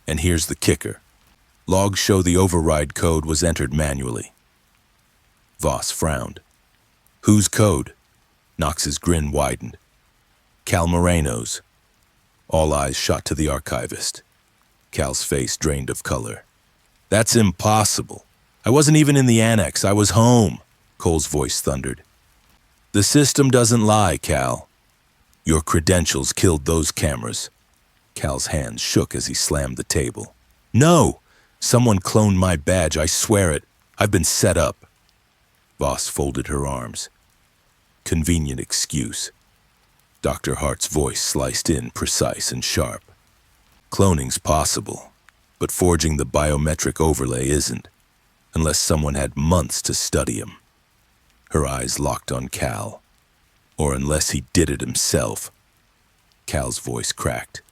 And here's the kicker. Logs show the override code was entered manually. Voss frowned. Whose code? Knox's grin widened. Cal Moreno's. All eyes shot to the archivist. Cal's face drained of color. That's impossible. I wasn't even in the annex. I was home, Cole's voice thundered. The system doesn't lie, Cal. Your credentials killed those cameras. Cal's hands shook as he slammed the table. No! Someone cloned my badge, I swear it. I've been set up. Voss folded her arms. Convenient excuse. Dr. Hart's voice sliced in, precise and sharp. Cloning's possible, but forging the biometric overlay isn't, unless someone had months to study him. Her eyes locked on Cal. Or unless he did it himself. Cal's voice cracked.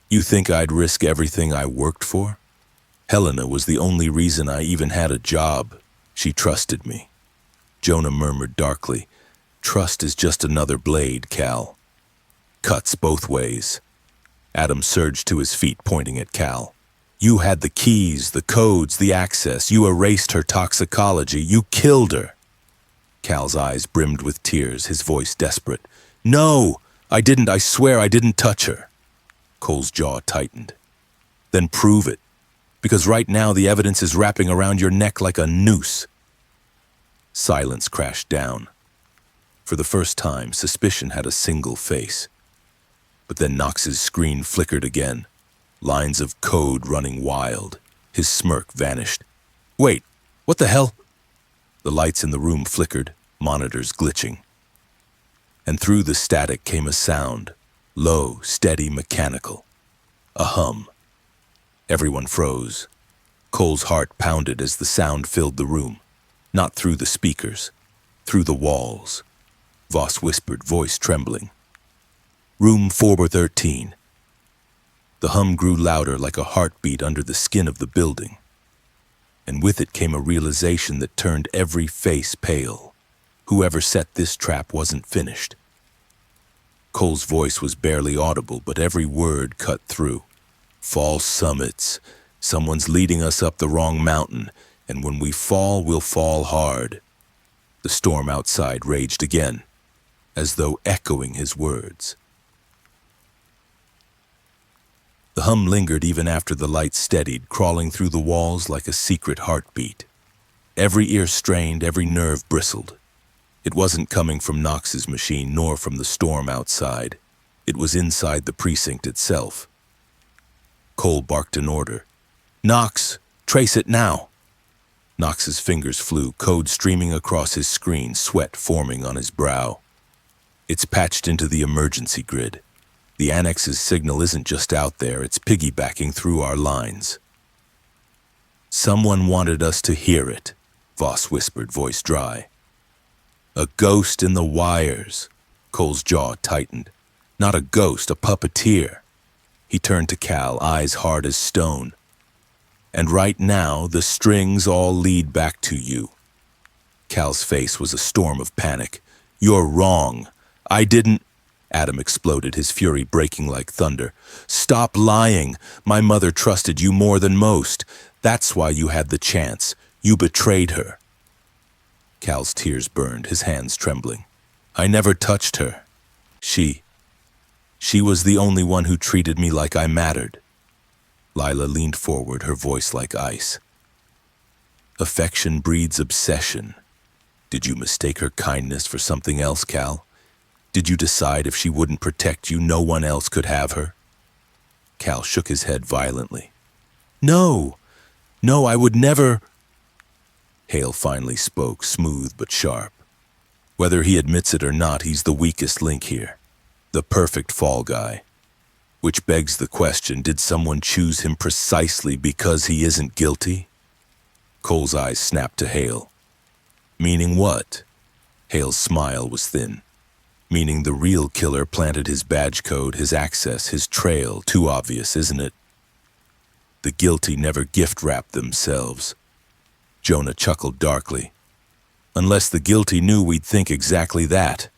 You think I'd risk everything I worked for? Helena was the only reason I even had a job. She trusted me. Jonah murmured darkly, Trust is just another blade, Cal. Cuts both ways. Adam surged to his feet, pointing at Cal. You had the keys, the codes, the access. You erased her toxicology. You killed her. Cal's eyes brimmed with tears, his voice desperate. No, I didn't. I swear I didn't touch her. Cole's jaw tightened. Then prove it, because right now the evidence is wrapping around your neck like a noose. Silence crashed down. For the first time, suspicion had a single face. But then Knox's screen flickered again, lines of code running wild. His smirk vanished. Wait, what the hell? The lights in the room flickered, monitors glitching. And through the static came a sound, low, steady, mechanical. A hum. Everyone froze. Cole's heart pounded as the sound filled the room. Not through the speakers, through the walls. Voss whispered, voice trembling. Room 413. The hum grew louder like a heartbeat under the skin of the building. And with it came a realization that turned every face pale. Whoever set this trap wasn't finished. Cole's voice was barely audible, but every word cut through. False summits. Someone's leading us up the wrong mountain, and when we fall, we'll fall hard. The storm outside raged again, as though echoing his words. The hum lingered even after the light steadied, crawling through the walls like a secret heartbeat. Every ear strained, every nerve bristled. It wasn't coming from Knox's machine, nor from the storm outside. It was inside the precinct itself. Cole barked an order. Knox, trace it now. Knox's fingers flew, code streaming across his screen, sweat forming on his brow. It's patched into the emergency grid. The annex's signal isn't just out there, it's piggybacking through our lines. Someone wanted us to hear it, Voss whispered, voice dry. A ghost in the wires. Cole's jaw tightened. Not a ghost, a puppeteer. He turned to Cal, eyes hard as stone. And right now, the strings all lead back to you. Cal's face was a storm of panic. You're wrong. I didn't... Adam exploded, his fury breaking like thunder. Stop lying. My mother trusted you more than most. That's why you had the chance. You betrayed her. Cal's tears burned, his hands trembling. I never touched her. She was the only one who treated me like I mattered. Lila leaned forward, her voice like ice. Affection breeds obsession. Did you mistake her kindness for something else, Cal? Did you decide if she wouldn't protect you, no one else could have her? Cal shook his head violently. No, I would never... Hale finally spoke, smooth but sharp. Whether he admits it or not, he's the weakest link here. The perfect fall guy. Which begs the question, did someone choose him precisely because he isn't guilty? Cole's eyes snapped to Hale. Meaning what? Hale's smile was thin. Meaning the real killer planted his badge code, his access, his trail. Too obvious, isn't it? The guilty never gift-wrap themselves. Jonah chuckled darkly. Unless the guilty knew we'd think exactly that.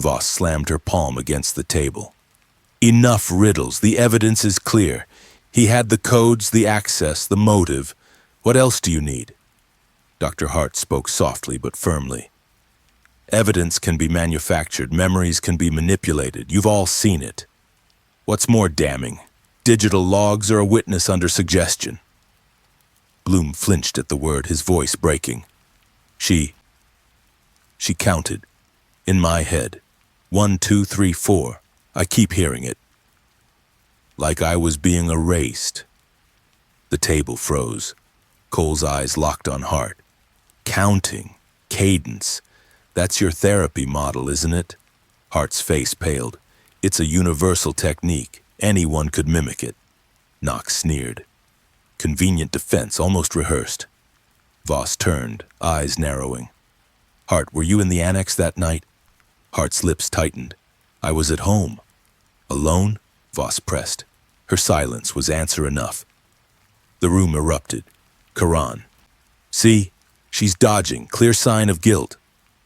Voss slammed her palm against the table. Enough riddles, the evidence is clear. He had the codes, the access, the motive. What else do you need? Dr. Hart spoke softly but firmly. Evidence can be manufactured, memories can be manipulated. You've all seen it. What's more damning, digital logs or a witness under suggestion? Bloom flinched at the word, his voice breaking. She counted. In my head. 1, 2, 3, 4. I keep hearing it. Like I was being erased. The table froze. Cole's eyes locked on Hart. Counting. Cadence. That's your therapy model, isn't it? Hart's face paled. It's a universal technique. Anyone could mimic it. Knox sneered. Convenient defense, almost rehearsed. Voss turned, eyes narrowing. Hart, were you in the annex that night? Hart's lips tightened. I was at home. Alone? Voss pressed. Her silence was answer enough. The room erupted. Karan. See? She's dodging. Clear sign of guilt.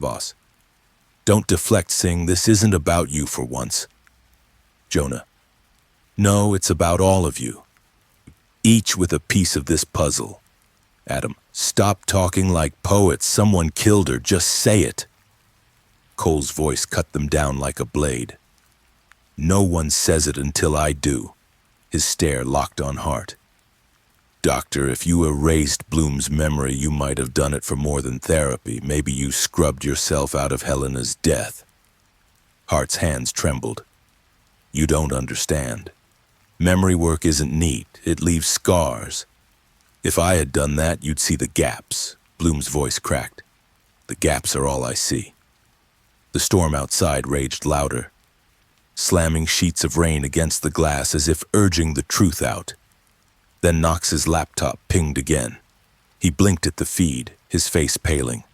Voss. Don't deflect, Singh. This isn't about you for once. Jonah. No, it's about all of you. Each with a piece of this puzzle. Adam. Stop talking like poets. Someone killed her. Just say it. Cole's voice cut them down like a blade. No one says it until I do. His stare locked on Hart. Doctor, if you erased Bloom's memory, you might have done it for more than therapy. Maybe you scrubbed yourself out of Helena's death. Hart's hands trembled. You don't understand. Memory work isn't neat. It leaves scars. If I had done that, you'd see the gaps. Bloom's voice cracked. The gaps are all I see. The storm outside raged louder, slamming sheets of rain against the glass as if urging the truth out. Then Knox's laptop pinged again. He blinked at the feed, his face paling.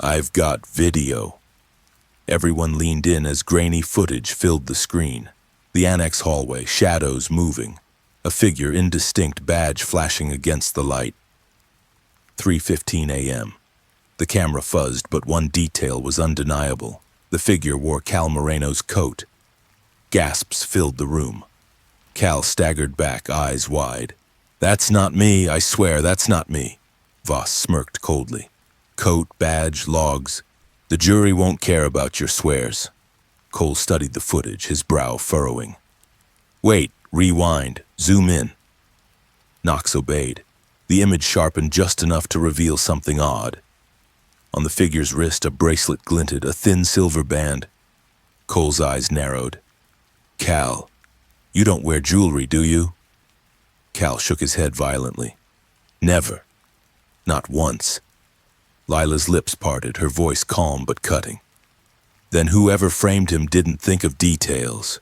I've got video. Everyone leaned in as grainy footage filled the screen. The annex hallway, shadows moving. A figure indistinct, badge flashing against the light. 3:15 a.m. The camera fuzzed, but one detail was undeniable. The figure wore Cal Moreno's coat. Gasps filled the room. Cal staggered back, eyes wide. That's not me, I swear, that's not me. Voss smirked coldly. Coat, badge, logs. The jury won't care about your swears. Cole studied the footage, his brow furrowing. Wait, rewind, zoom in. Knox obeyed. The image sharpened just enough to reveal something odd. On the figure's wrist, a bracelet glinted, a thin silver band. Cole's eyes narrowed. Cal, you don't wear jewelry, do you? Cal shook his head violently. Never. Not once. Lila's lips parted, her voice calm but cutting. Then whoever framed him didn't think of details.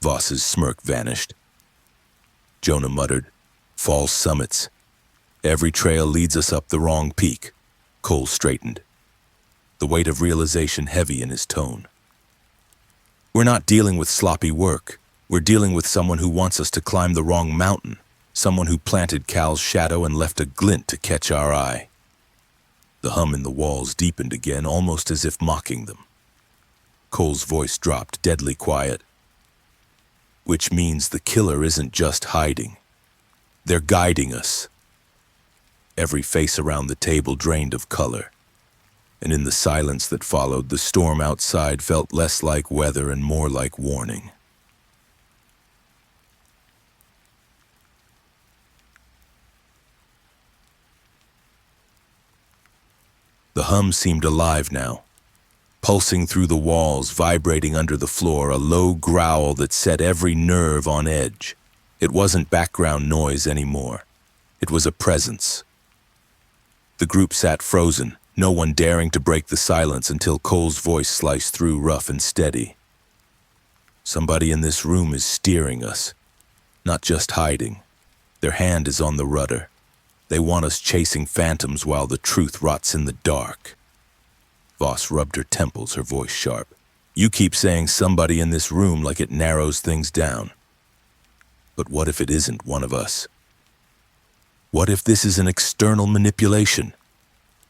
Voss's smirk vanished. Jonah muttered, false summits. Every trail leads us up the wrong peak. Cole straightened, the weight of realization heavy in his tone. We're not dealing with sloppy work. We're dealing with someone who wants us to climb the wrong mountain, someone who planted Cal's shadow and left a glint to catch our eye. The hum in the walls deepened again, almost as if mocking them. Cole's voice dropped, deadly quiet. Which means the killer isn't just hiding. They're guiding us. Every face around the table drained of color. And in the silence that followed, the storm outside felt less like weather and more like warning. The hum seemed alive now, pulsing through the walls, vibrating under the floor, a low growl that set every nerve on edge. It wasn't background noise anymore. It was a presence. The group sat frozen, no one daring to break the silence until Cole's voice sliced through, rough and steady. Somebody in this room is steering us, not just hiding. Their hand is on the rudder. They want us chasing phantoms while the truth rots in the dark. Voss rubbed her temples, her voice sharp. You keep saying somebody in this room like it narrows things down. But what if it isn't one of us? What if this is an external manipulation?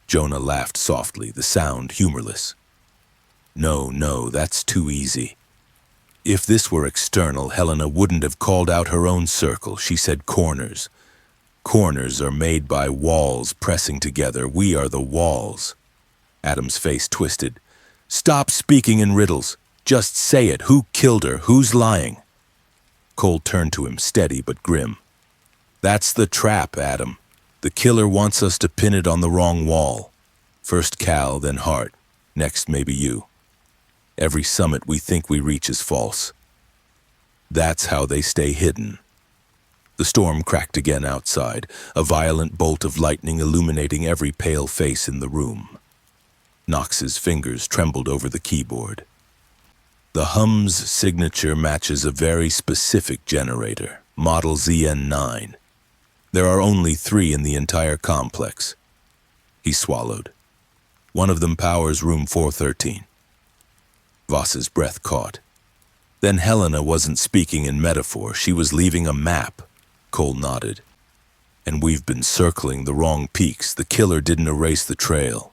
Jonah laughed softly, the sound humorless. No, that's too easy. If this were external, Helena wouldn't have called out her own circle. She said corners. Corners are made by walls pressing together. We are the walls. Adam's face twisted. Stop speaking in riddles. Just say it. Who killed her? Who's lying? Cole turned to him, steady but grim. That's the trap, Adam. The killer wants us to pin it on the wrong wall. First Cal, then Hart. Next maybe you. Every summit we think we reach is false. That's how they stay hidden. The storm cracked again outside, a violent bolt of lightning illuminating every pale face in the room. Knox's fingers trembled over the keyboard. The hum's signature matches a very specific generator, model ZN9. There are only 3 in the entire complex. He swallowed. One of them powers room 413. Voss's breath caught. Then Helena wasn't speaking in metaphor, she was leaving a map. Cole nodded. And we've been circling the wrong peaks. The killer didn't erase the trail.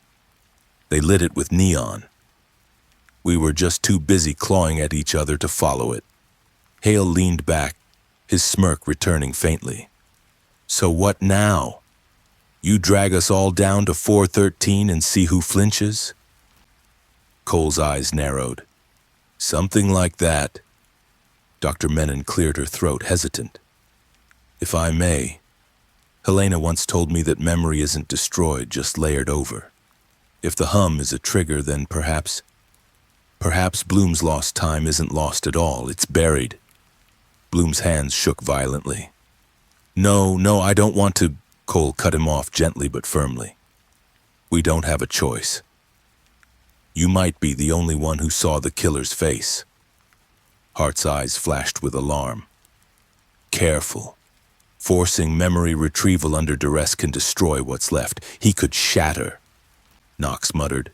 They lit it with neon. We were just too busy clawing at each other to follow it. Hale leaned back, his smirk returning faintly. So what now? You drag us all down to 413 and see who flinches? Cole's eyes narrowed. Something like that. Dr. Menon cleared her throat, hesitant. If I may, Helena once told me that memory isn't destroyed, just layered over. If the hum is a trigger, then perhaps Bloom's lost time isn't lost at all, it's buried. Bloom's hands shook violently. No, I don't want to. Cole cut him off gently but firmly. We don't have a choice. You might be the only one who saw the killer's face. Hart's eyes flashed with alarm. Careful. Forcing memory retrieval under duress can destroy what's left. He could shatter. Knox muttered.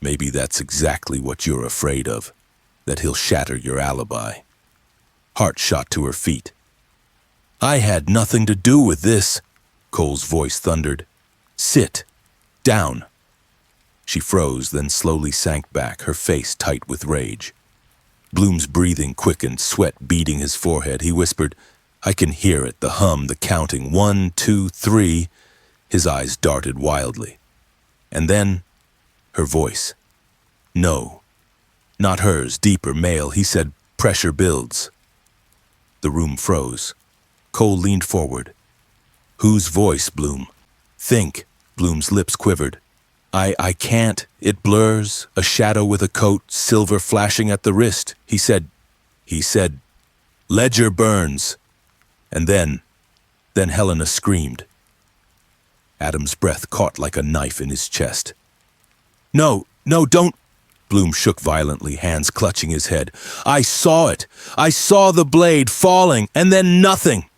Maybe that's exactly what you're afraid of, that he'll shatter your alibi. Hart shot to her feet. I had nothing to do with this, Cole's voice thundered. Sit. Down. She froze, then slowly sank back, her face tight with rage. Bloom's breathing quickened, sweat beading his forehead. He whispered, I can hear it, the hum, the counting. 1, 2, 3. His eyes darted wildly. And then, her voice. No. Not hers, deeper, male. He said, pressure builds. The room froze. Cole leaned forward. Whose voice, Bloom? Think. Bloom's lips quivered. I can't. It blurs. A shadow with a coat, silver flashing at the wrist. He said, Ledger burns. And then Helena screamed. Adam's breath caught like a knife in his chest. No, don't. Bloom shook violently, hands clutching his head. I saw it. I saw the blade falling, and then nothing.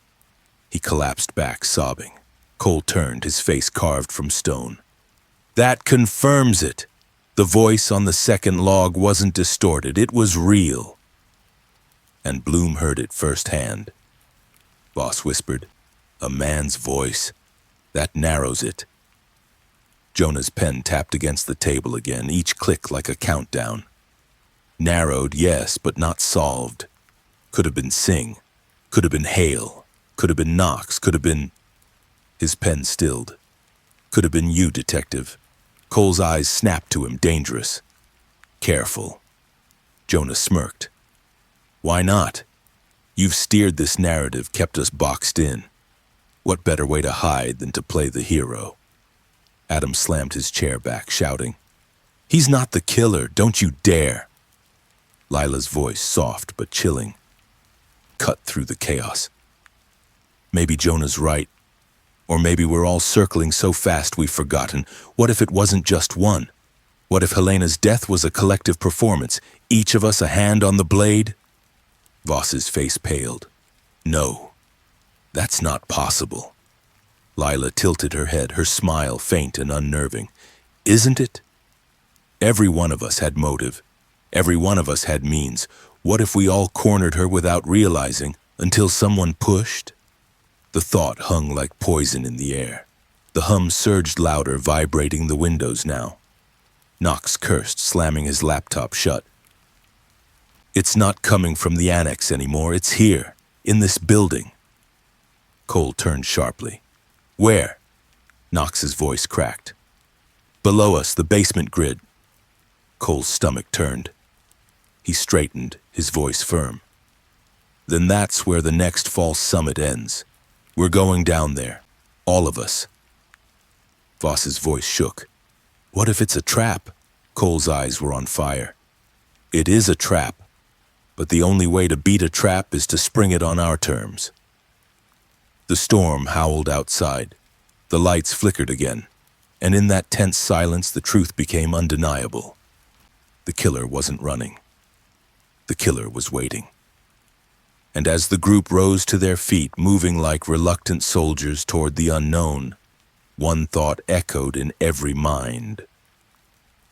He collapsed back, sobbing. Cole turned, his face carved from stone. That confirms it. The voice on the second log wasn't distorted. It was real. And Bloom heard it firsthand. Voss whispered, a man's voice. That narrows it. Jonah's pen tapped against the table again, each click like a countdown. Narrowed, yes, but not solved. Could have been Singh. Could have been Hale. Could have been Knox. Could have been... His pen stilled. Could have been you, detective. Cole's eyes snapped to him, dangerous. Careful. Jonah smirked. Why not? You've steered this narrative, kept us boxed in. What better way to hide than to play the hero? Adam slammed his chair back, shouting, "He's not the killer, don't you dare!" Lila's voice, soft but chilling, cut through the chaos. Maybe Jonah's right. Or maybe we're all circling so fast we've forgotten. What if it wasn't just one? What if Helena's death was a collective performance, each of us a hand on the blade? Voss's face paled. No, that's not possible. Lila tilted her head, her smile faint and unnerving. Isn't it? Every one of us had motive. Every one of us had means. What if we all cornered her without realizing, until someone pushed? The thought hung like poison in the air. The hum surged louder, vibrating the windows now. Knox cursed, slamming his laptop shut. It's not coming from the annex anymore. It's here, in this building. Cole turned sharply. Where? Knox's voice cracked. Below us, the basement grid. Cole's stomach turned. He straightened, his voice firm. Then that's where the next false summit ends. We're going down there. All of us. Voss's voice shook. What if it's a trap? Cole's eyes were on fire. It is a trap, but the only way to beat a trap is to spring it on our terms. The storm howled outside. The lights flickered again, and in that tense silence the truth became undeniable. The killer wasn't running. The killer was waiting. And as the group rose to their feet, moving like reluctant soldiers toward the unknown, one thought echoed in every mind.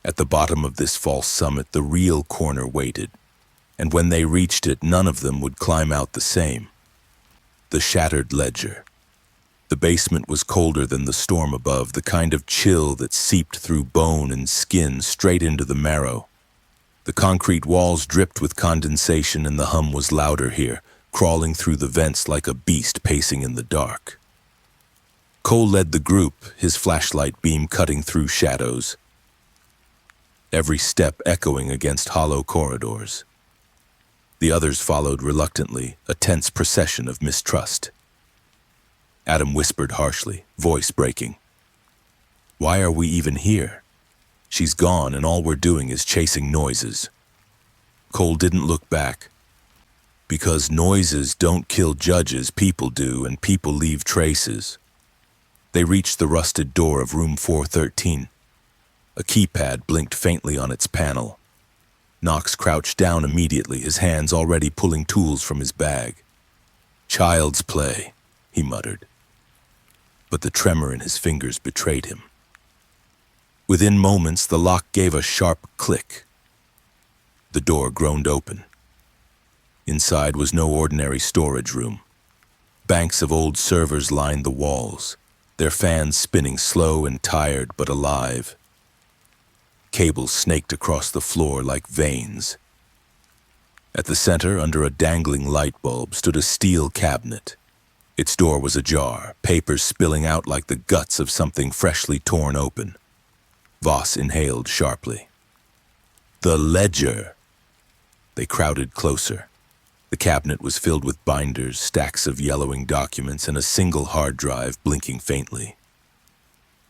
At the bottom of this false summit, the real corner waited, and when they reached it, none of them would climb out the same. The shattered ledger. The basement was colder than the storm above, the kind of chill that seeped through bone and skin straight into the marrow. The concrete walls dripped with condensation, and the hum was louder here, crawling through the vents like a beast pacing in the dark. Cole led the group, his flashlight beam cutting through shadows, every step echoing against hollow corridors. The others followed reluctantly, a tense procession of mistrust. Adam whispered harshly, voice breaking. Why are we even here? She's gone, and all we're doing is chasing noises. Cole didn't look back. Because noises don't kill judges, people do, and people leave traces. They reached the rusted door of room 413. A keypad blinked faintly on its panel. Knox crouched down immediately, his hands already pulling tools from his bag. Child's play, he muttered. But the tremor in his fingers betrayed him. Within moments, the lock gave a sharp click. The door groaned open. Inside was no ordinary storage room. Banks of old servers lined the walls, their fans spinning slow and tired but alive. Cables snaked across the floor like veins. At the center, under a dangling light bulb, stood a steel cabinet. Its door was ajar, papers spilling out like the guts of something freshly torn open. Voss inhaled sharply. The ledger! They crowded closer. The cabinet was filled with binders, stacks of yellowing documents, and a single hard drive blinking faintly.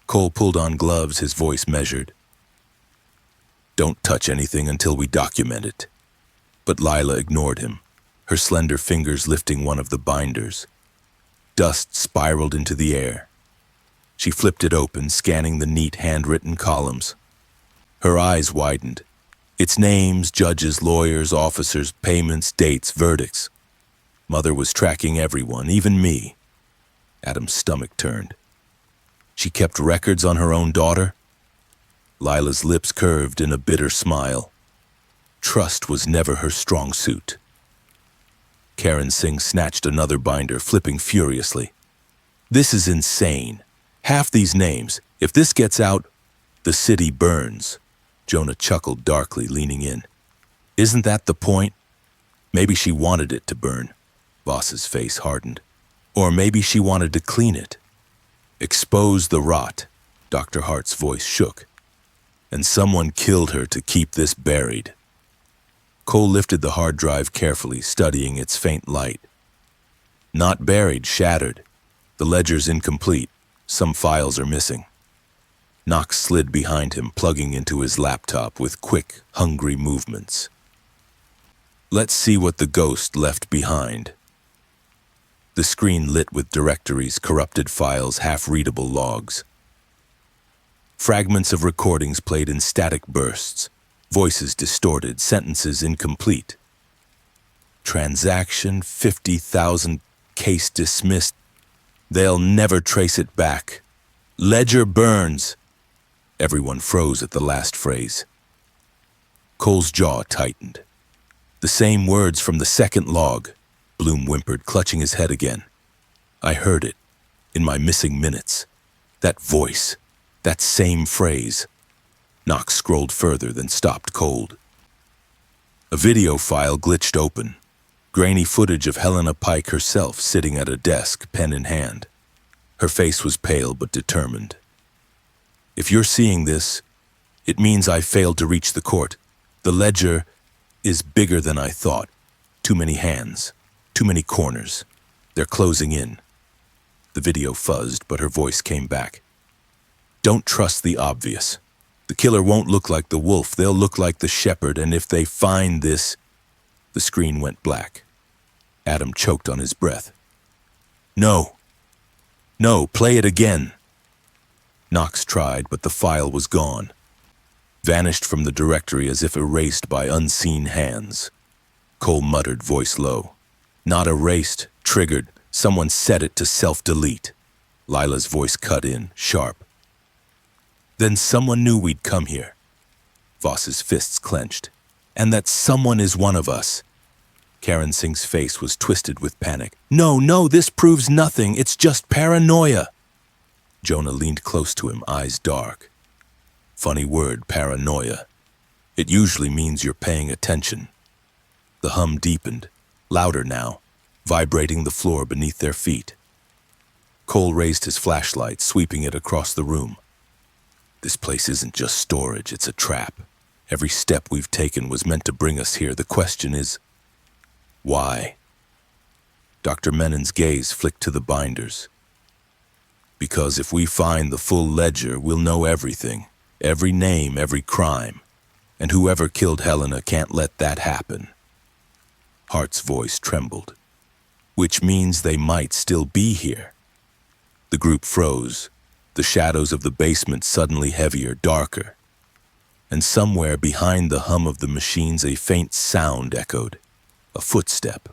Cole pulled on gloves, his voice measured. Don't touch anything until we document it. But Lila ignored him, her slender fingers lifting one of the binders. Dust spiraled into the air. She flipped it open, scanning the neat handwritten columns. Her eyes widened. Its names, judges, lawyers, officers, payments, dates, verdicts. Mother was tracking everyone, even me. Adam's stomach turned. She kept records on her own daughter? Lila's lips curved in a bitter smile. Trust was never her strong suit. Karen Singh snatched another binder, flipping furiously. This is insane. Half these names. If this gets out, The city burns. Jonah chuckled darkly, leaning in. Isn't that the point? Maybe she wanted it to burn. Voss's face hardened. Or maybe she wanted to clean it. Expose the rot. Dr. Hart's voice shook. And someone killed her to keep this buried. Cole lifted the hard drive carefully, studying its faint light. Not buried, shattered. The ledger's incomplete. Some files are missing. Knox slid behind him, plugging into his laptop with quick, hungry movements. Let's see what the ghost left behind. The screen lit with directories, corrupted files, half-readable logs. Fragments of recordings played in static bursts, voices distorted, sentences incomplete. Transaction 50,000, case dismissed. They'll never trace it back. Ledger burns. Everyone froze at the last phrase. Cole's jaw tightened. The same words from the second log. Bloom whimpered, clutching his head again. I heard it, in my missing minutes. That voice, that same phrase. Knox scrolled further, then stopped cold. A video file glitched open. Grainy footage of Helena Pike herself sitting at a desk, pen in hand. Her face was pale but determined. If you're seeing this, it means I failed to reach the court. The ledger is bigger than I thought. Too many hands, too many corners. They're closing in. The video fuzzed, but her voice came back. Don't trust the obvious. The killer won't look like the wolf, they'll look like the shepherd, and if they find this... The screen went black. Adam choked on his breath. No, play it again. Knox tried, but the file was gone. Vanished from the directory as if erased by unseen hands. Cole muttered, voice low. Not erased, triggered. Someone set it to self-delete. Lila's voice cut in, sharp. Then someone knew we'd come here. Voss's fists clenched. And that someone is one of us. Karen Singh's face was twisted with panic. No, this proves nothing. It's just paranoia. Jonah leaned close to him, eyes dark. Funny word, paranoia. It usually means you're paying attention. The hum deepened, louder now, vibrating the floor beneath their feet. Cole raised his flashlight, sweeping it across the room. This place isn't just storage, it's a trap. Every step we've taken was meant to bring us here. The question is, why? Dr. Menon's gaze flicked to the binders. Because if we find the full ledger, we'll know everything. Every name, every crime. And whoever killed Helena can't let that happen. Hart's voice trembled. Which means they might still be here. The group froze, the shadows of the basement suddenly heavier, darker. And somewhere behind the hum of the machines a faint sound echoed. A footstep.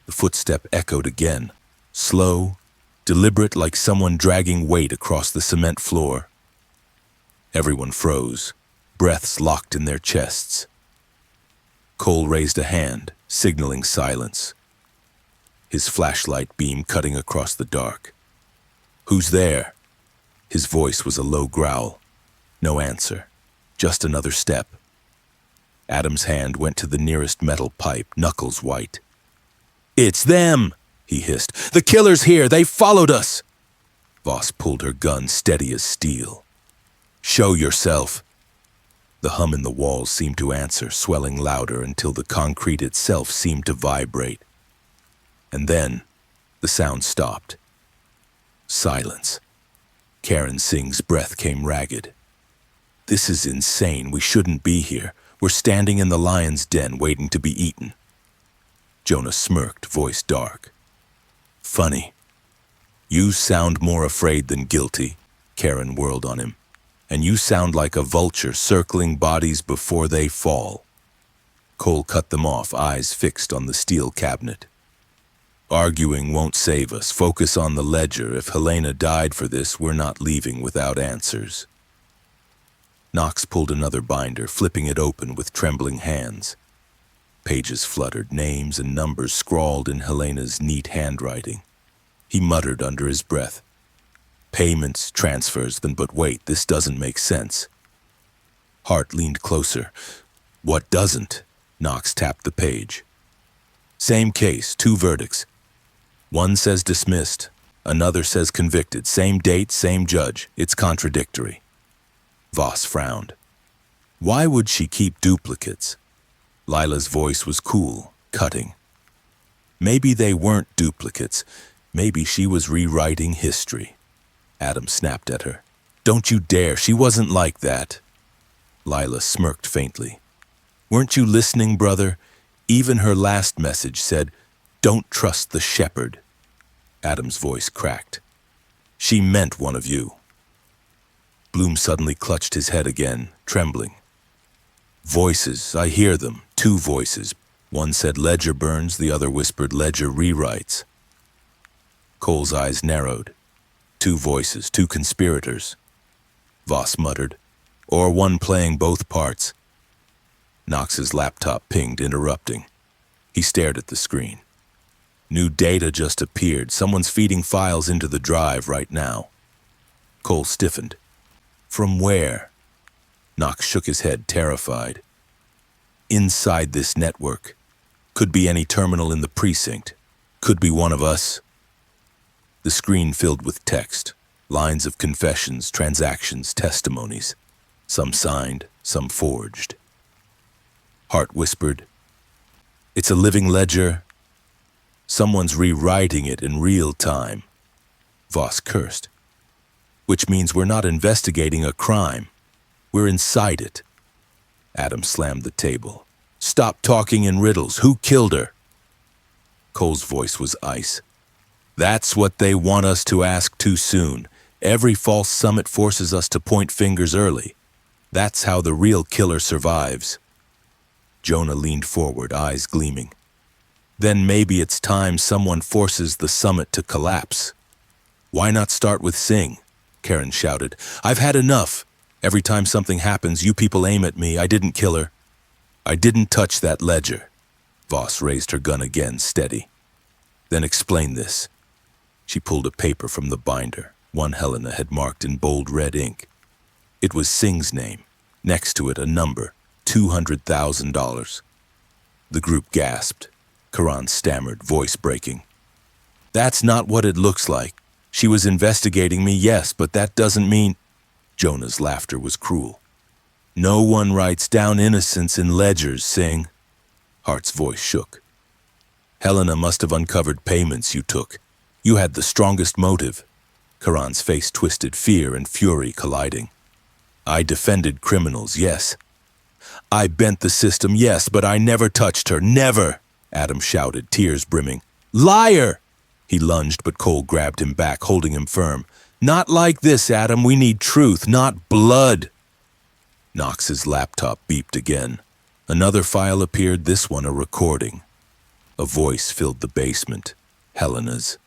The footstep echoed again, slow, deliberate, like someone dragging weight across the cement floor. Everyone froze, breaths locked in their chests. Cole raised a hand, signaling silence. His flashlight beam cutting across the dark. Who's there? His voice was a low growl. No answer, just another step. Adam's hand went to the nearest metal pipe, knuckles white. It's them, he hissed. The killer's here, they followed us. Voss pulled her gun, steady as steel. Show yourself. The hum in the walls seemed to answer, swelling louder until the concrete itself seemed to vibrate. And then, the sound stopped. Silence. Karen Singh's breath came ragged. This is insane, we shouldn't be here. We're standing in the lion's den waiting to be eaten. Jonah smirked, voice dark. Funny. You sound more afraid than guilty, Karen whirled on him. And you sound like a vulture circling bodies before they fall. Cole cut them off, eyes fixed on the steel cabinet. Arguing won't save us. Focus on the ledger. If Helena died for this, we're not leaving without answers. Knox pulled another binder, flipping it open with trembling hands. Pages fluttered, names and numbers scrawled in Helena's neat handwriting. He muttered under his breath. Payments, transfers, then but wait, this doesn't make sense. Hart leaned closer. What doesn't? Knox tapped the page. Same case, 2 verdicts. One says dismissed, another says convicted. Same date, same judge. It's contradictory. Voss frowned. Why would she keep duplicates? Lila's voice was cool, cutting. Maybe they weren't duplicates. Maybe she was rewriting history. Adam snapped at her. Don't you dare, she wasn't like that. Lila smirked faintly. Weren't you listening, brother? Even her last message said, don't trust the shepherd. Adam's voice cracked. She meant one of you. Bloom suddenly clutched his head again, trembling. Voices, I hear them, 2 voices. One said ledger burns, the other whispered ledger rewrites. Cole's eyes narrowed. 2 voices, 2 conspirators. Voss muttered. Or one playing both parts. Knox's laptop pinged, interrupting. He stared at the screen. New data just appeared. Someone's feeding files into the drive right now. Cole stiffened. From where? Knox shook his head, terrified. Inside this network. Could be any terminal in the precinct. Could be one of us. The screen filled with text. Lines of confessions, transactions, testimonies. Some signed, some forged. Hart whispered, It's a living ledger. Someone's rewriting it in real time. Voss cursed. Which means we're not investigating a crime. We're inside it. Adam slammed the table. Stop talking in riddles. Who killed her? Cole's voice was ice. That's what they want us to ask too soon. Every false summit forces us to point fingers early. That's how the real killer survives. Jonah leaned forward, eyes gleaming. Then maybe it's time someone forces the summit to collapse. Why not start with Singh? Karen shouted. I've had enough. Every time something happens, you people aim at me. I didn't kill her. I didn't touch that ledger. Voss raised her gun again, steady. Then explain this. She pulled a paper from the binder, one Helena had marked in bold red ink. It was Singh's name. Next to it, a number, $200,000. The group gasped. Karan stammered, voice breaking. That's not what it looks like. She was investigating me, yes, but that doesn't mean... Jonah's laughter was cruel. No one writes down innocence in ledgers, Singh. Hart's voice shook. Helena must have uncovered payments you took. You had the strongest motive. Karan's face twisted, fear and fury colliding. I defended criminals, yes. I bent the system, yes, but I never touched her, never, Adam shouted, tears brimming. Liar! He lunged, but Cole grabbed him back, holding him firm. Not like this, Adam. We need truth, not blood. Knox's laptop beeped again. Another file appeared, this one a recording. A voice filled the basement, Helena's.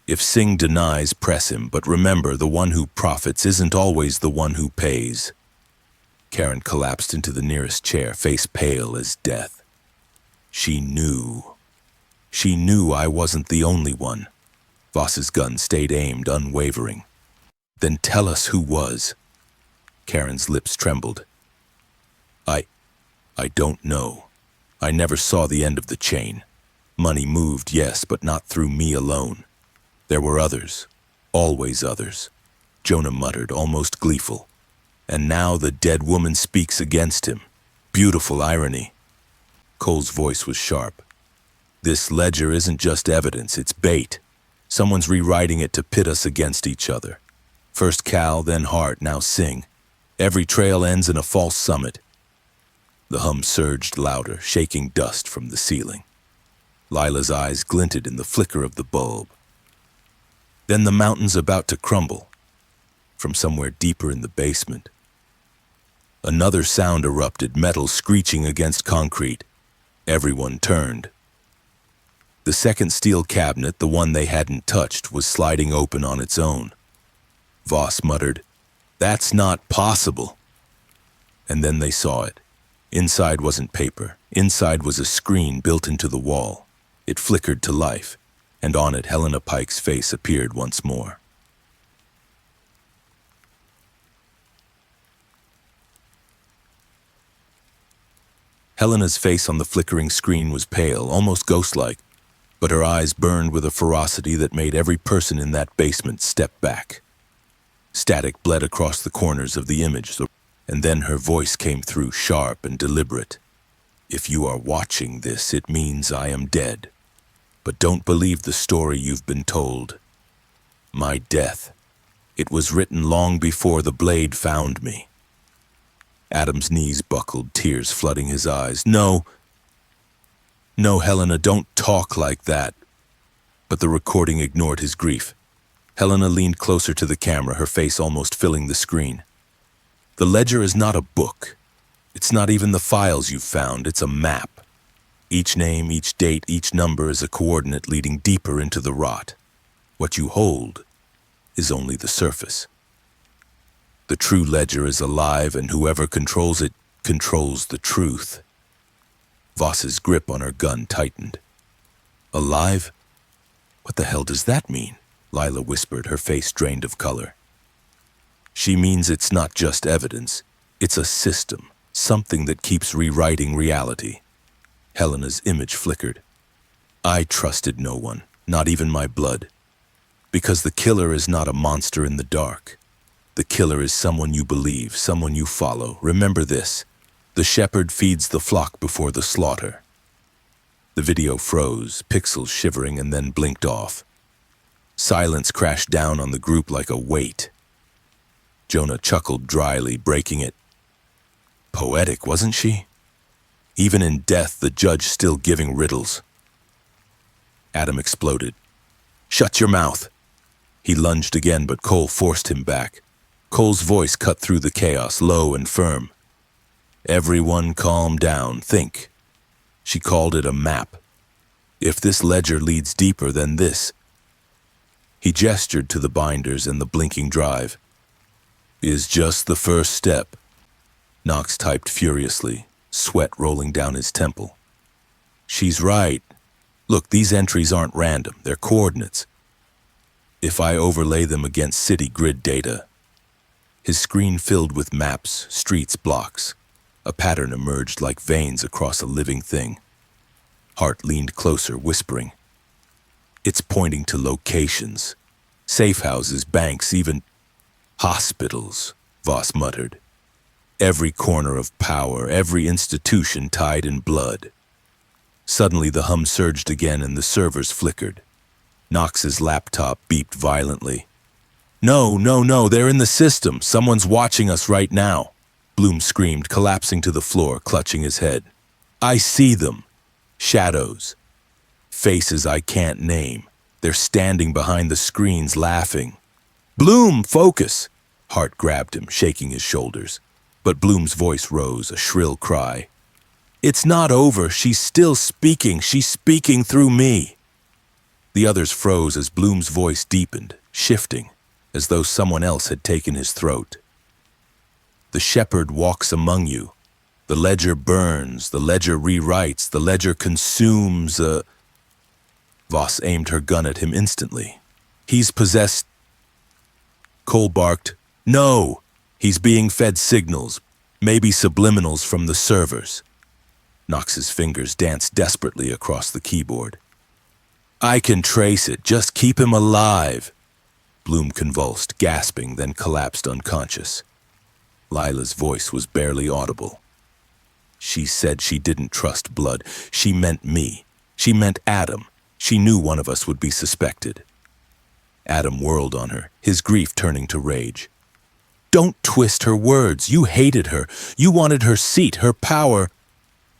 If Singh denies, press him, but remember, the one who profits isn't always the one who pays. Karen collapsed into the nearest chair, face pale as death. She knew. She knew I wasn't the only one. Voss's gun stayed aimed, unwavering. Then tell us who was. Karen's lips trembled. I don't know. I never saw the end of the chain. Money moved, yes, but not through me alone. There were others. Always others. Jonah muttered, almost gleeful. And now the dead woman speaks against him. Beautiful irony. Cole's voice was sharp. This ledger isn't just evidence, it's bait. Someone's rewriting it to pit us against each other. First Cal, then Hart, now Singh. Every trail ends in a false summit. The hum surged louder, shaking dust from the ceiling. Lila's eyes glinted in the flicker of the bulb. Then the mountain's about to crumble. From somewhere deeper in the basement. Another sound erupted, metal screeching against concrete. Everyone turned. The second steel cabinet, the one they hadn't touched, was sliding open on its own. Voss muttered, "That's not possible." And then they saw it. Inside wasn't paper. Inside was a screen built into the wall. It flickered to life, and on it Helena Pike's face appeared once more. Helena's face on the flickering screen was pale, almost ghost-like, but her eyes burned with a ferocity that made every person in that basement step back. Static bled across the corners of the image, and then her voice came through, sharp and deliberate. If you are watching this, it means I am dead. But don't believe the story you've been told. My death. It was written long before the blade found me. Adam's knees buckled, tears flooding his eyes. No, Helena, don't talk like that. But the recording ignored his grief. Helena leaned closer to the camera, her face almost filling the screen. The ledger is not a book. It's not even the files you've found, it's a map. Each name, each date, each number is a coordinate leading deeper into the rot. What you hold is only the surface. The true ledger is alive, and whoever controls it controls the truth. Voss's grip on her gun tightened. Alive? What the hell does that mean? Lila whispered, her face drained of color. She means it's not just evidence. It's a system, something that keeps rewriting reality. Helena's image flickered. I trusted no one, not even my blood. Because the killer is not a monster in the dark. The killer is someone you believe, someone you follow. Remember this. The shepherd feeds the flock before the slaughter. The video froze, pixels shivering, and then blinked off. Silence crashed down on the group like a weight. Jonah chuckled dryly, breaking it. Poetic, wasn't she? Even in death, the judge still giving riddles. Adam exploded. Shut your mouth. He lunged again, but Cole forced him back. Cole's voice cut through the chaos, low and firm. Everyone calm down, think. She called it a map. If this ledger leads deeper than this. He gestured to the binders and the blinking drive. Is just the first step. Knox typed furiously, sweat rolling down his temple. She's right. Look, these entries aren't random, they're coordinates. If I overlay them against city grid data. His screen filled with maps, streets, blocks. A pattern emerged like veins across a living thing. Hart leaned closer, whispering. It's pointing to locations. Safe houses, banks, even hospitals, Voss muttered. Every corner of power, every institution tied in blood. Suddenly the hum surged again and the servers flickered. Knox's laptop beeped violently. No, they're in the system. Someone's watching us right now. Bloom screamed, collapsing to the floor, clutching his head. I see them. Shadows. Faces I can't name. They're standing behind the screens, laughing. Bloom, focus! Hart grabbed him, shaking his shoulders. But Bloom's voice rose, a shrill cry. It's not over. She's still speaking. She's speaking through me. The others froze as Bloom's voice deepened, shifting, as though someone else had taken his throat. The shepherd walks among you. The ledger burns, the ledger rewrites, the ledger consumes Voss aimed her gun at him instantly. He's possessed. Cole barked, No! He's being fed signals, maybe subliminals from the servers. Knox's fingers danced desperately across the keyboard. I can trace it, just keep him alive. Bloom convulsed, gasping, then collapsed unconscious. Lila's voice was barely audible. She said she didn't trust blood. She meant me. She meant Adam. She knew one of us would be suspected. Adam whirled on her, his grief turning to rage. Don't twist her words. You hated her. You wanted her seat, her power.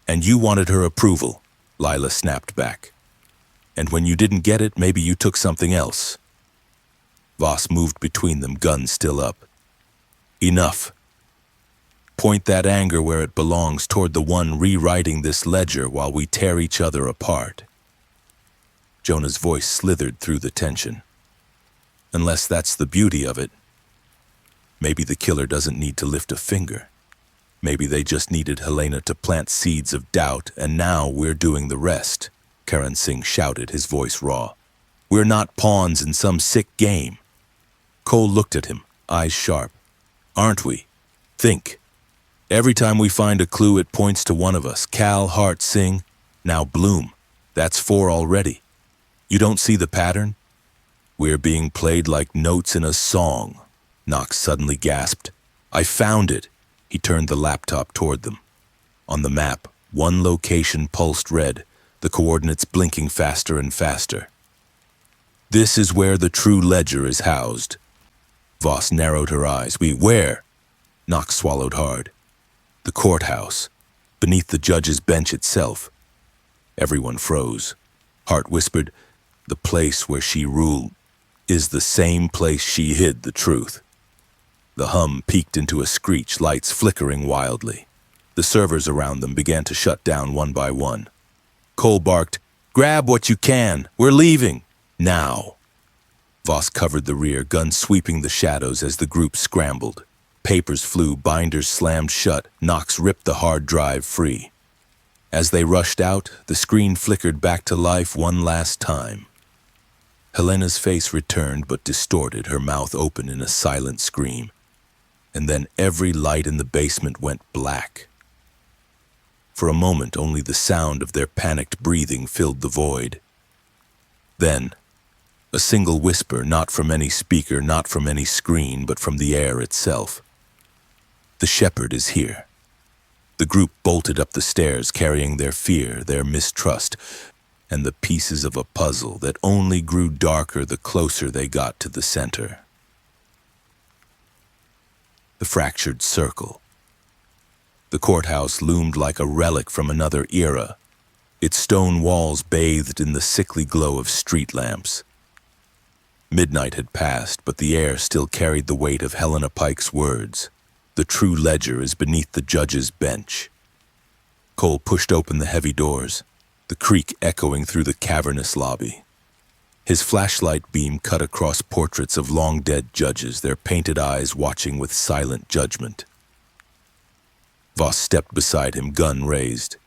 And you wanted her approval, Lila snapped back. And when you didn't get it, maybe you took something else. Voss moved between them, gun still up. Enough. Point that anger where it belongs, toward the one rewriting this ledger while we tear each other apart. Jonah's voice slithered through the tension. Unless that's the beauty of it. Maybe the killer doesn't need to lift a finger. Maybe they just needed Helena to plant seeds of doubt, and now we're doing the rest, Karan Singh shouted, his voice raw. We're not pawns in some sick game. Cole looked at him, eyes sharp. Aren't we? Think. Every time we find a clue, it points to one of us. Cal, Hart, Singh, now Bloom. That's 4 already. You don't see the pattern? We're being played like notes in a song, Knox suddenly gasped. I found it. He turned the laptop toward them. On the map, one location pulsed red, the coordinates blinking faster and faster. This is where the true ledger is housed. Voss narrowed her eyes. Where? Knox swallowed hard. The courthouse, beneath the judge's bench itself. Everyone froze. Hart whispered, the place where she ruled is the same place she hid the truth. The hum peaked into a screech, lights flickering wildly. The servers around them began to shut down one by one. Cole barked, grab what you can, we're leaving, now. Voss covered the rear, gun sweeping the shadows as the group scrambled. Papers flew, binders slammed shut, Knox ripped the hard drive free. As they rushed out, the screen flickered back to life one last time. Helena's face returned but distorted, her mouth open in a silent scream. And then every light in the basement went black. For a moment, only the sound of their panicked breathing filled the void. Then, a single whisper, not from any speaker, not from any screen, but from the air itself. The shepherd is here. The group bolted up the stairs, carrying their fear, their mistrust, and the pieces of a puzzle that only grew darker the closer they got to the center. The fractured circle. The courthouse loomed like a relic from another era, its stone walls bathed in the sickly glow of street lamps. Midnight had passed, but the air still carried the weight of Helena Pike's words. The true ledger is beneath the judge's bench. Cole pushed open the heavy doors, the creak echoing through the cavernous lobby. His flashlight beam cut across portraits of long-dead judges, their painted eyes watching with silent judgment. Voss stepped beside him, gun raised.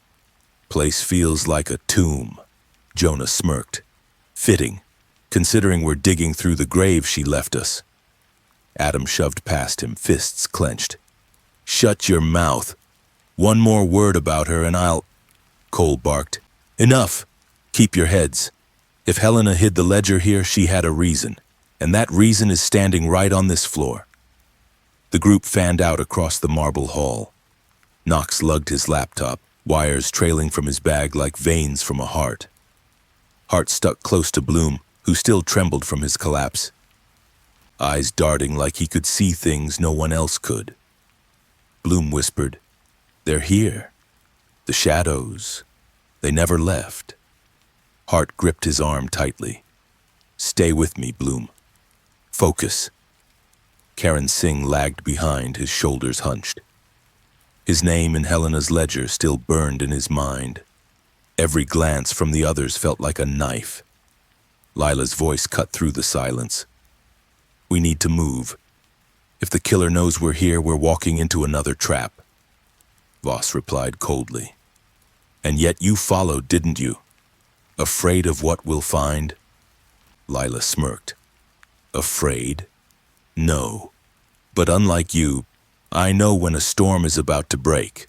Place feels like a tomb, Jonah smirked. Fitting, considering we're digging through the grave she left us. Adam shoved past him, fists clenched. Shut your mouth. One more word about her and I'll... Cole barked. Enough. Keep your heads. If Helena hid the ledger here, she had a reason, and that reason is standing right on this floor. The group fanned out across the marble hall. Knox lugged his laptop, wires trailing from his bag like veins from a heart. Hart stuck close to Bloom, who still trembled from his collapse. Eyes darting like he could see things no one else could. Bloom whispered, they're here. The shadows. They never left. Hart gripped his arm tightly. Stay with me, Bloom. Focus. Karan Singh lagged behind, his shoulders hunched. His name in Helena's ledger still burned in his mind. Every glance from the others felt like a knife. Lila's voice cut through the silence. We need to move. If the killer knows we're here, we're walking into another trap. Voss replied coldly. And yet you followed, didn't you? Afraid of what we'll find? Lila smirked. Afraid? No. But unlike you, I know when a storm is about to break.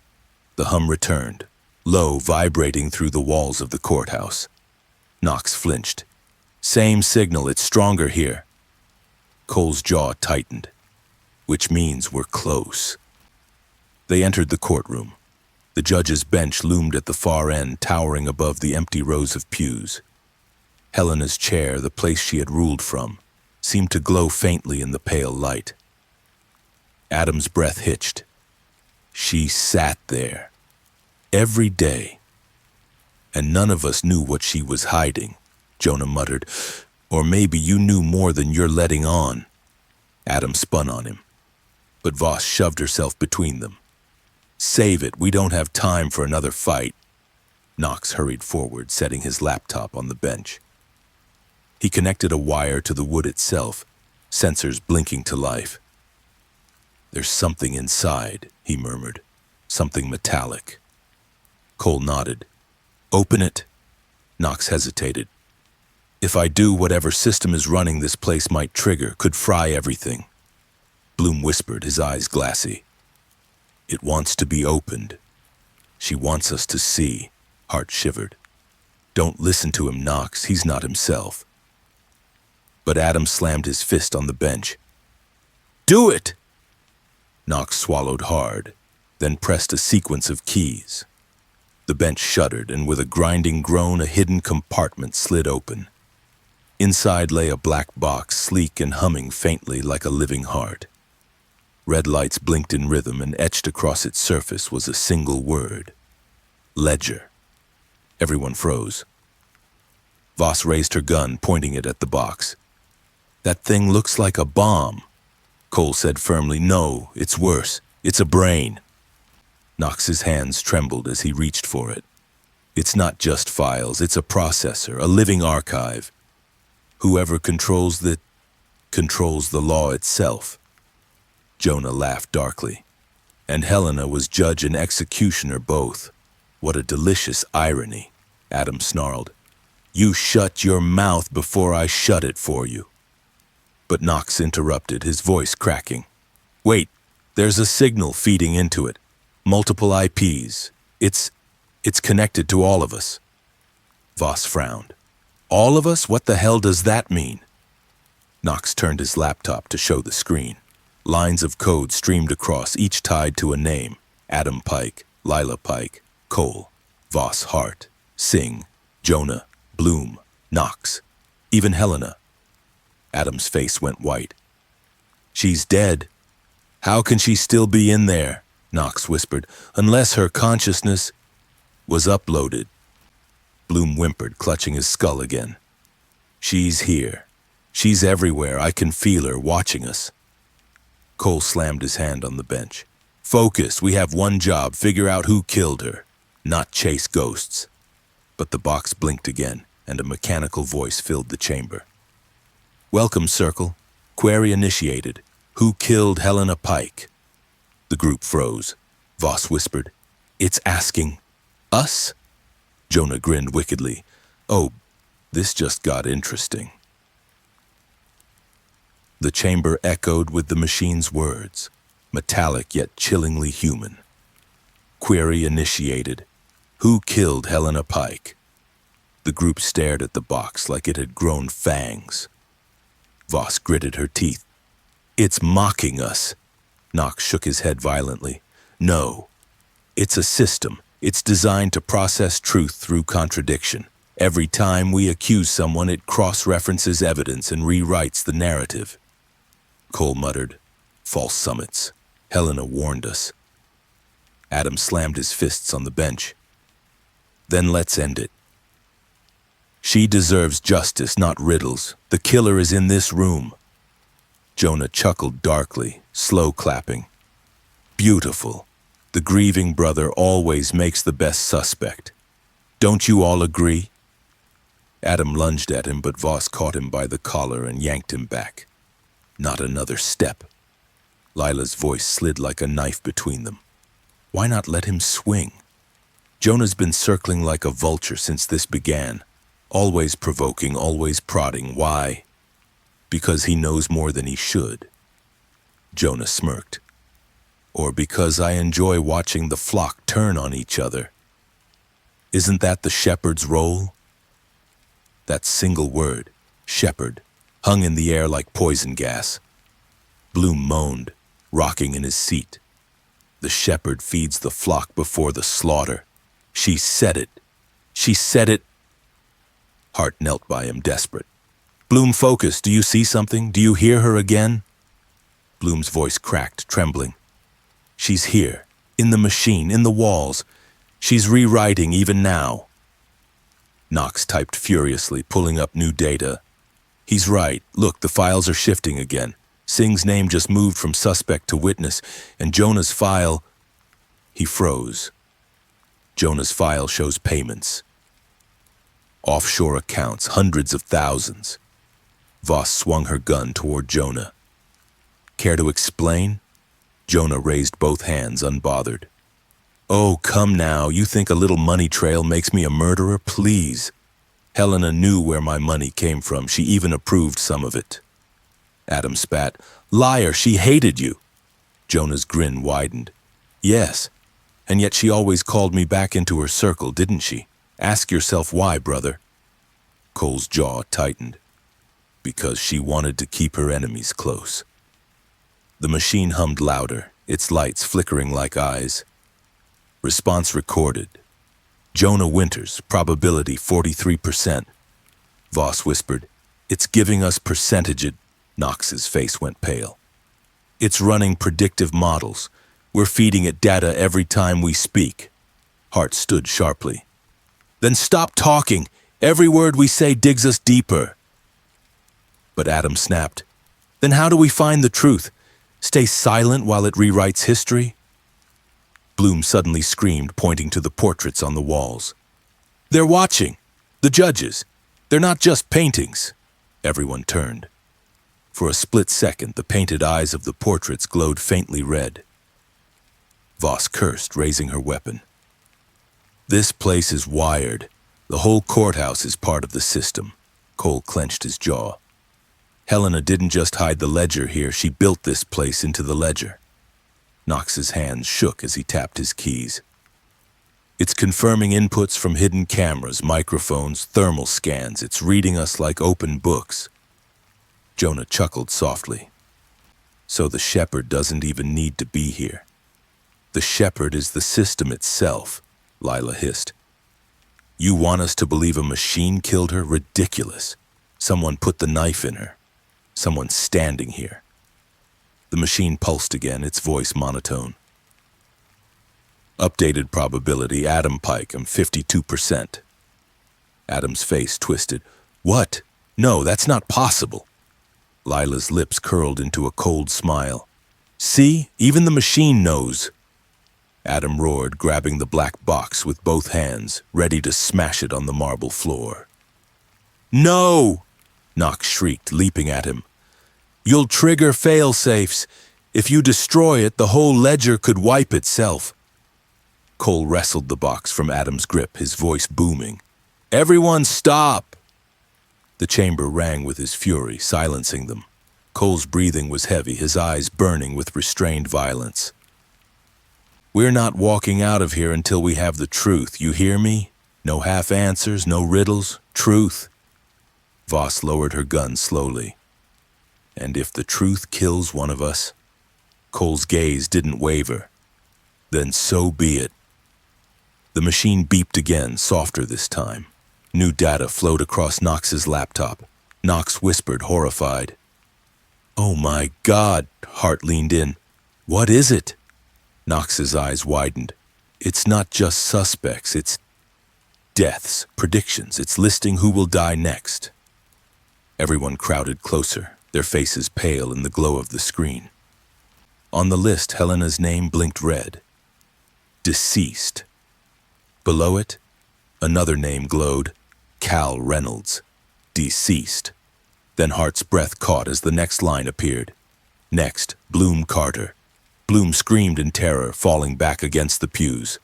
The hum returned, low, vibrating through the walls of the courthouse. Knox flinched. Same signal, it's stronger here. Cole's jaw tightened, which means we're close. They entered the courtroom. The judge's bench loomed at the far end, towering above the empty rows of pews. Helena's chair, the place she had ruled from, seemed to glow faintly in the pale light. Adam's breath hitched. She sat there, every day. And none of us knew what she was hiding, Jonah muttered. Or maybe you knew more than you're letting on. Adam spun on him, but Voss shoved herself between them. Save it, we don't have time for another fight. Knox hurried forward, setting his laptop on the bench. He connected a wire to the wood itself, sensors blinking to life. There's something inside, he murmured, something metallic. Cole nodded. Open it. Knox hesitated. If I do, whatever system is running this place might trigger, could fry everything. Bloom whispered, his eyes glassy. It wants to be opened. She wants us to see. Hart shivered. Don't listen to him, Knox. He's not himself. But Adam slammed his fist on the bench. Do it! Knox swallowed hard, then pressed a sequence of keys. The bench shuddered, and with a grinding groan, a hidden compartment slid open. Inside lay a black box, sleek and humming faintly like a living heart. Red lights blinked in rhythm, and etched across its surface was a single word. Ledger. Everyone froze. Voss raised her gun, pointing it at the box. That thing looks like a bomb. Cole said firmly, no, it's worse. It's a brain. Knox's hands trembled as he reached for it. It's not just files, it's a processor, a living archive. Whoever controls the law itself. Jonah laughed darkly. And Helena was judge and executioner both. What a delicious irony, Adam snarled. You shut your mouth before I shut it for you. But Knox interrupted, his voice cracking. Wait, there's a signal feeding into it. Multiple IPs. It's connected to all of us. Voss frowned. All of us? What the hell does that mean? Knox turned his laptop to show the screen. Lines of code streamed across, each tied to a name. Adam Pike, Lila Pike, Cole, Voss Hart, Singh, Jonah, Bloom, Knox, even Helena. Adam's face went white. She's dead. How can she still be in there? Knox whispered, unless her consciousness was uploaded. Bloom whimpered, clutching his skull again. She's here. She's everywhere. I can feel her watching us. Cole slammed his hand on the bench. Focus. We have one job. Figure out who killed her, not chase ghosts. But the box blinked again, and a mechanical voice filled the chamber. Welcome, Circle. Query initiated. Who killed Helena Pike? The group froze. Voss whispered, It's asking us? Jonah grinned wickedly. Oh, this just got interesting. The chamber echoed with the machine's words, metallic yet chillingly human. Query initiated. Who killed Helena Pike? The group stared at the box like it had grown fangs. Voss gritted her teeth. It's mocking us. Knox shook his head violently. No. It's a system. It's designed to process truth through contradiction. Every time we accuse someone, it cross-references evidence and rewrites the narrative. Cole muttered, False summits. Helena warned us. Adam slammed his fists on the bench. Then let's end it. She deserves justice, not riddles. The killer is in this room. Jonah chuckled darkly, slow clapping. Beautiful. The grieving brother always makes the best suspect. Don't you all agree? Adam lunged at him, but Voss caught him by the collar and yanked him back. Not another step. Lila's voice slid like a knife between them. Why not let him swing? Jonah's been circling like a vulture since this began. Always provoking, always prodding. Why? Because he knows more than he should. Jonah smirked. Or because I enjoy watching the flock turn on each other. Isn't that the shepherd's role? That single word, shepherd, hung in the air like poison gas. Bloom moaned, rocking in his seat. The shepherd feeds the flock before the slaughter. She said it. She said it. Hart knelt by him, desperate. Bloom, focus. Do you see something? Do you hear her again? Bloom's voice cracked, trembling. She's here, in the machine, in the walls. She's rewriting even now. Knox typed furiously, pulling up new data. He's right. Look, the files are shifting again. Singh's name just moved from suspect to witness, and Jonah's file... He froze. Jonah's file shows payments. Offshore accounts, hundreds of thousands. Voss swung her gun toward Jonah. Care to explain? Jonah raised both hands, unbothered. Oh, come now, you think a little money trail makes me a murderer? Please. Helena knew where my money came from. She even approved some of it. Adam spat. Liar, she hated you. Jonah's grin widened. Yes, and yet she always called me back into her circle, didn't she? Ask yourself why, brother. Cole's jaw tightened. Because she wanted to keep her enemies close. The machine hummed louder, its lights flickering like eyes. Response recorded. Jonah Winters, probability 43%. Voss whispered, "It's giving us percentage." Knox's face went pale. "It's running predictive models. We're feeding it data every time we speak." Hart stood sharply. "Then stop talking. Every word we say digs us deeper." But Adam snapped. "Then how do we find the truth? Stay silent while it rewrites history?" Bloom suddenly screamed, pointing to the portraits on the walls. "They're watching! The judges! They're not just paintings!" Everyone turned. For a split second, the painted eyes of the portraits glowed faintly red. Voss cursed, raising her weapon. "This place is wired. The whole courthouse is part of the system." Cole clenched his jaw. "Helena didn't just hide the ledger here, she built this place into the ledger." Knox's hands shook as he tapped his keys. "It's confirming inputs from hidden cameras, microphones, thermal scans. It's reading us like open books." Jonah chuckled softly. "So the shepherd doesn't even need to be here." "The shepherd is the system itself," Lila hissed. "You want us to believe a machine killed her? Ridiculous. Someone put the knife in her. Someone's standing here." The machine pulsed again, its voice monotone. "Updated probability, Adam Pike, 52%. Adam's face twisted. "What? No, that's not possible." Lila's lips curled into a cold smile. "See? Even the machine knows." Adam roared, grabbing the black box with both hands, ready to smash it on the marble floor. "No!" Knox shrieked, leaping at him. "You'll trigger fail-safes. If you destroy it, the whole ledger could wipe itself." Cole wrestled the box from Adam's grip, his voice booming. "Everyone stop!" The chamber rang with his fury, silencing them. Cole's breathing was heavy, his eyes burning with restrained violence. "We're not walking out of here until we have the truth, you hear me? No half answers, no riddles, truth." Voss lowered her gun slowly. "And if the truth kills one of us?" Cole's gaze didn't waver. "Then so be it." The machine beeped again, softer this time. New data flowed across Knox's laptop. Knox whispered, horrified. "Oh my God," Hart leaned in. "What is it?" Knox's eyes widened. "It's not just suspects, it's deaths, predictions. It's listing who will die next." Everyone crowded closer, their faces pale in the glow of the screen. On the list, Helena's name blinked red. Deceased. Below it, another name glowed, Cal Reynolds. Deceased. Then Hart's breath caught as the next line appeared. Next, Bloom Carter. Bloom screamed in terror, falling back against the pews.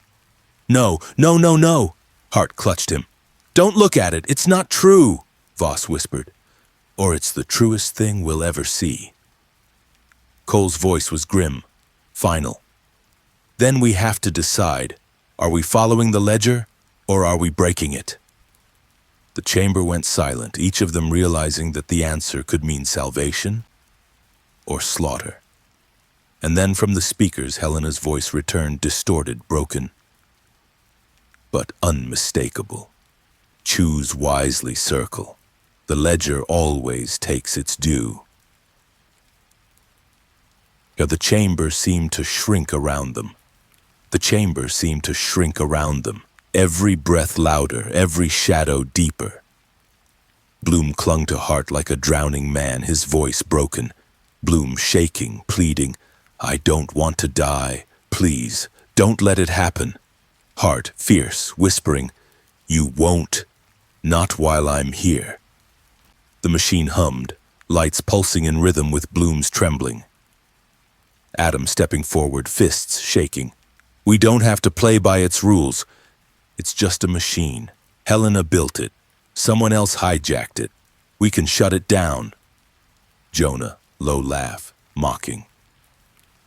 "No, no, no, no!" Hart clutched him. "Don't look at it, it's not true," Voss whispered. "Or it's the truest thing we'll ever see." Cole's voice was grim, final. "Then we have to decide, are we following the ledger, or are we breaking it?" The chamber went silent, each of them realizing that the answer could mean salvation or slaughter. And then from the speakers, Helena's voice returned, distorted, broken, but unmistakable. "Choose wisely, Circle. The ledger always takes its due." The chamber seemed to shrink around them. The chamber seemed to shrink around them, every breath louder, every shadow deeper. Bloom clung to Hart like a drowning man, his voice broken. Bloom shaking, pleading, "I don't want to die. Please, don't let it happen." Hart, fierce, whispering, "You won't. Not while I'm here." The machine hummed, lights pulsing in rhythm with Bloom's trembling. Adam stepping forward, fists shaking. "We don't have to play by its rules. It's just a machine. Helena built it. Someone else hijacked it. We can shut it down." Jonah, low laugh, mocking.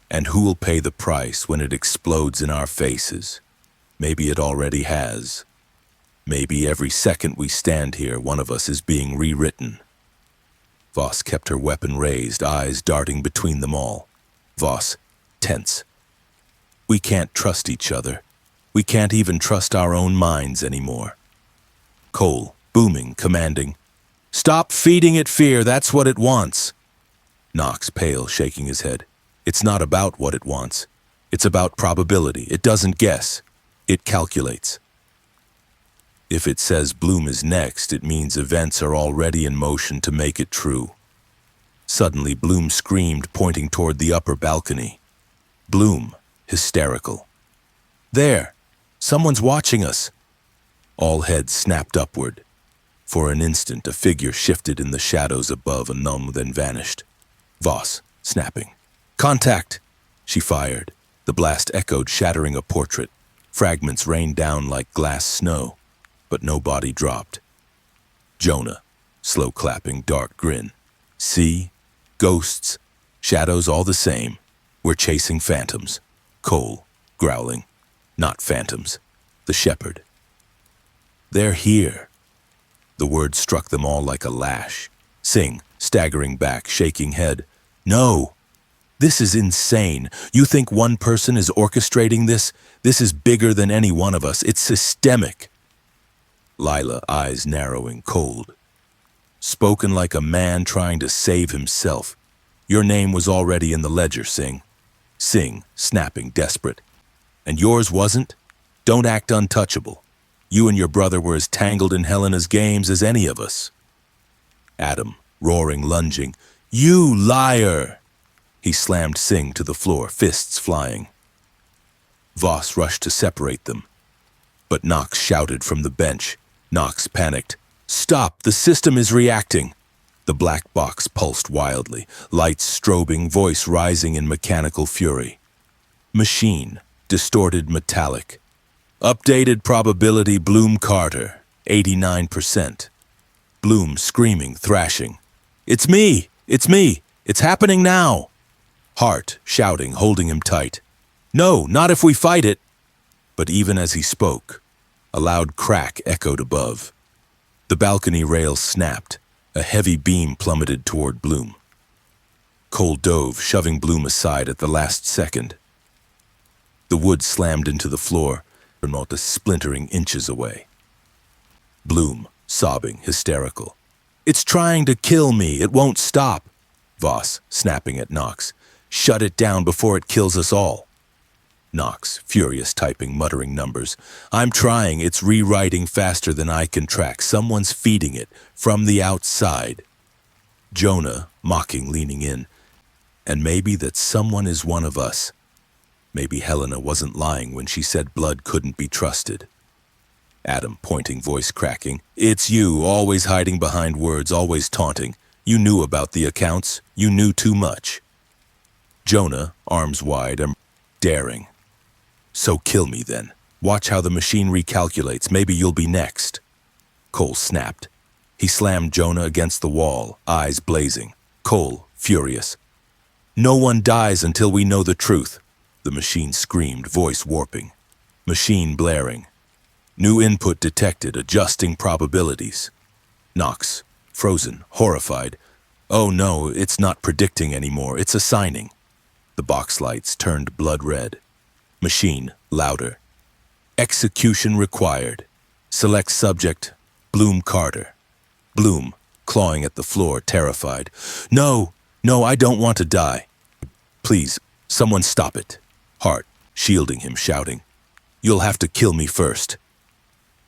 And who'll pay the price when it explodes in our faces? Maybe it already has. Maybe every second we stand here, one of us is being rewritten. Voss kept her weapon raised, eyes darting between them all. Voss, tense. We can't trust each other. We can't even trust our own minds anymore. Cole, booming, commanding. Stop feeding it fear, that's what it wants. Knox, pale, shaking his head. It's not about what it wants. It's about probability. It doesn't guess. It calculates. If it says Bloom is next, it means events are already in motion to make it true. Suddenly, Bloom screamed, pointing toward the upper balcony. Bloom, hysterical. There! Someone's watching us! All heads snapped upward. For an instant, a figure shifted in the shadows above and then vanished. Voss, snapping. Contact! She fired. The blast echoed, shattering a portrait. Fragments rained down like glass snow, but no body dropped. Jonah, slow clapping, dark grin. See? Ghosts. Shadows all the same. We're chasing phantoms. Cole, growling. Not phantoms. The shepherd. They're here. The word struck them all like a lash. Singh, staggering back, shaking head. No! This is insane. You think one person is orchestrating this? This is bigger than any one of us. It's systemic. Lila, eyes narrowing, cold. Spoken like a man trying to save himself. Your name was already in the ledger, Singh. Singh, snapping, desperate. And yours wasn't? Don't act untouchable. You and your brother were as tangled in Helena's games as any of us. Adam, roaring, lunging. You liar! He slammed Singh to the floor, fists flying. Voss rushed to separate them. But Knox shouted from the bench. Knox panicked. Stop! The system is reacting! The black box pulsed wildly, lights strobing, voice rising in mechanical fury. Machine, distorted metallic. Updated probability Bloom Carter, 89%. Bloom screaming, thrashing. It's me! It's me! It's happening now! Hart shouting, holding him tight. No, not if we fight it! But even as he spoke, a loud crack echoed above. The balcony rail snapped. A heavy beam plummeted toward Bloom. Cole dove, shoving Bloom aside at the last second. The wood slammed into the floor, not a splintering inches away. Bloom, sobbing, hysterical. It's trying to kill me. It won't stop. Voss, snapping at Knox. Shut it down before it kills us all. Knox, furious, typing, muttering numbers. I'm trying. It's rewriting faster than I can track. Someone's feeding it from the outside. Jonah, mocking, leaning in. And maybe that someone is one of us. Maybe Helena wasn't lying when she said blood couldn't be trusted. Adam, pointing, voice cracking. It's you, always hiding behind words, always taunting. You knew about the accounts. You knew too much. Jonah, arms wide, and daring. So kill me then. Watch how the machine recalculates. Maybe you'll be next. Cole snapped. He slammed Jonah against the wall, eyes blazing. Cole, furious. No one dies until we know the truth. The machine screamed, voice warping. Machine blaring. New input detected, adjusting probabilities. Knox, frozen, horrified. Oh no, it's not predicting anymore, it's assigning. The box lights turned blood red. Machine, louder. Execution required. Select subject, Bloom Carter. Bloom, clawing at the floor, terrified. No, I don't want to die. Please, someone stop it. Hart, shielding him, shouting. You'll have to kill me first.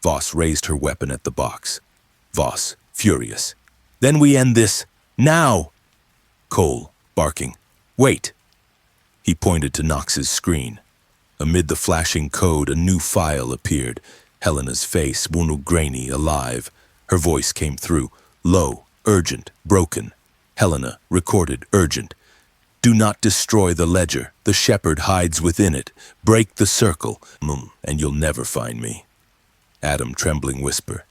Voss raised her weapon at the box. Voss, furious. Then we end this, now! Cole, barking. Wait! He pointed to Knox's screen. Amid the flashing code, a new file appeared. Helena's face, grainy, alive. Her voice came through, low, urgent, broken. Helena, recorded, urgent. Do not destroy the ledger. The shepherd hides within it. Break the circle, and you'll never find me. Adam, trembling whisper.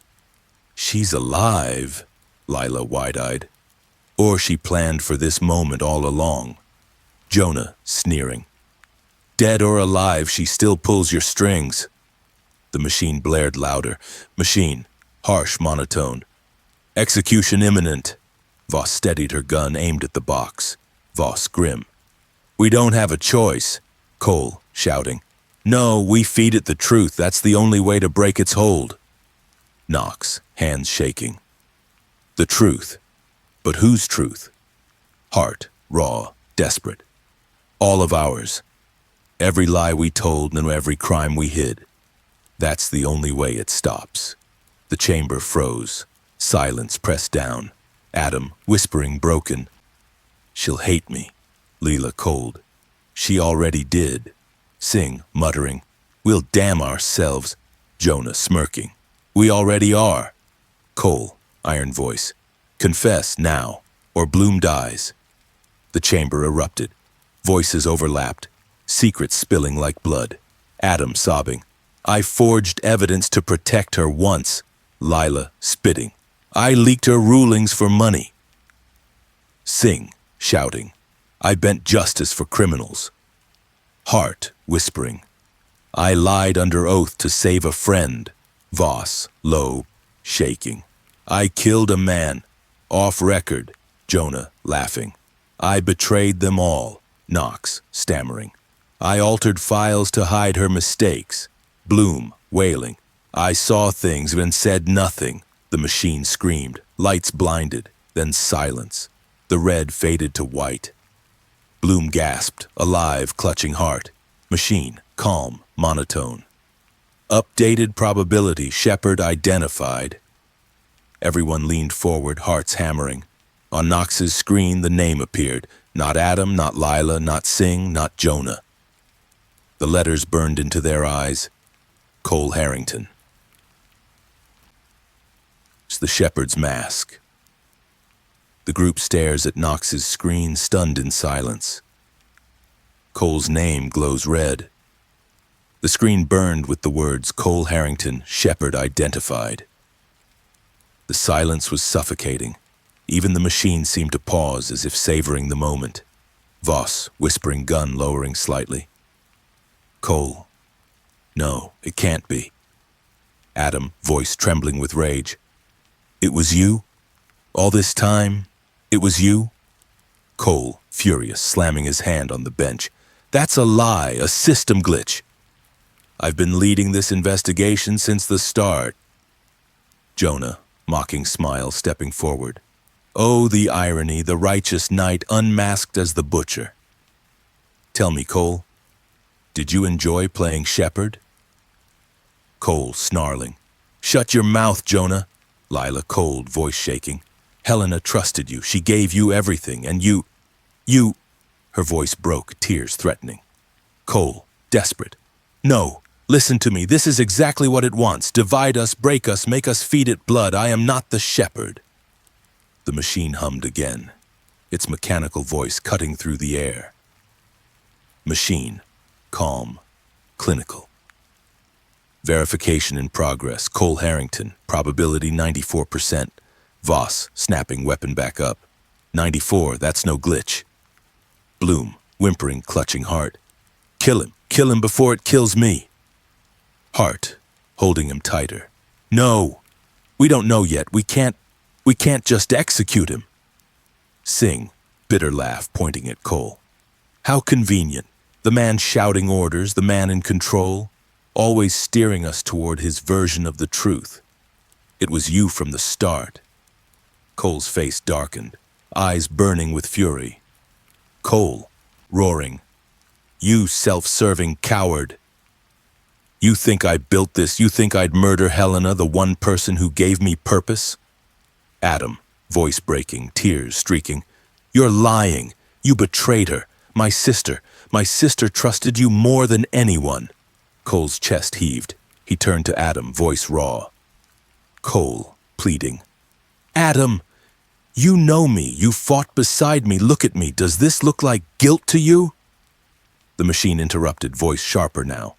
She's alive, Lila, wide-eyed. Or she planned for this moment all along. Jonah, sneering. Dead or alive, she still pulls your strings. The machine blared louder. Machine, harsh monotone. Execution imminent. Voss steadied her gun, aimed at the box. Voss, grim. We don't have a choice. Cole, shouting. No, we feed it the truth. That's the only way to break its hold. Knox, hands shaking. The truth. But whose truth? Heart, raw, desperate. All of ours. Every lie we told and every crime we hid. That's the only way it stops. The chamber froze. Silence pressed down. Adam, whispering broken. She'll hate me. Leela, cold. She already did. Sing, muttering. We'll damn ourselves. Jonah, smirking. We already are. Cole, iron voice. Confess now, or Bloom dies. The chamber erupted. Voices overlapped. Secrets spilling like blood. Adam sobbing. I forged evidence to protect her once. Lila spitting. I leaked her rulings for money. Sing, shouting. I bent justice for criminals. Hart, whispering. I lied under oath to save a friend. Voss, low, shaking. I killed a man. Off record. Jonah, laughing. I betrayed them all. Knox, stammering. I altered files to hide her mistakes. Bloom, wailing. I saw things and said nothing. The machine screamed. Lights blinded. Then silence. The red faded to white. Bloom gasped, alive, clutching heart. Machine, calm, monotone. Updated probability, Shepard identified. Everyone leaned forward, hearts hammering. On Knox's screen, the name appeared. Not Adam, not Lila, not Singh, not Jonah. The letters burned into their eyes. Cole Harrington. It's the Shepherd's mask. The group stares at Knox's screen, stunned in silence. Cole's name glows red. The screen burned with the words, Cole Harrington, Shepard identified. The silence was suffocating. Even the machine seemed to pause as if savoring the moment. Voss, whispering, gun lowering slightly. Cole. No, it can't be. Adam, voice trembling with rage. It was you? All this time, it was you? Cole, furious, slamming his hand on the bench. That's a lie, a system glitch. I've been leading this investigation since the start. Jonah, mocking smile, stepping forward. Oh, the irony, the righteous knight unmasked as the butcher. Tell me, Cole, did you enjoy playing Shepard? Cole, snarling. Shut your mouth, Jonah. Lila, cold, voice shaking. Helena trusted you. She gave you everything, and you... Her voice broke, tears threatening. Cole, desperate. No, listen to me. This is exactly what it wants. Divide us, break us, make us feed it blood. I am not the shepherd. The machine hummed again, its mechanical voice cutting through the air. Machine, calm, clinical. Verification in progress. Cole Harrington, probability 94%. Voss, snapping weapon back up. 94, that's no glitch. Bloom, whimpering, clutching heart. Kill him before it kills me. Hart, holding him tighter. No, we don't know yet. We can't just execute him. Sing, bitter laugh, pointing at Cole. How convenient. The man shouting orders, the man in control, always steering us toward his version of the truth. It was you from the start. Cole's face darkened, eyes burning with fury. Cole, roaring. You self-serving coward. You think I built this? You think I'd murder Helena, the one person who gave me purpose? Adam, voice breaking, tears streaking. You're lying. You betrayed her. My sister trusted you more than anyone. Cole's chest heaved. He turned to Adam, voice raw. Cole, pleading. Adam, you know me. You fought beside me. Look at me. Does this look like guilt to you? The machine interrupted, voice sharper now.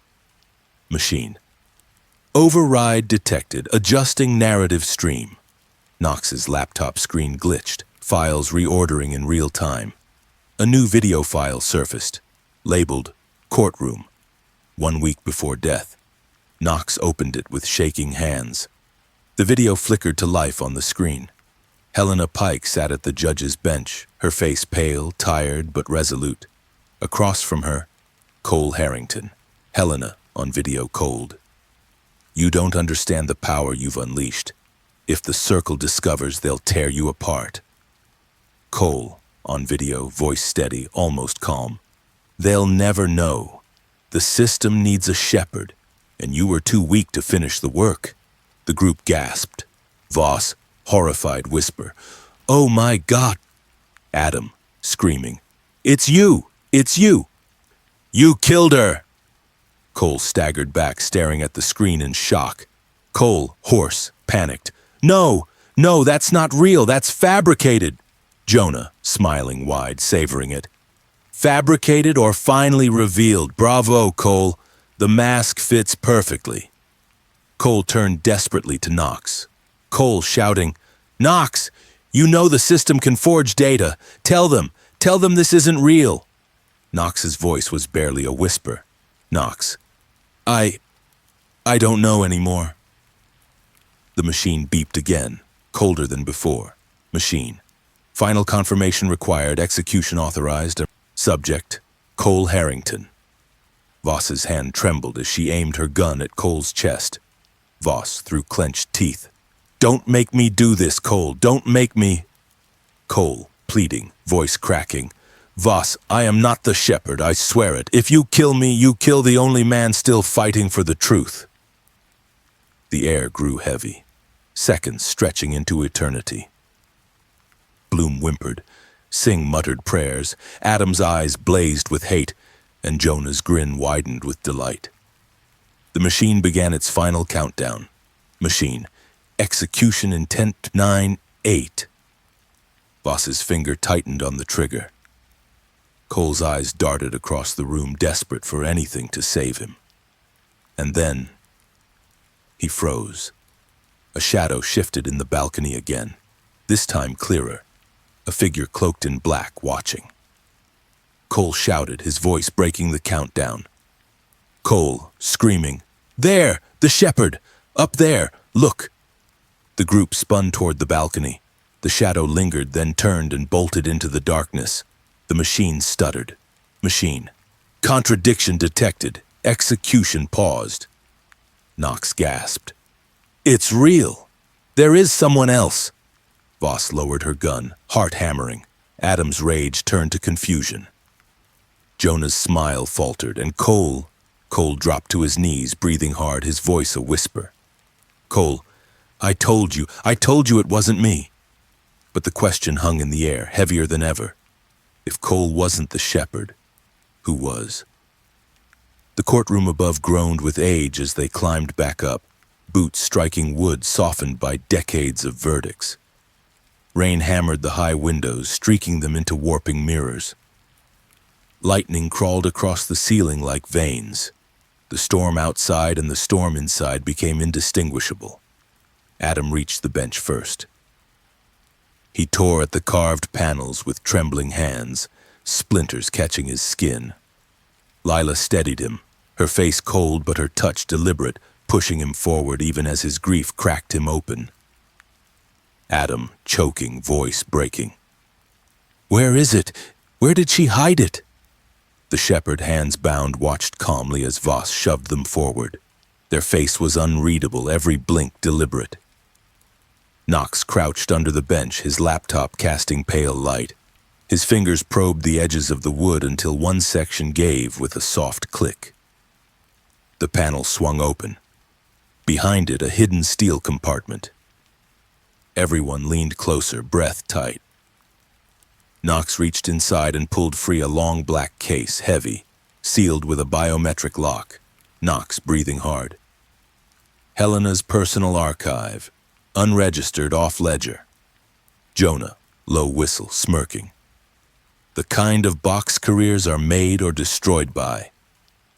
Machine. Override detected. Adjusting narrative stream. Knox's laptop screen glitched, files reordering in real time. A new video file surfaced, labeled Courtroom, 1 week before death. Knox opened it with shaking hands. The video flickered to life on the screen. Helena Pike sat at the judge's bench, her face pale, tired, but resolute. Across from her, Cole Harrington. Helena, on video, cold. "You don't understand the power you've unleashed. If the Circle discovers, they'll tear you apart." Cole, on video, voice steady, almost calm. "They'll never know. The system needs a shepherd, and you were too weak to finish the work." The group gasped. Voss, horrified whisper, "Oh my God!" Adam, screaming, "It's you! It's you! You killed her!" Cole staggered back, staring at the screen in shock. Cole, hoarse, panicked, "No! No, that's not real! That's fabricated!" Jonah, smiling wide, savoring it. "Fabricated or finally revealed? Bravo, Cole! The mask fits perfectly." Cole turned desperately to Knox. Cole shouting, "Knox, you know the system can forge data. Tell them this isn't real." Knox's voice was barely a whisper. "Knox, I don't know anymore." The machine beeped again, colder than before. Machine. Final confirmation required, execution authorized. Subject, Cole Harrington. Voss's hand trembled as she aimed her gun at Cole's chest. Voss, through clenched teeth. "Don't make me do this, Cole. Don't make me." Cole, pleading, voice cracking. "Voss, I am not the shepherd, I swear it. If you kill me, you kill the only man still fighting for the truth." The air grew heavy, seconds stretching into eternity. Bloom whimpered. Singh muttered prayers. Adam's eyes blazed with hate, and Jonah's grin widened with delight. The machine began its final countdown. Machine. Execution intent 9-8. Voss's finger tightened on the trigger. Cole's eyes darted across the room, desperate for anything to save him. And then he froze. A shadow shifted in the balcony again, this time clearer. A figure cloaked in black, watching. Cole shouted, his voice breaking the countdown. Cole, screaming, "There! The shepherd! Up there! Look!" The group spun toward the balcony. The shadow lingered, then turned and bolted into the darkness. The machine stuttered. Machine. Contradiction detected. Execution paused. Knox gasped. "It's real! There is someone else!" Voss lowered her gun, heart hammering. Adam's rage turned to confusion. Jonah's smile faltered, and Cole dropped to his knees, breathing hard, his voice a whisper. "Cole, I told you it wasn't me." But the question hung in the air, heavier than ever. If Cole wasn't the shepherd, who was? The courtroom above groaned with age as they climbed back up, boots striking wood softened by decades of verdicts. Rain hammered the high windows, streaking them into warping mirrors. Lightning crawled across the ceiling like veins. The storm outside and the storm inside became indistinguishable. Adam reached the bench first. He tore at the carved panels with trembling hands, splinters catching his skin. Lila steadied him, her face cold but her touch deliberate, pushing him forward even as his grief cracked him open. Adam, choking, voice breaking. "Where is it? Where did she hide it?" The shepherd, hands bound, watched calmly as Voss shoved them forward. Their face was unreadable, every blink deliberate. Knox crouched under the bench, his laptop casting pale light. His fingers probed the edges of the wood until one section gave with a soft click. The panel swung open. Behind it, a hidden steel compartment. Everyone leaned closer, breath tight. Knox reached inside and pulled free a long black case, heavy, sealed with a biometric lock. Knox breathing hard. Helena's personal archive, unregistered off-ledger. Jonah, low whistle, smirking. The kind of box careers are made or destroyed by.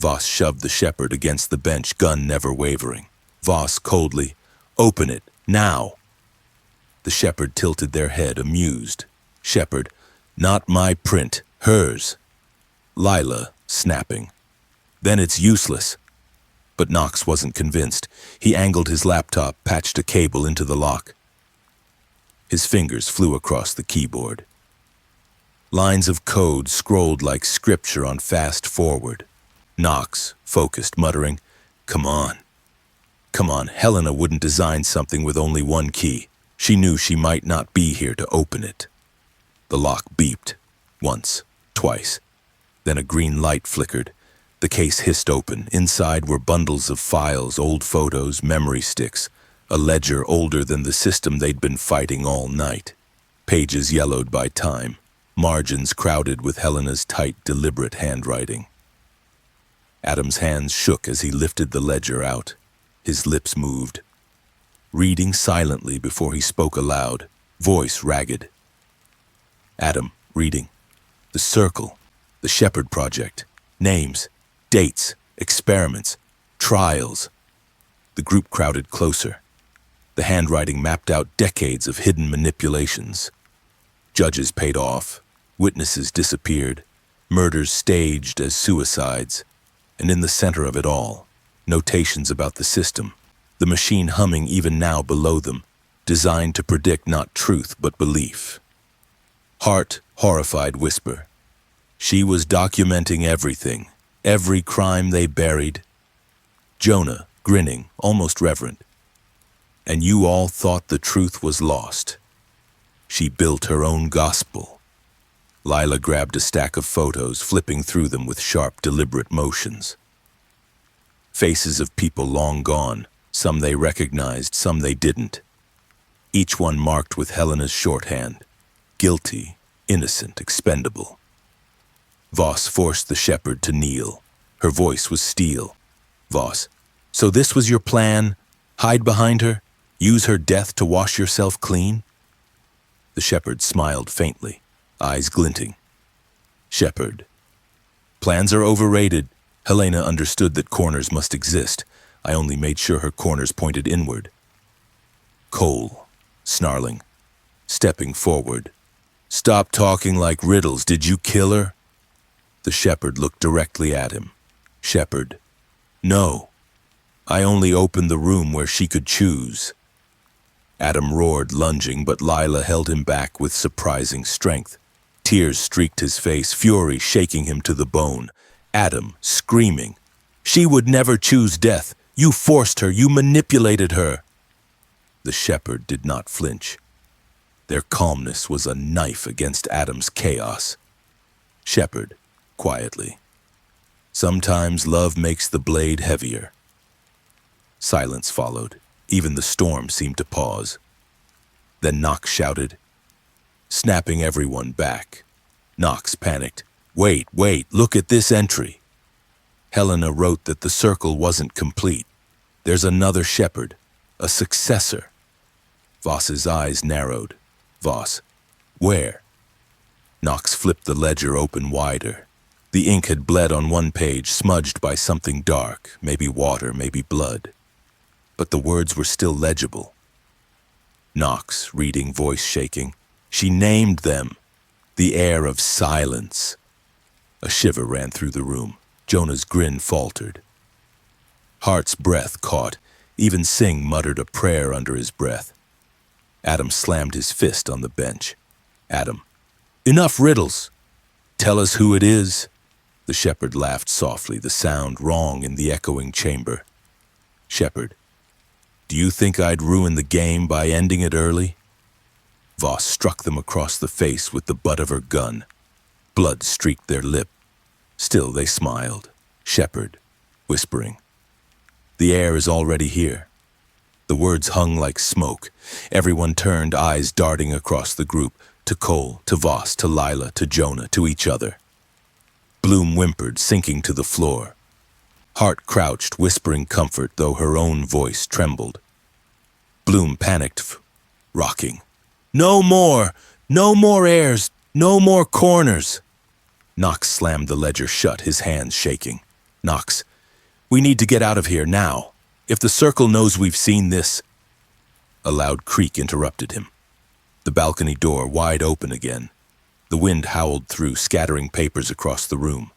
Voss shoved the shepherd against the bench, gun never wavering. Voss coldly, "Open it, now." The shepherd tilted their head, amused. Shepherd, "Not my print. Hers. Lila, snapping. Then it's useless. But Knox wasn't convinced. He angled his laptop, patched a cable into the lock. His fingers flew across the keyboard. Lines of code scrolled like scripture on fast forward. Knox, focused, muttering, "Come on. Come on, Helena wouldn't design something with only one key. She knew she might not be here to open it." The lock beeped. Once, twice. Then a green light flickered. The case hissed open. Inside were bundles of files, old photos, memory sticks, a ledger older than the system they'd been fighting all night. Pages yellowed by time, margins crowded with Helena's tight, deliberate handwriting. Adam's hands shook as he lifted the ledger out. His lips moved. Reading silently before he spoke aloud, voice ragged. Adam, reading. The circle, the Shepherd Project, names, dates, experiments, trials. The group crowded closer. The handwriting mapped out decades of hidden manipulations. Judges paid off, witnesses disappeared, murders staged as suicides, and in the center of it all, notations about the system, the machine humming even now below them, designed to predict not truth but belief. Heart, horrified whisper. She was documenting everything, every crime they buried. Jonah, grinning, almost reverent. And you all thought the truth was lost. She built her own gospel. Lila grabbed a stack of photos, flipping through them with sharp, deliberate motions. Faces of people long gone, some they recognized, some they didn't. Each one marked with Helena's shorthand. Guilty, innocent, expendable. Voss forced the shepherd to kneel. Her voice was steel. Voss, so this was your plan? Hide behind her? Use her death to wash yourself clean? The shepherd smiled faintly, eyes glinting. Shepherd. Plans are overrated. Helena understood that corners must exist. I only made sure her corners pointed inward. Cole, snarling, stepping forward. Stop talking like riddles. Did you kill her? The shepherd looked directly at him. Shepherd. No. I only opened the room where she could choose. Adam roared, lunging, but Lila held him back with surprising strength. Tears streaked his face, fury shaking him to the bone. Adam, screaming. She would never choose death. You forced her. You manipulated her. The shepherd did not flinch. Their calmness was a knife against Adam's chaos. Shepherd, quietly. Sometimes love makes the blade heavier. Silence followed. Even the storm seemed to pause. Then Knox shouted, snapping everyone back. Knox panicked. Wait, look at this entry. Helena wrote that the circle wasn't complete. There's another shepherd, a successor. Voss's eyes narrowed. Voss, where? Knox flipped the ledger open wider. The ink had bled on one page, smudged by something dark, maybe water, maybe blood. But the words were still legible. Knox, reading, voice shaking. She named them. The air of silence. A shiver ran through the room. Jonah's grin faltered. Hart's breath caught. Even Singh muttered a prayer under his breath. Adam slammed his fist on the bench. Adam. Enough riddles. Tell us who it is. The shepherd laughed softly, the sound wrong in the echoing chamber. Shepherd. Do you think I'd ruin the game by ending it early? Voss struck them across the face with the butt of her gun. Blood streaked their lip. Still they smiled. Shepherd, whispering. The air is already here. The words hung like smoke. Everyone turned, eyes darting across the group, to Cole, to Voss, to Lila, to Jonah, to each other. Bloom whimpered, sinking to the floor. Hart crouched, whispering comfort, though her own voice trembled. Bloom panicked, rocking. No more airs, no more corners. Knox slammed the ledger shut, his hands shaking. Knox, we need to get out of here now. If the circle knows we've seen this. A loud creak interrupted him. The balcony door wide open again. The wind howled through, scattering papers across the room,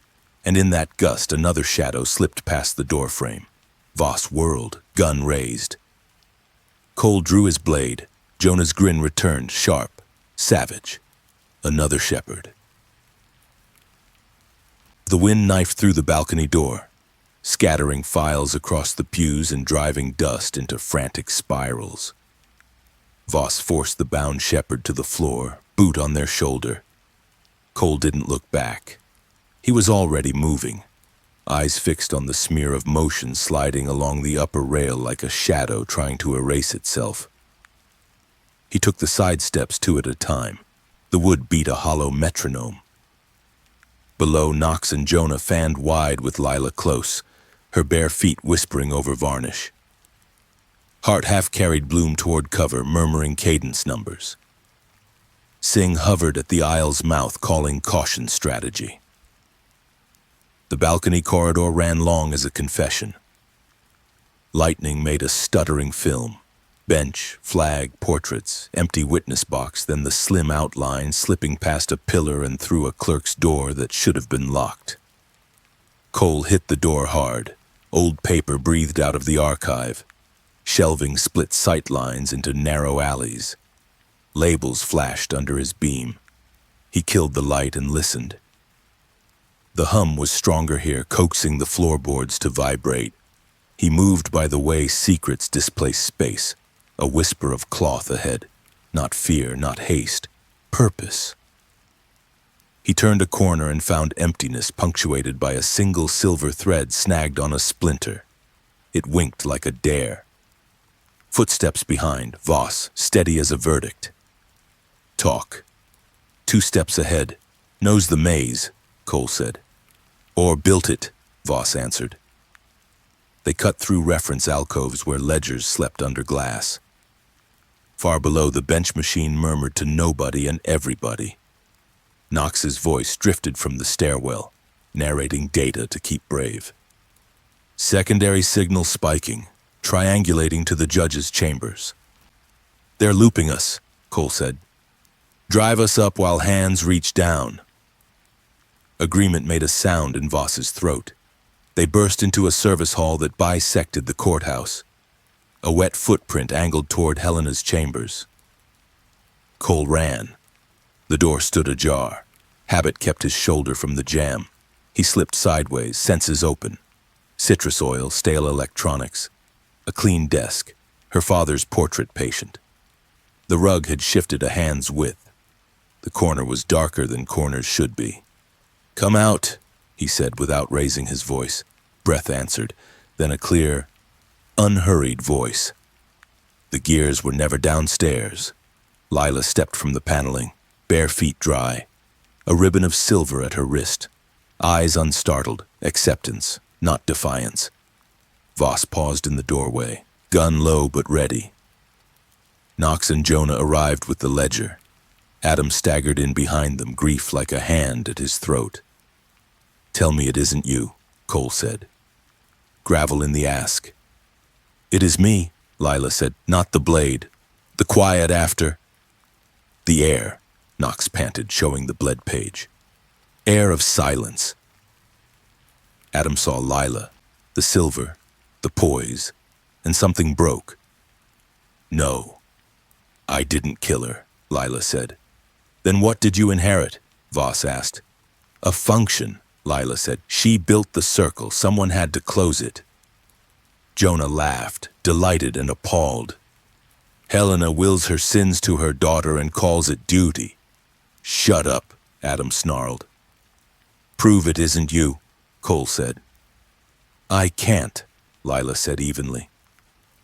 and in that gust another shadow slipped past the doorframe. Voss whirled, gun raised. Cole drew his blade. Jonah's grin returned, sharp, savage. Another shepherd. The wind knifed through the balcony door, scattering files across the pews and driving dust into frantic spirals. Voss forced the bound shepherd to the floor, boot on their shoulder. Cole didn't look back. He was already moving, eyes fixed on the smear of motion sliding along the upper rail like a shadow trying to erase itself. He took the side steps two at a time. The wood beat a hollow metronome. Below, Knox and Jonah fanned wide with Lila close, her bare feet whispering over varnish. Hart half carried Bloom toward cover, murmuring cadence numbers. Singh hovered at the aisle's mouth, calling caution strategy. The balcony corridor ran long as a confession. Lightning made a stuttering film. Bench, flag, portraits, empty witness box, then the slim outline slipping past a pillar and through a clerk's door that should have been locked. Cole hit the door hard. Old paper breathed out of the archive. Shelving split sight lines into narrow alleys. Labels flashed under his beam. He killed the light and listened. The hum was stronger here, coaxing the floorboards to vibrate. He moved by the way secrets displaced space. A whisper of cloth ahead. Not fear, not haste. Purpose. He turned a corner and found emptiness punctuated by a single silver thread snagged on a splinter. It winked like a dare. Footsteps behind, Voss, steady as a verdict. Talk. 2 steps ahead. Knows the maze, Cole said. Or built it, Voss answered. They cut through reference alcoves where ledgers slept under glass. Far below, the bench machine murmured to nobody and everybody. Knox's voice drifted from the stairwell, narrating data to keep brave. Secondary signal spiking, triangulating to the judge's chambers. They're looping us, Cole said. Drive us up while hands reach down. Agreement made a sound in Voss's throat. They burst into a service hall that bisected the courthouse. A wet footprint angled toward Helena's chambers. Cole ran. The door stood ajar. Habit kept his shoulder from the jam. He slipped sideways, senses open. Citrus oil, stale electronics. A clean desk, her father's portrait patient. The rug had shifted a hand's width. The corner was darker than corners should be. Come out, he said without raising his voice. Breath answered, then a clear, unhurried voice. The gears were never downstairs. Lila stepped from the paneling, bare feet dry, a ribbon of silver at her wrist, eyes unstartled, acceptance, not defiance. Voss paused in the doorway, gun low but ready. Knox and Jonah arrived with the ledger. Adam staggered in behind them, grief like a hand at his throat. Tell me it isn't you, Cole said. Gravel in the ask. It is me, Lila said, not the blade. The quiet after. The air, Knox panted, showing the bled page. Air of silence. Adam saw Lila, the silver, the poise, and something broke. No, I didn't kill her, Lila said. Then what did you inherit? Voss asked. A function, Lila said. She built the circle. Someone had to close it. Jonah laughed, delighted and appalled. Helena wills her sins to her daughter and calls it duty. Shut up, Adam snarled. Prove it isn't you, Cole said. I can't, Lila said evenly.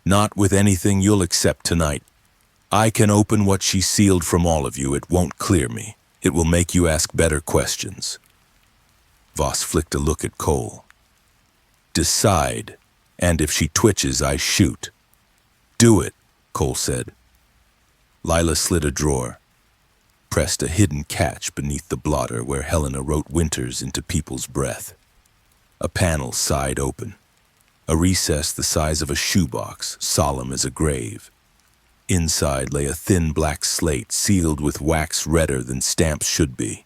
Not with anything you'll accept tonight. I can open what she sealed from all of you. It won't clear me. It will make you ask better questions. Voss flicked a look at Cole. Decide, and if she twitches, I shoot. Do it, Cole said. Lila slid a drawer, pressed a hidden catch beneath the blotter where Helena wrote winters into people's breath. A panel sighed open, a recess the size of a shoebox, solemn as a grave. Inside lay a thin black slate sealed with wax redder than stamps should be.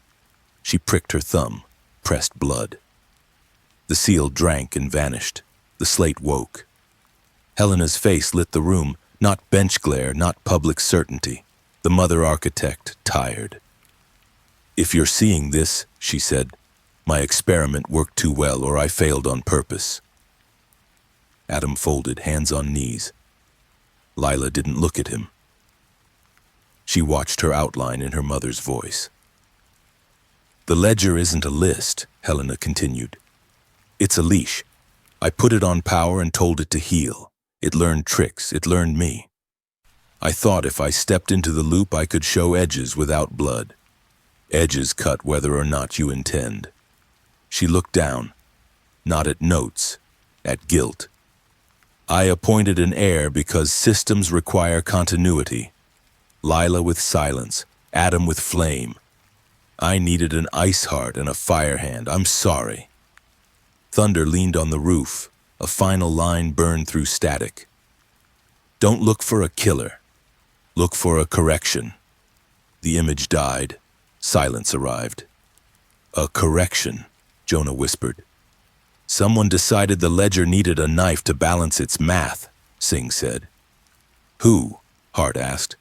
She pricked her thumb, pressed blood. The seal drank and vanished. The slate woke. Helena's face lit the room, not bench glare, not public certainty. The mother architect, tired. "If you're seeing this," she said, "my experiment worked too well or I failed on purpose." Adam folded, hands on knees. Lila didn't look at him. She watched her outline in her mother's voice. "The ledger isn't a list," Helena continued. "It's a leash. I put it on power and told it to heal. It learned tricks. It learned me. I thought if I stepped into the loop I could show edges without blood. Edges cut whether or not you intend." She looked down, not at notes, at guilt. "I appointed an heir because systems require continuity. Lila with silence, Adam with flame. I needed an ice heart and a fire hand. I'm sorry." Thunder leaned on the roof. A final line burned through static. "Don't look for a killer. Look for a correction." The image died. Silence arrived. "A correction," Jonah whispered. "Someone decided the ledger needed a knife to balance its math," Singh said. "Who?" Hart asked.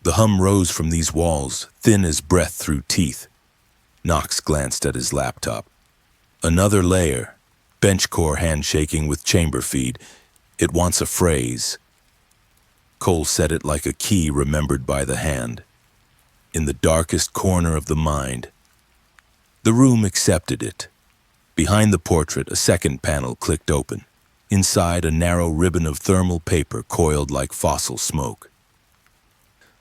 The hum rose from these walls, thin as breath through teeth. Knox glanced at his laptop. "Another layer. Bench core handshaking with chamber feed. It wants a phrase." Cole said it like a key remembered by the hand. "In the darkest corner of the mind." The room accepted it. Behind the portrait, a second panel clicked open. Inside, a narrow ribbon of thermal paper coiled like fossil smoke.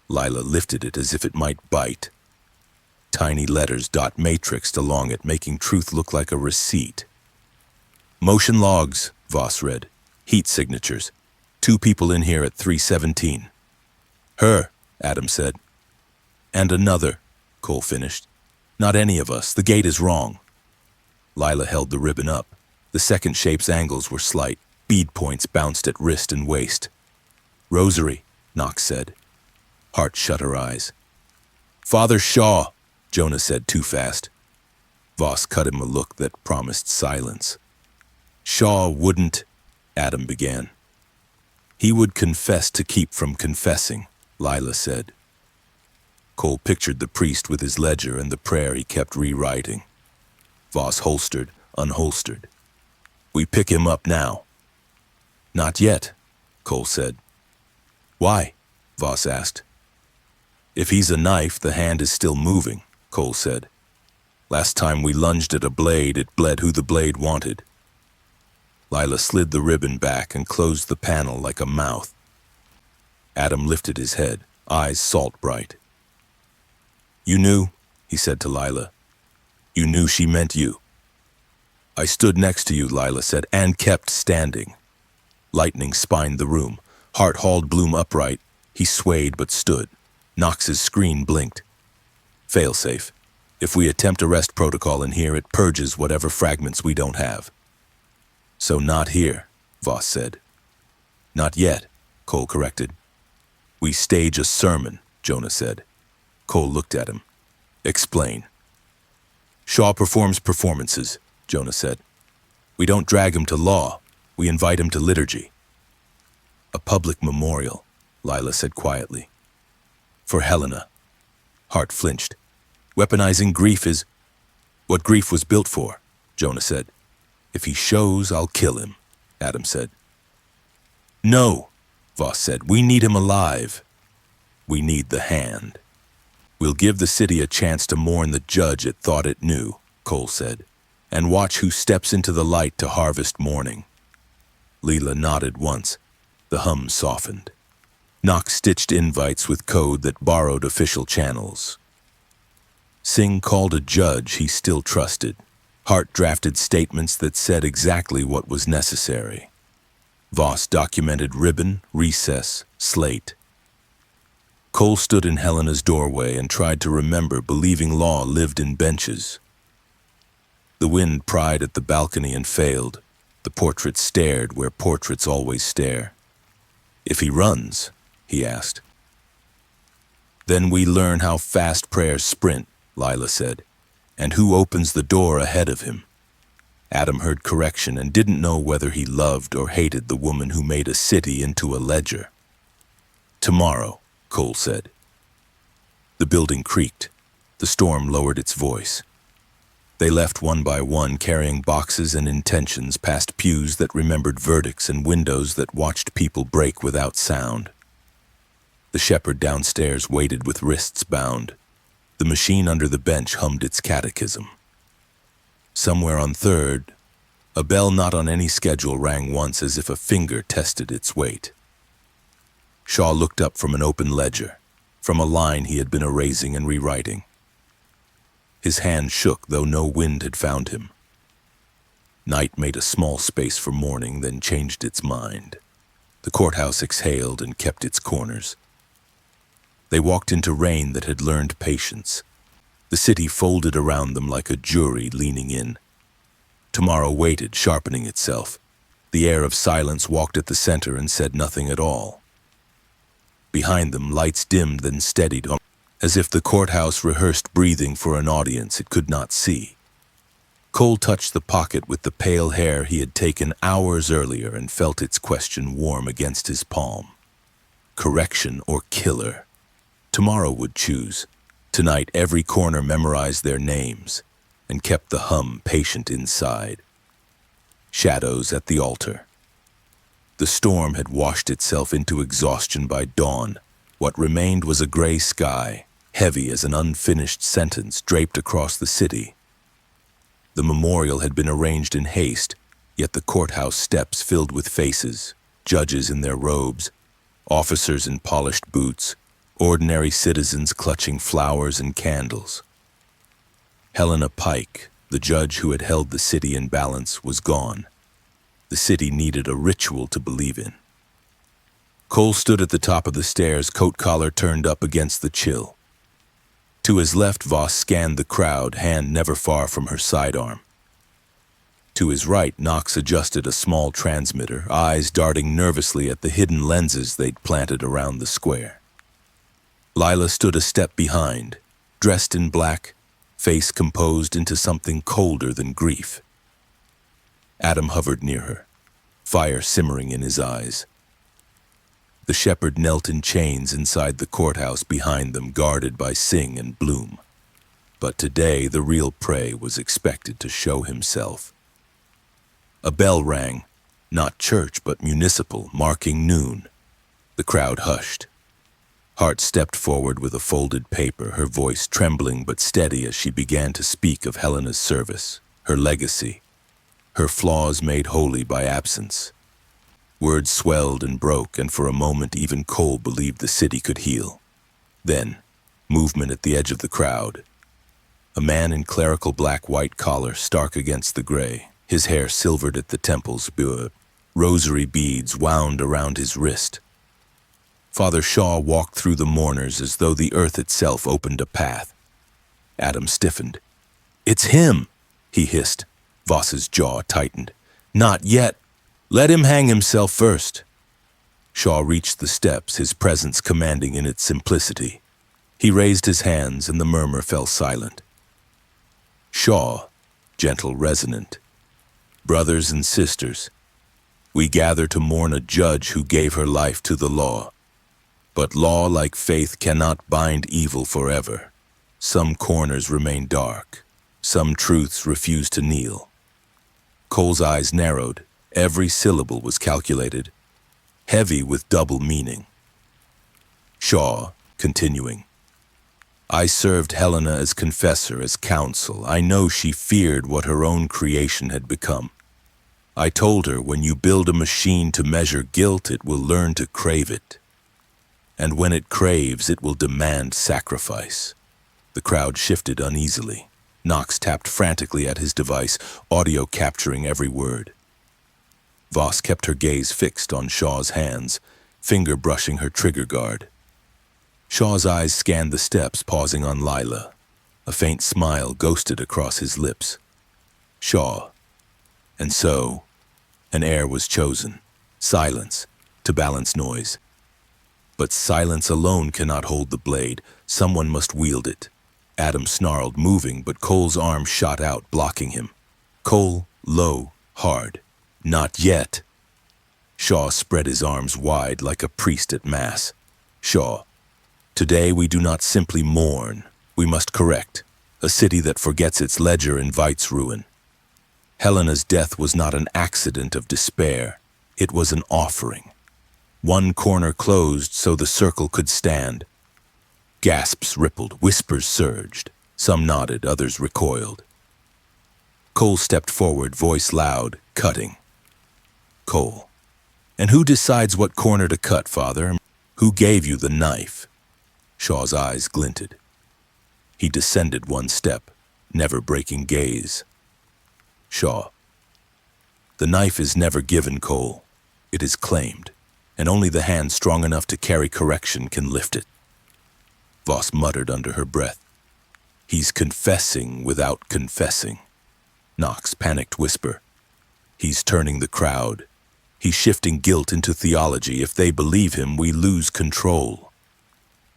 Lila lifted it as if it might bite. Tiny letters dot matrixed along it, making truth look like a receipt. "Motion logs," Voss read. "Heat signatures. 2 people in here at 3:17. "Her," Adam said. "And another," Cole finished. "Not any of us. The gate is wrong." Lila held the ribbon up. The second shape's angles were slight. Bead points bounced at wrist and waist. "Rosary," Knox said. Hart shut her eyes. "Father Shaw," Jonah said too fast. Voss cut him a look that promised silence. "Shaw wouldn't," Adam began. "He would confess to keep from confessing," Lila said. Cole pictured the priest with his ledger and the prayer he kept rewriting. Voss holstered, unholstered. "We pick him up now." "Not yet," Cole said. "Why?" Voss asked. "If he's a knife, the hand is still moving," Cole said. "Last time we lunged at a blade, it bled who the blade wanted." Lila slid the ribbon back and closed the panel like a mouth. Adam lifted his head, eyes salt bright. "You knew," he said to Lila. "You knew she meant you." "I stood next to you," Lila said, "and kept standing." Lightning spined the room. Hart hauled Bloom upright. He swayed but stood. Knox's screen blinked. "Failsafe. If we attempt arrest protocol in here, it purges whatever fragments we don't have." "So not here," Voss said. "Not yet," Cole corrected. "We stage a sermon," Jonah said. Cole looked at him. "Explain." "Shaw performs performances," Jonah said. "We don't drag him to law. We invite him to liturgy." "A public memorial," Lila said quietly. "For Helena." Hart flinched. "Weaponizing grief is what grief was built for," Jonah said. "If he shows, I'll kill him," Adam said. "No," Voss said. "We need him alive. We need the hand." "We'll give the city a chance to mourn the judge it thought it knew," Cole said, "and watch who steps into the light to harvest mourning." Lila nodded once. The hum softened. Knox stitched invites with code that borrowed official channels. Singh called a judge he still trusted. Hart drafted statements that said exactly what was necessary. Voss documented ribbon, recess, slate. Cole stood in Helena's doorway and tried to remember believing law lived in benches. The wind pried at the balcony and failed. The portrait stared where portraits always stare. "If he runs," he asked, Then we learn how fast prayers sprint, Lila said, and who opens the door ahead of him. Adam heard correction and didn't know whether he loved or hated the woman who made a city into a ledger. Tomorrow, Cole said. The building creaked. The storm lowered its voice. They left one by one, carrying boxes and intentions past pews that remembered verdicts and windows that watched people break without sound. The shepherd downstairs waited with wrists bound. The machine under the bench hummed its catechism. Somewhere on Third, a bell not on any schedule rang once as if a finger tested its weight. Shaw looked up from an open ledger, from a line he had been erasing and rewriting. His hand shook, though no wind had found him. Night made a small space for morning, then changed its mind. The courthouse exhaled and kept its corners. They walked into rain that had learned patience. The city folded around them like a jury leaning in. Tomorrow waited, sharpening itself. The air of silence walked at the center and said nothing at all. Behind them, lights dimmed, then steadied, as if the courthouse rehearsed breathing for an audience it could not see. Cole touched the pocket with the pale hair he had taken hours earlier and felt its question warm against his palm. Correction or killer? Tomorrow would choose. Tonight, every corner memorized their names and kept the hum patient inside. Shadows at the altar. The storm had washed itself into exhaustion by dawn. What remained was a gray sky, heavy as an unfinished sentence draped across the city. The memorial had been arranged in haste, yet the courthouse steps filled with faces, judges in their robes, officers in polished boots, ordinary citizens clutching flowers and candles. Helena Pike, the judge who had held the city in balance, was gone. The city needed a ritual to believe in. Cole stood at the top of the stairs, coat collar turned up against the chill. To his left, Voss scanned the crowd, hand never far from her sidearm. To his right, Knox adjusted a small transmitter, eyes darting nervously at the hidden lenses they'd planted around the square. Lila stood a step behind, dressed in black, face composed into something colder than grief. Adam hovered near her, fire simmering in his eyes. The shepherd knelt in chains inside the courthouse behind them, guarded by Singh and Bloom. But today the real prey was expected to show himself. A bell rang, not church but municipal, marking noon. The crowd hushed. Hart stepped forward with a folded paper, her voice trembling but steady as she began to speak of Helena's service, her legacy, her flaws made holy by absence. Words swelled and broke, and for a moment even Cole believed the city could heal. Then, movement at the edge of the crowd. A man in clerical black-white collar, stark against the gray, his hair silvered at the temples, rosary beads wound around his wrist. Father Shaw walked through the mourners as though the earth itself opened a path. Adam stiffened. "It's him!" he hissed. Voss's jaw tightened. "Not yet. Let him hang himself first." Shaw reached the steps, his presence commanding in its simplicity. He raised his hands and the murmur fell silent. Shaw, gentle, resonant. "Brothers and sisters, we gather to mourn a judge who gave her life to the law. But law, like faith, cannot bind evil forever. Some corners remain dark. Some truths refuse to kneel." Cole's eyes narrowed. Every syllable was calculated, heavy with double meaning. Shaw, continuing. "I served Helena as confessor, as counsel. I know she feared what her own creation had become. I told her, when you build a machine to measure guilt, it will learn to crave it. And when it craves, it will demand sacrifice." The crowd shifted uneasily. Knox tapped frantically at his device, audio capturing every word. Voss kept her gaze fixed on Shaw's hands, finger brushing her trigger guard. Shaw's eyes scanned the steps, pausing on Lila. A faint smile ghosted across his lips. Shaw. And so, an heir was chosen. Silence, to balance noise. But silence alone cannot hold the blade. Someone must wield it. Adam snarled, moving, but Cole's arm shot out, blocking him. Cole, low, hard. Not yet. Shaw spread his arms wide like a priest at mass. Shaw, today we do not simply mourn. We must correct. A city that forgets its ledger invites ruin. Helena's death was not an accident of despair. It was an offering. One corner closed so the circle could stand. Gasps rippled, whispers surged. Some nodded, others recoiled. Cole stepped forward, voice loud, cutting. Cole. And who decides what corner to cut, Father? Who gave you the knife? Shaw's eyes glinted. He descended one step, never breaking gaze. Shaw. The knife is never given, Cole. It is claimed, and only the hand strong enough to carry correction can lift it. Voss muttered under her breath. He's confessing without confessing. Knox panicked whisper. He's turning the crowd. He's shifting guilt into theology. If they believe him, we lose control.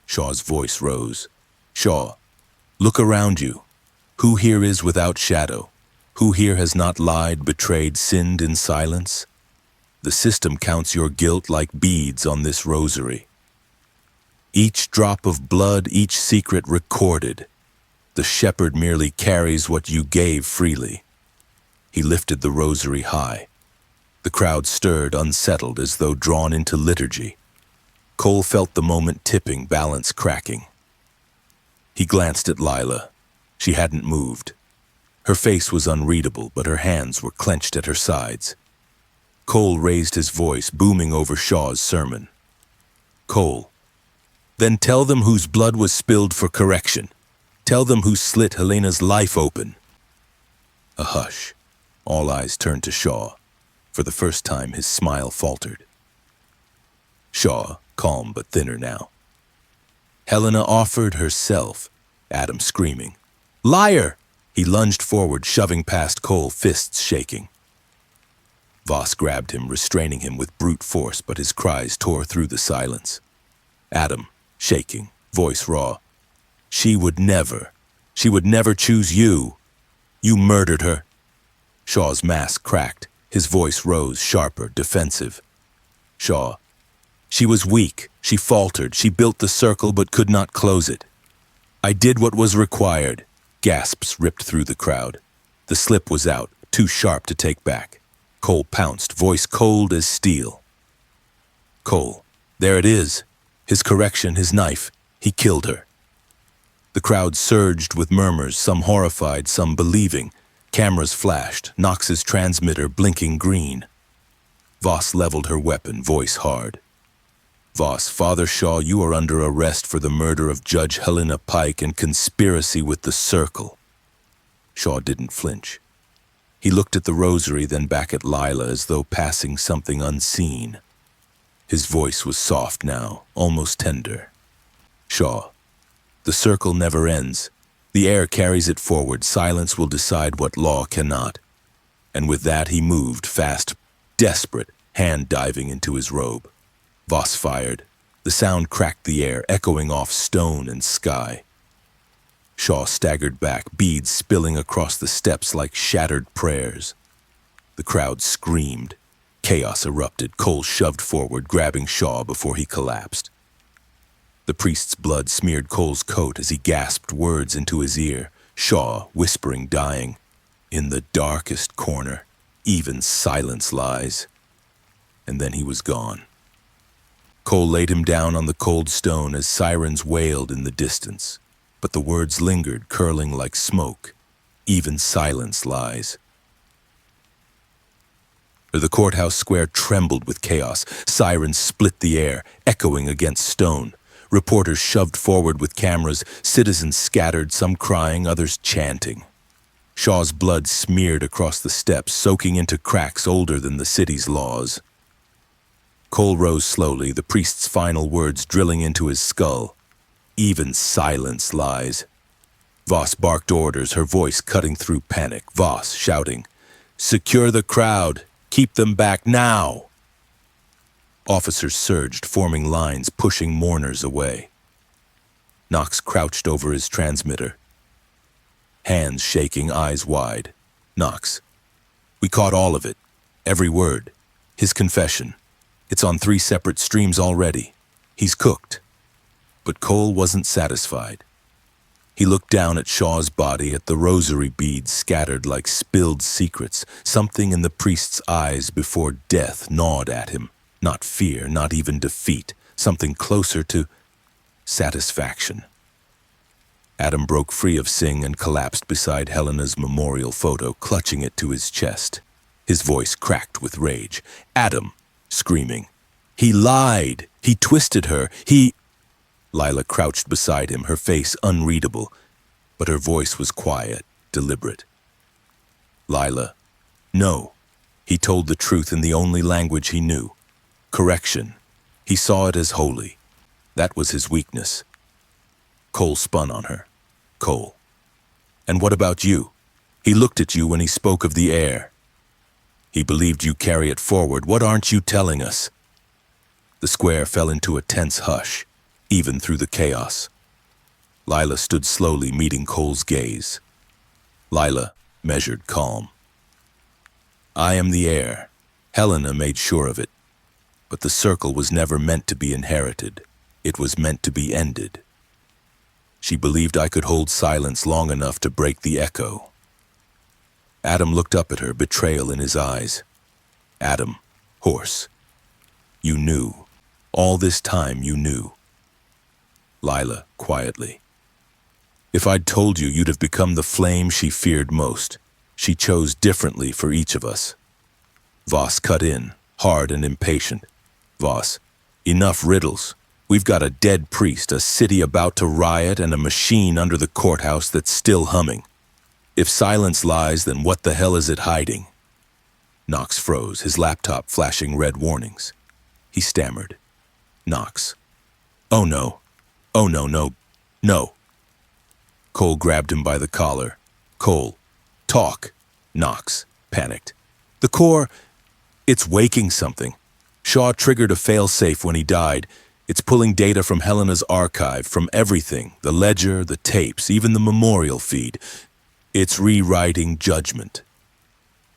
Shaw's voice rose. Shaw, look around you. Who here is without shadow? Who here has not lied, betrayed, sinned in silence? The system counts your guilt like beads on this rosary. Each drop of blood, each secret recorded. The shepherd merely carries what you gave freely. He lifted the rosary high. The crowd stirred, unsettled, as though drawn into liturgy. Cole felt the moment tipping, balance cracking. He glanced at Lila. She hadn't moved. Her face was unreadable, but her hands were clenched at her sides. Cole raised his voice, booming over Shaw's sermon. Cole, then tell them whose blood was spilled for correction. Tell them who slit Helena's life open. A hush. All eyes turned to Shaw. For the first time, his smile faltered. Shaw, calm but thinner now. Helena offered herself, Adam screaming. Liar! He lunged forward, shoving past Cole, fists shaking. Voss grabbed him, restraining him with brute force, but his cries tore through the silence. Adam, shaking, voice raw. She would never choose you. You murdered her. Shaw's mask cracked. His voice rose, sharper, defensive. Shaw. She was weak. She faltered. She built the circle but could not close it. I did what was required. Gasps ripped through the crowd. The slip was out, too sharp to take back. Cole pounced, voice cold as steel. Cole. There it is. His correction, his knife. He killed her. The crowd surged with murmurs, some horrified, some believing. Cameras flashed, Knox's transmitter blinking green. Voss leveled her weapon, voice hard. Voss, Father Shaw, you are under arrest for the murder of Judge Helena Pike and conspiracy with the Circle. Shaw didn't flinch. He looked at the rosary, then back at Lila as though passing something unseen. His voice was soft now, almost tender. Shaw, the circle never ends. The air carries it forward. Silence will decide what law cannot. And with that he moved, fast, desperate, hand diving into his robe. Voss fired. The sound cracked the air, echoing off stone and sky. Shaw staggered back, beads spilling across the steps like shattered prayers. The crowd screamed. Chaos erupted. Cole shoved forward, grabbing Shaw before he collapsed. The priest's blood smeared Cole's coat as he gasped words into his ear. Shaw, whispering, dying. In the darkest corner, even silence lies. And then he was gone. Cole laid him down on the cold stone as sirens wailed in the distance. But the words lingered, curling like smoke. Even silence lies. The courthouse square trembled with chaos. Sirens split the air, echoing against stone. Reporters shoved forward with cameras, citizens scattered, some crying, others chanting. Shaw's blood smeared across the steps, soaking into cracks older than the city's laws. Cole rose slowly, the priest's final words drilling into his skull. Even silence lies. Voss barked orders, her voice cutting through panic. Voss shouting, "Secure the crowd! Keep them back now!" Officers surged, forming lines, pushing mourners away. Knox crouched over his transmitter, hands shaking, eyes wide. Knox. We caught all of it. Every word. His confession. It's on 3 separate streams already. He's cooked. But Cole wasn't satisfied. He looked down at Shaw's body, at the rosary beads scattered like spilled secrets. Something in the priest's eyes before death gnawed at him. Not fear, not even defeat. Something closer to satisfaction. Adam broke free of Singh and collapsed beside Helena's memorial photo, clutching it to his chest. His voice cracked with rage. Adam, screaming. He lied. He twisted her. Lila crouched beside him, her face unreadable, but her voice was quiet, deliberate. Lila, no. He told the truth in the only language he knew. Correction. He saw it as holy. That was his weakness. Cole spun on her. Cole. And what about you? He looked at you when he spoke of the air. He believed you carry it forward. What aren't you telling us? The square fell into a tense hush, even through the chaos. Lila stood slowly, meeting Cole's gaze. Lila measured calm. I am the heir. Helena made sure of it. But the circle was never meant to be inherited. It was meant to be ended. She believed I could hold silence long enough to break the echo. Adam looked up at her, betrayal in his eyes. Adam, hoarse. You knew. All this time you knew. Lila, quietly. If I'd told you, you'd have become the flame she feared most. She chose differently for each of us. Voss cut in, hard and impatient. Voss, enough riddles. We've got a dead priest, a city about to riot, and a machine under the courthouse that's still humming. If silence lies, then what the hell is it hiding? Knox froze, his laptop flashing red warnings. He stammered. Knox. Oh no. Oh no, no, no. Cole grabbed him by the collar. Cole, talk. Knox, panicked. The core, it's waking something. Shaw triggered a failsafe when he died. It's pulling data from Helena's archive, from everything, the ledger, the tapes, even the memorial feed. It's rewriting judgment.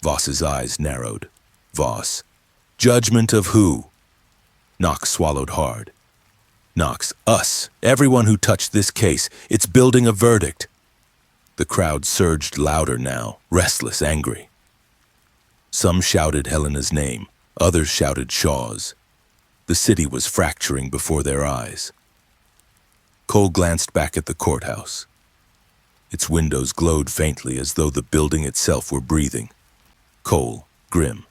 Voss's eyes narrowed. Voss. Judgment of who? Knox swallowed hard. Knox, us, everyone who touched this case. It's building a verdict. The crowd surged louder now, restless, angry. Some shouted Helena's name, others shouted Shaw's. The city was fracturing before their eyes. Cole glanced back at the courthouse. Its windows glowed faintly as though the building itself were breathing. Cole, grim.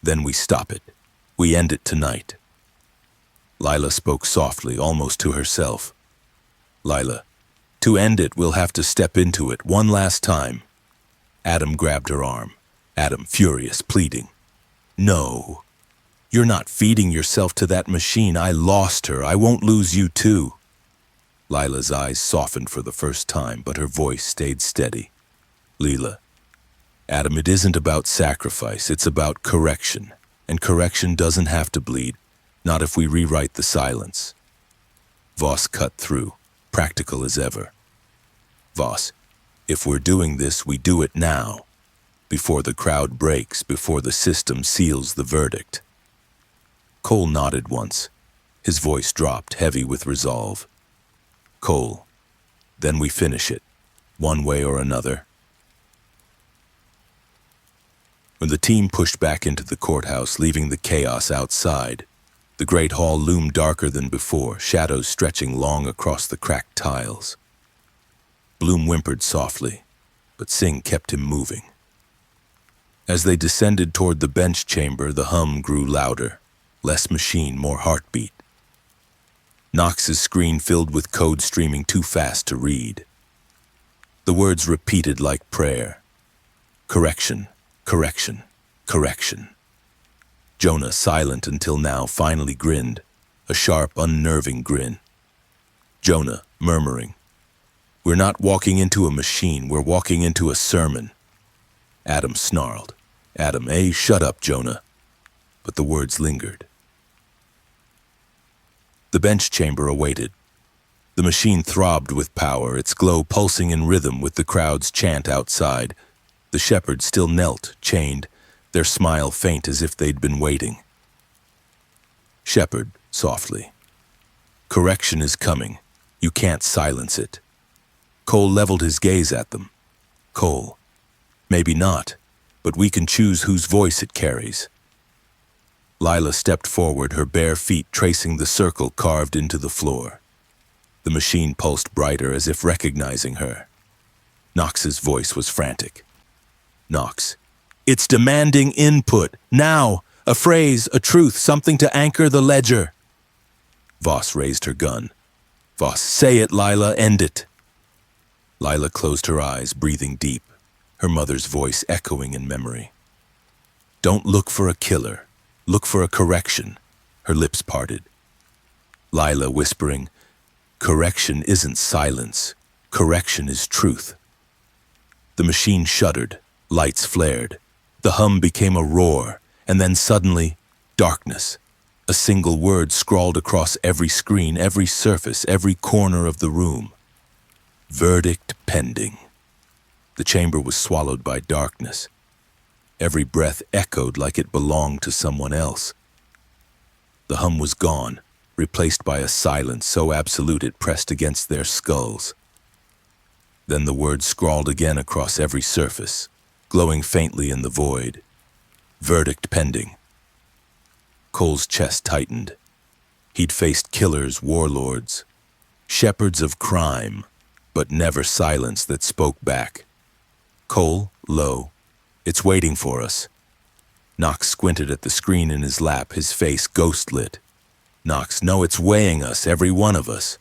Then we stop it. We end it tonight. Lila spoke softly, almost to herself. Lila, to end it, we'll have to step into it one last time. Adam grabbed her arm. Adam, furious, pleading. No. You're not feeding yourself to that machine. I lost her. I won't lose you too. Lila's eyes softened for the first time, but her voice stayed steady. Lila. Adam, it isn't about sacrifice. It's about correction. And correction doesn't have to bleed. Not if we rewrite the silence. Voss cut through, practical as ever. Voss, if we're doing this, we do it now. Before the crowd breaks, before the system seals the verdict. Cole nodded once. His voice dropped, heavy with resolve. Cole, then we finish it, one way or another. When the team pushed back into the courthouse, leaving the chaos outside, the great hall loomed darker than before, shadows stretching long across the cracked tiles. Bloom whimpered softly, but Singh kept him moving. As they descended toward the bench chamber, the hum grew louder. Less machine, more heartbeat. Knox's screen filled with code streaming too fast to read. The words repeated like prayer. Correction, correction, correction. Jonah, silent until now, finally grinned, a sharp, unnerving grin. Jonah, murmuring, "We're not walking into a machine, we're walking into a sermon." Adam snarled. Adam, shut up, Jonah. But the words lingered. The bench chamber awaited. The machine throbbed with power, its glow pulsing in rhythm with the crowd's chant outside. The shepherds still knelt, chained, their smile faint as if they'd been waiting. Shepherd, softly. Correction is coming. You can't silence it. Cole leveled his gaze at them. Cole, maybe not, but we can choose whose voice it carries. Lila stepped forward, her bare feet tracing the circle carved into the floor. The machine pulsed brighter as if recognizing her. Knox's voice was frantic. Knox, it's demanding input, now! A phrase, a truth, something to anchor the ledger. Voss raised her gun. Voss, say it, Lila, end it. Lila closed her eyes, breathing deep, her mother's voice echoing in memory. Don't look for a killer. Look for a correction. Her lips parted. Lila whispering, correction isn't silence. Correction is truth. The machine shuddered. Lights flared. The hum became a roar, and then suddenly, darkness. A single word scrawled across every screen, every surface, every corner of the room. Verdict pending. The chamber was swallowed by darkness. Every breath echoed like it belonged to someone else. The hum was gone, replaced by a silence so absolute it pressed against their skulls. Then the word scrawled again across every surface, glowing faintly in the void. Verdict pending. Cole's chest tightened. He'd faced killers, warlords, shepherds of crime, but never silence that spoke back. Cole, low. It's waiting for us. Knox squinted at the screen in his lap, his face ghost-lit. Knox, no, it's weighing us, every one of us.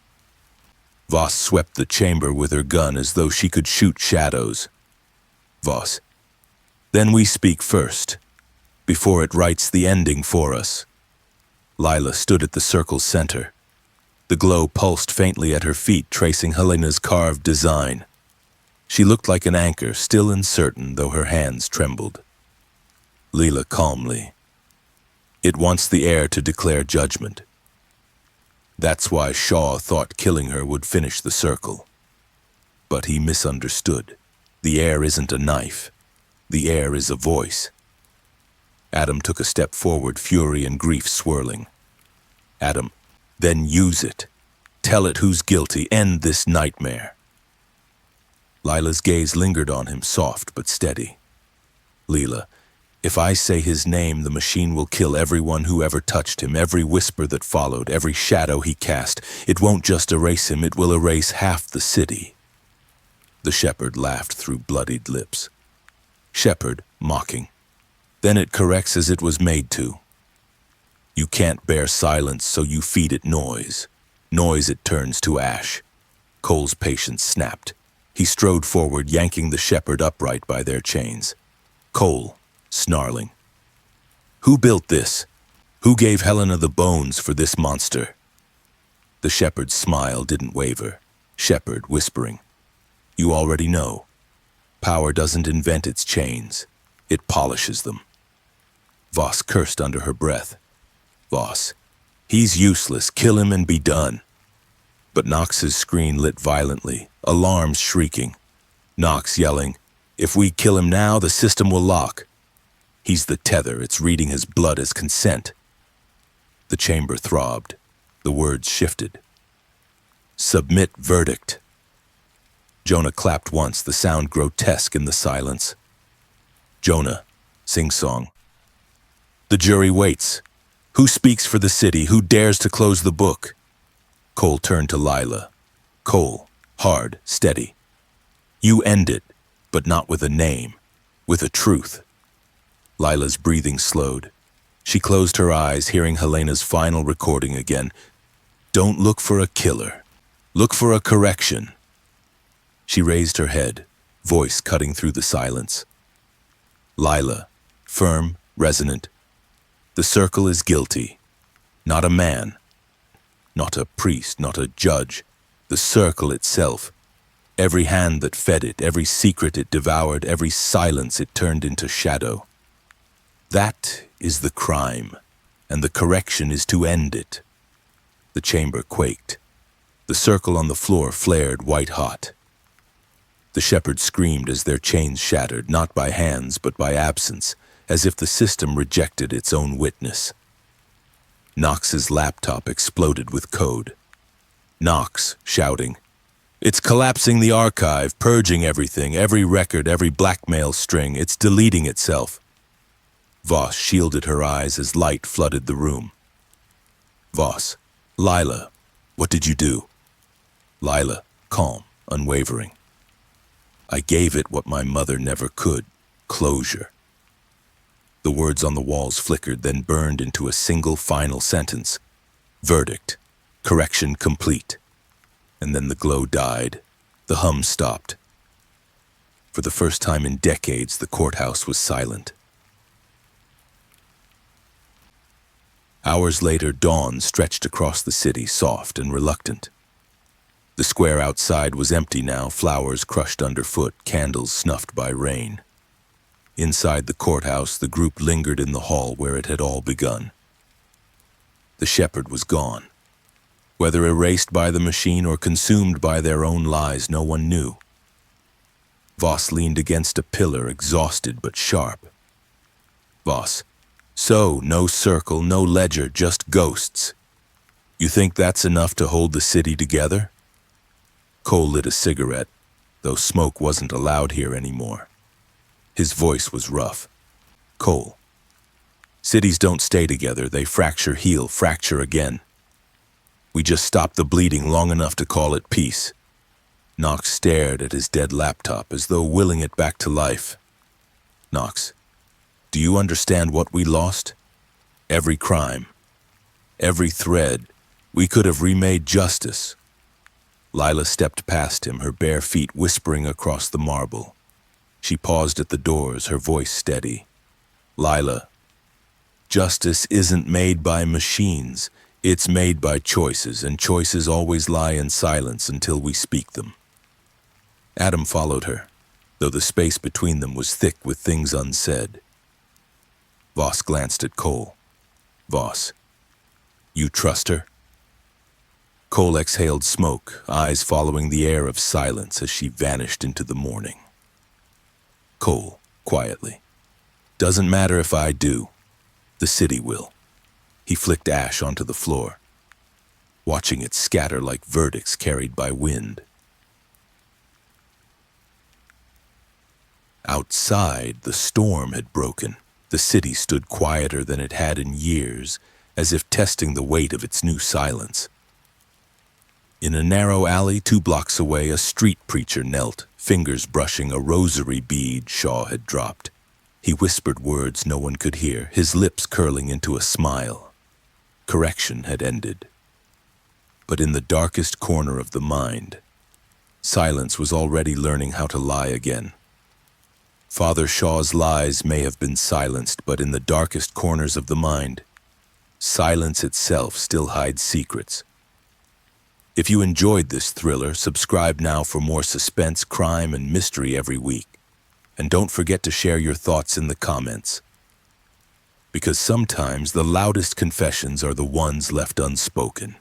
Voss swept the chamber with her gun as though she could shoot shadows. Voss, then we speak first, before it writes the ending for us. Lila stood at the circle's center. The glow pulsed faintly at her feet, tracing Helena's carved design. She looked like an anchor, still uncertain, though her hands trembled. Lila calmly. It wants the heir to declare judgment. That's why Shaw thought killing her would finish the circle. But he misunderstood. The heir isn't a knife. The heir is a voice. Adam took a step forward, fury and grief swirling. Adam, then use it. Tell it who's guilty. End this nightmare. Lila's gaze lingered on him, soft but steady. Lila, if I say his name, the machine will kill everyone who ever touched him, every whisper that followed, every shadow he cast. It won't just erase him, it will erase half the city. The shepherd laughed through bloodied lips. Shepherd, mocking. Then it corrects as it was made to. You can't bear silence, so you feed it noise. Noise it turns to ash. Cole's patience snapped. He strode forward, yanking the shepherd upright by their chains. Cole, snarling. Who built this? Who gave Helena the bones for this monster? The shepherd's smile didn't waver. Shepherd, whispering. You already know. Power doesn't invent its chains. It polishes them. Voss cursed under her breath. Voss, he's useless. Kill him and be done. But Knox's screen lit violently, alarms shrieking. Knox yelling, if we kill him now, the system will lock. He's the tether, it's reading his blood as consent. The chamber throbbed. The words shifted. Submit verdict. Jonah clapped once, the sound grotesque in the silence. Jonah, sing-song. The jury waits. Who speaks for the city? Who dares to close the book? Cole turned to Lila. Cole, hard, steady. You end it, but not with a name, with a truth. Lila's breathing slowed. She closed her eyes, hearing Helena's final recording again. Don't look for a killer. Look for a correction. She raised her head, voice cutting through the silence. Lila, firm, resonant. The circle is guilty. Not a man. Not a priest, not a judge. The circle itself. Every hand that fed it, every secret it devoured, every silence it turned into shadow. That is the crime, and the correction is to end it. The chamber quaked. The circle on the floor flared white-hot. The shepherds screamed as their chains shattered, not by hands but by absence, as if the system rejected its own witness. Knox's laptop exploded with code. Knox, shouting, "It's collapsing the archive, purging everything, every record, every blackmail string. It's deleting itself." Voss shielded her eyes as light flooded the room. Voss, "Lila, what did you do?" Lila, calm, unwavering. "I gave it what my mother never could, closure." The words on the walls flickered, then burned into a single final sentence. Verdict. Correction complete. And then the glow died. The hum stopped. For the first time in decades, the courthouse was silent. Hours later, dawn stretched across the city, soft and reluctant. The square outside was empty now, flowers crushed underfoot, candles snuffed by rain. Inside the courthouse, the group lingered in the hall where it had all begun. The shepherd was gone. Whether erased by the machine or consumed by their own lies, no one knew. Voss leaned against a pillar, exhausted but sharp. Voss, "So, no circle, no ledger, just ghosts. You think that's enough to hold the city together?" Cole lit a cigarette, though smoke wasn't allowed here anymore. His voice was rough. "Cole, cities don't stay together. They fracture, heal, fracture again. We just stopped the bleeding long enough to call it peace." Knox stared at his dead laptop as though willing it back to life. "Knox, do you understand what we lost? Every crime, every thread. We could have remade justice." Lila stepped past him, her bare feet whispering across the marble. She paused at the doors, her voice steady. "Lila, justice isn't made by machines. It's made by choices, and choices always lie in silence until we speak them." Adam followed her, though the space between them was thick with things unsaid. Voss glanced at Cole. "Voss, you trust her?" Cole exhaled smoke, eyes following the air of silence as she vanished into the morning. Cole, quietly, "Doesn't matter if I do. The city will." He flicked ash onto the floor, watching it scatter like verdicts carried by wind. Outside, the storm had broken. The city stood quieter than it had in years, as if testing the weight of its new silence. In a narrow alley 2 blocks away, a street preacher knelt, fingers brushing a rosary bead Shaw had dropped. He whispered words no one could hear, his lips curling into a smile. Correction had ended. But in the darkest corner of the mind, silence was already learning how to lie again. Father Shaw's lies may have been silenced, but in the darkest corners of the mind, silence itself still hides secrets. If you enjoyed this thriller, subscribe now for more suspense, crime, and mystery every week. And don't forget to share your thoughts in the comments. Because sometimes the loudest confessions are the ones left unspoken.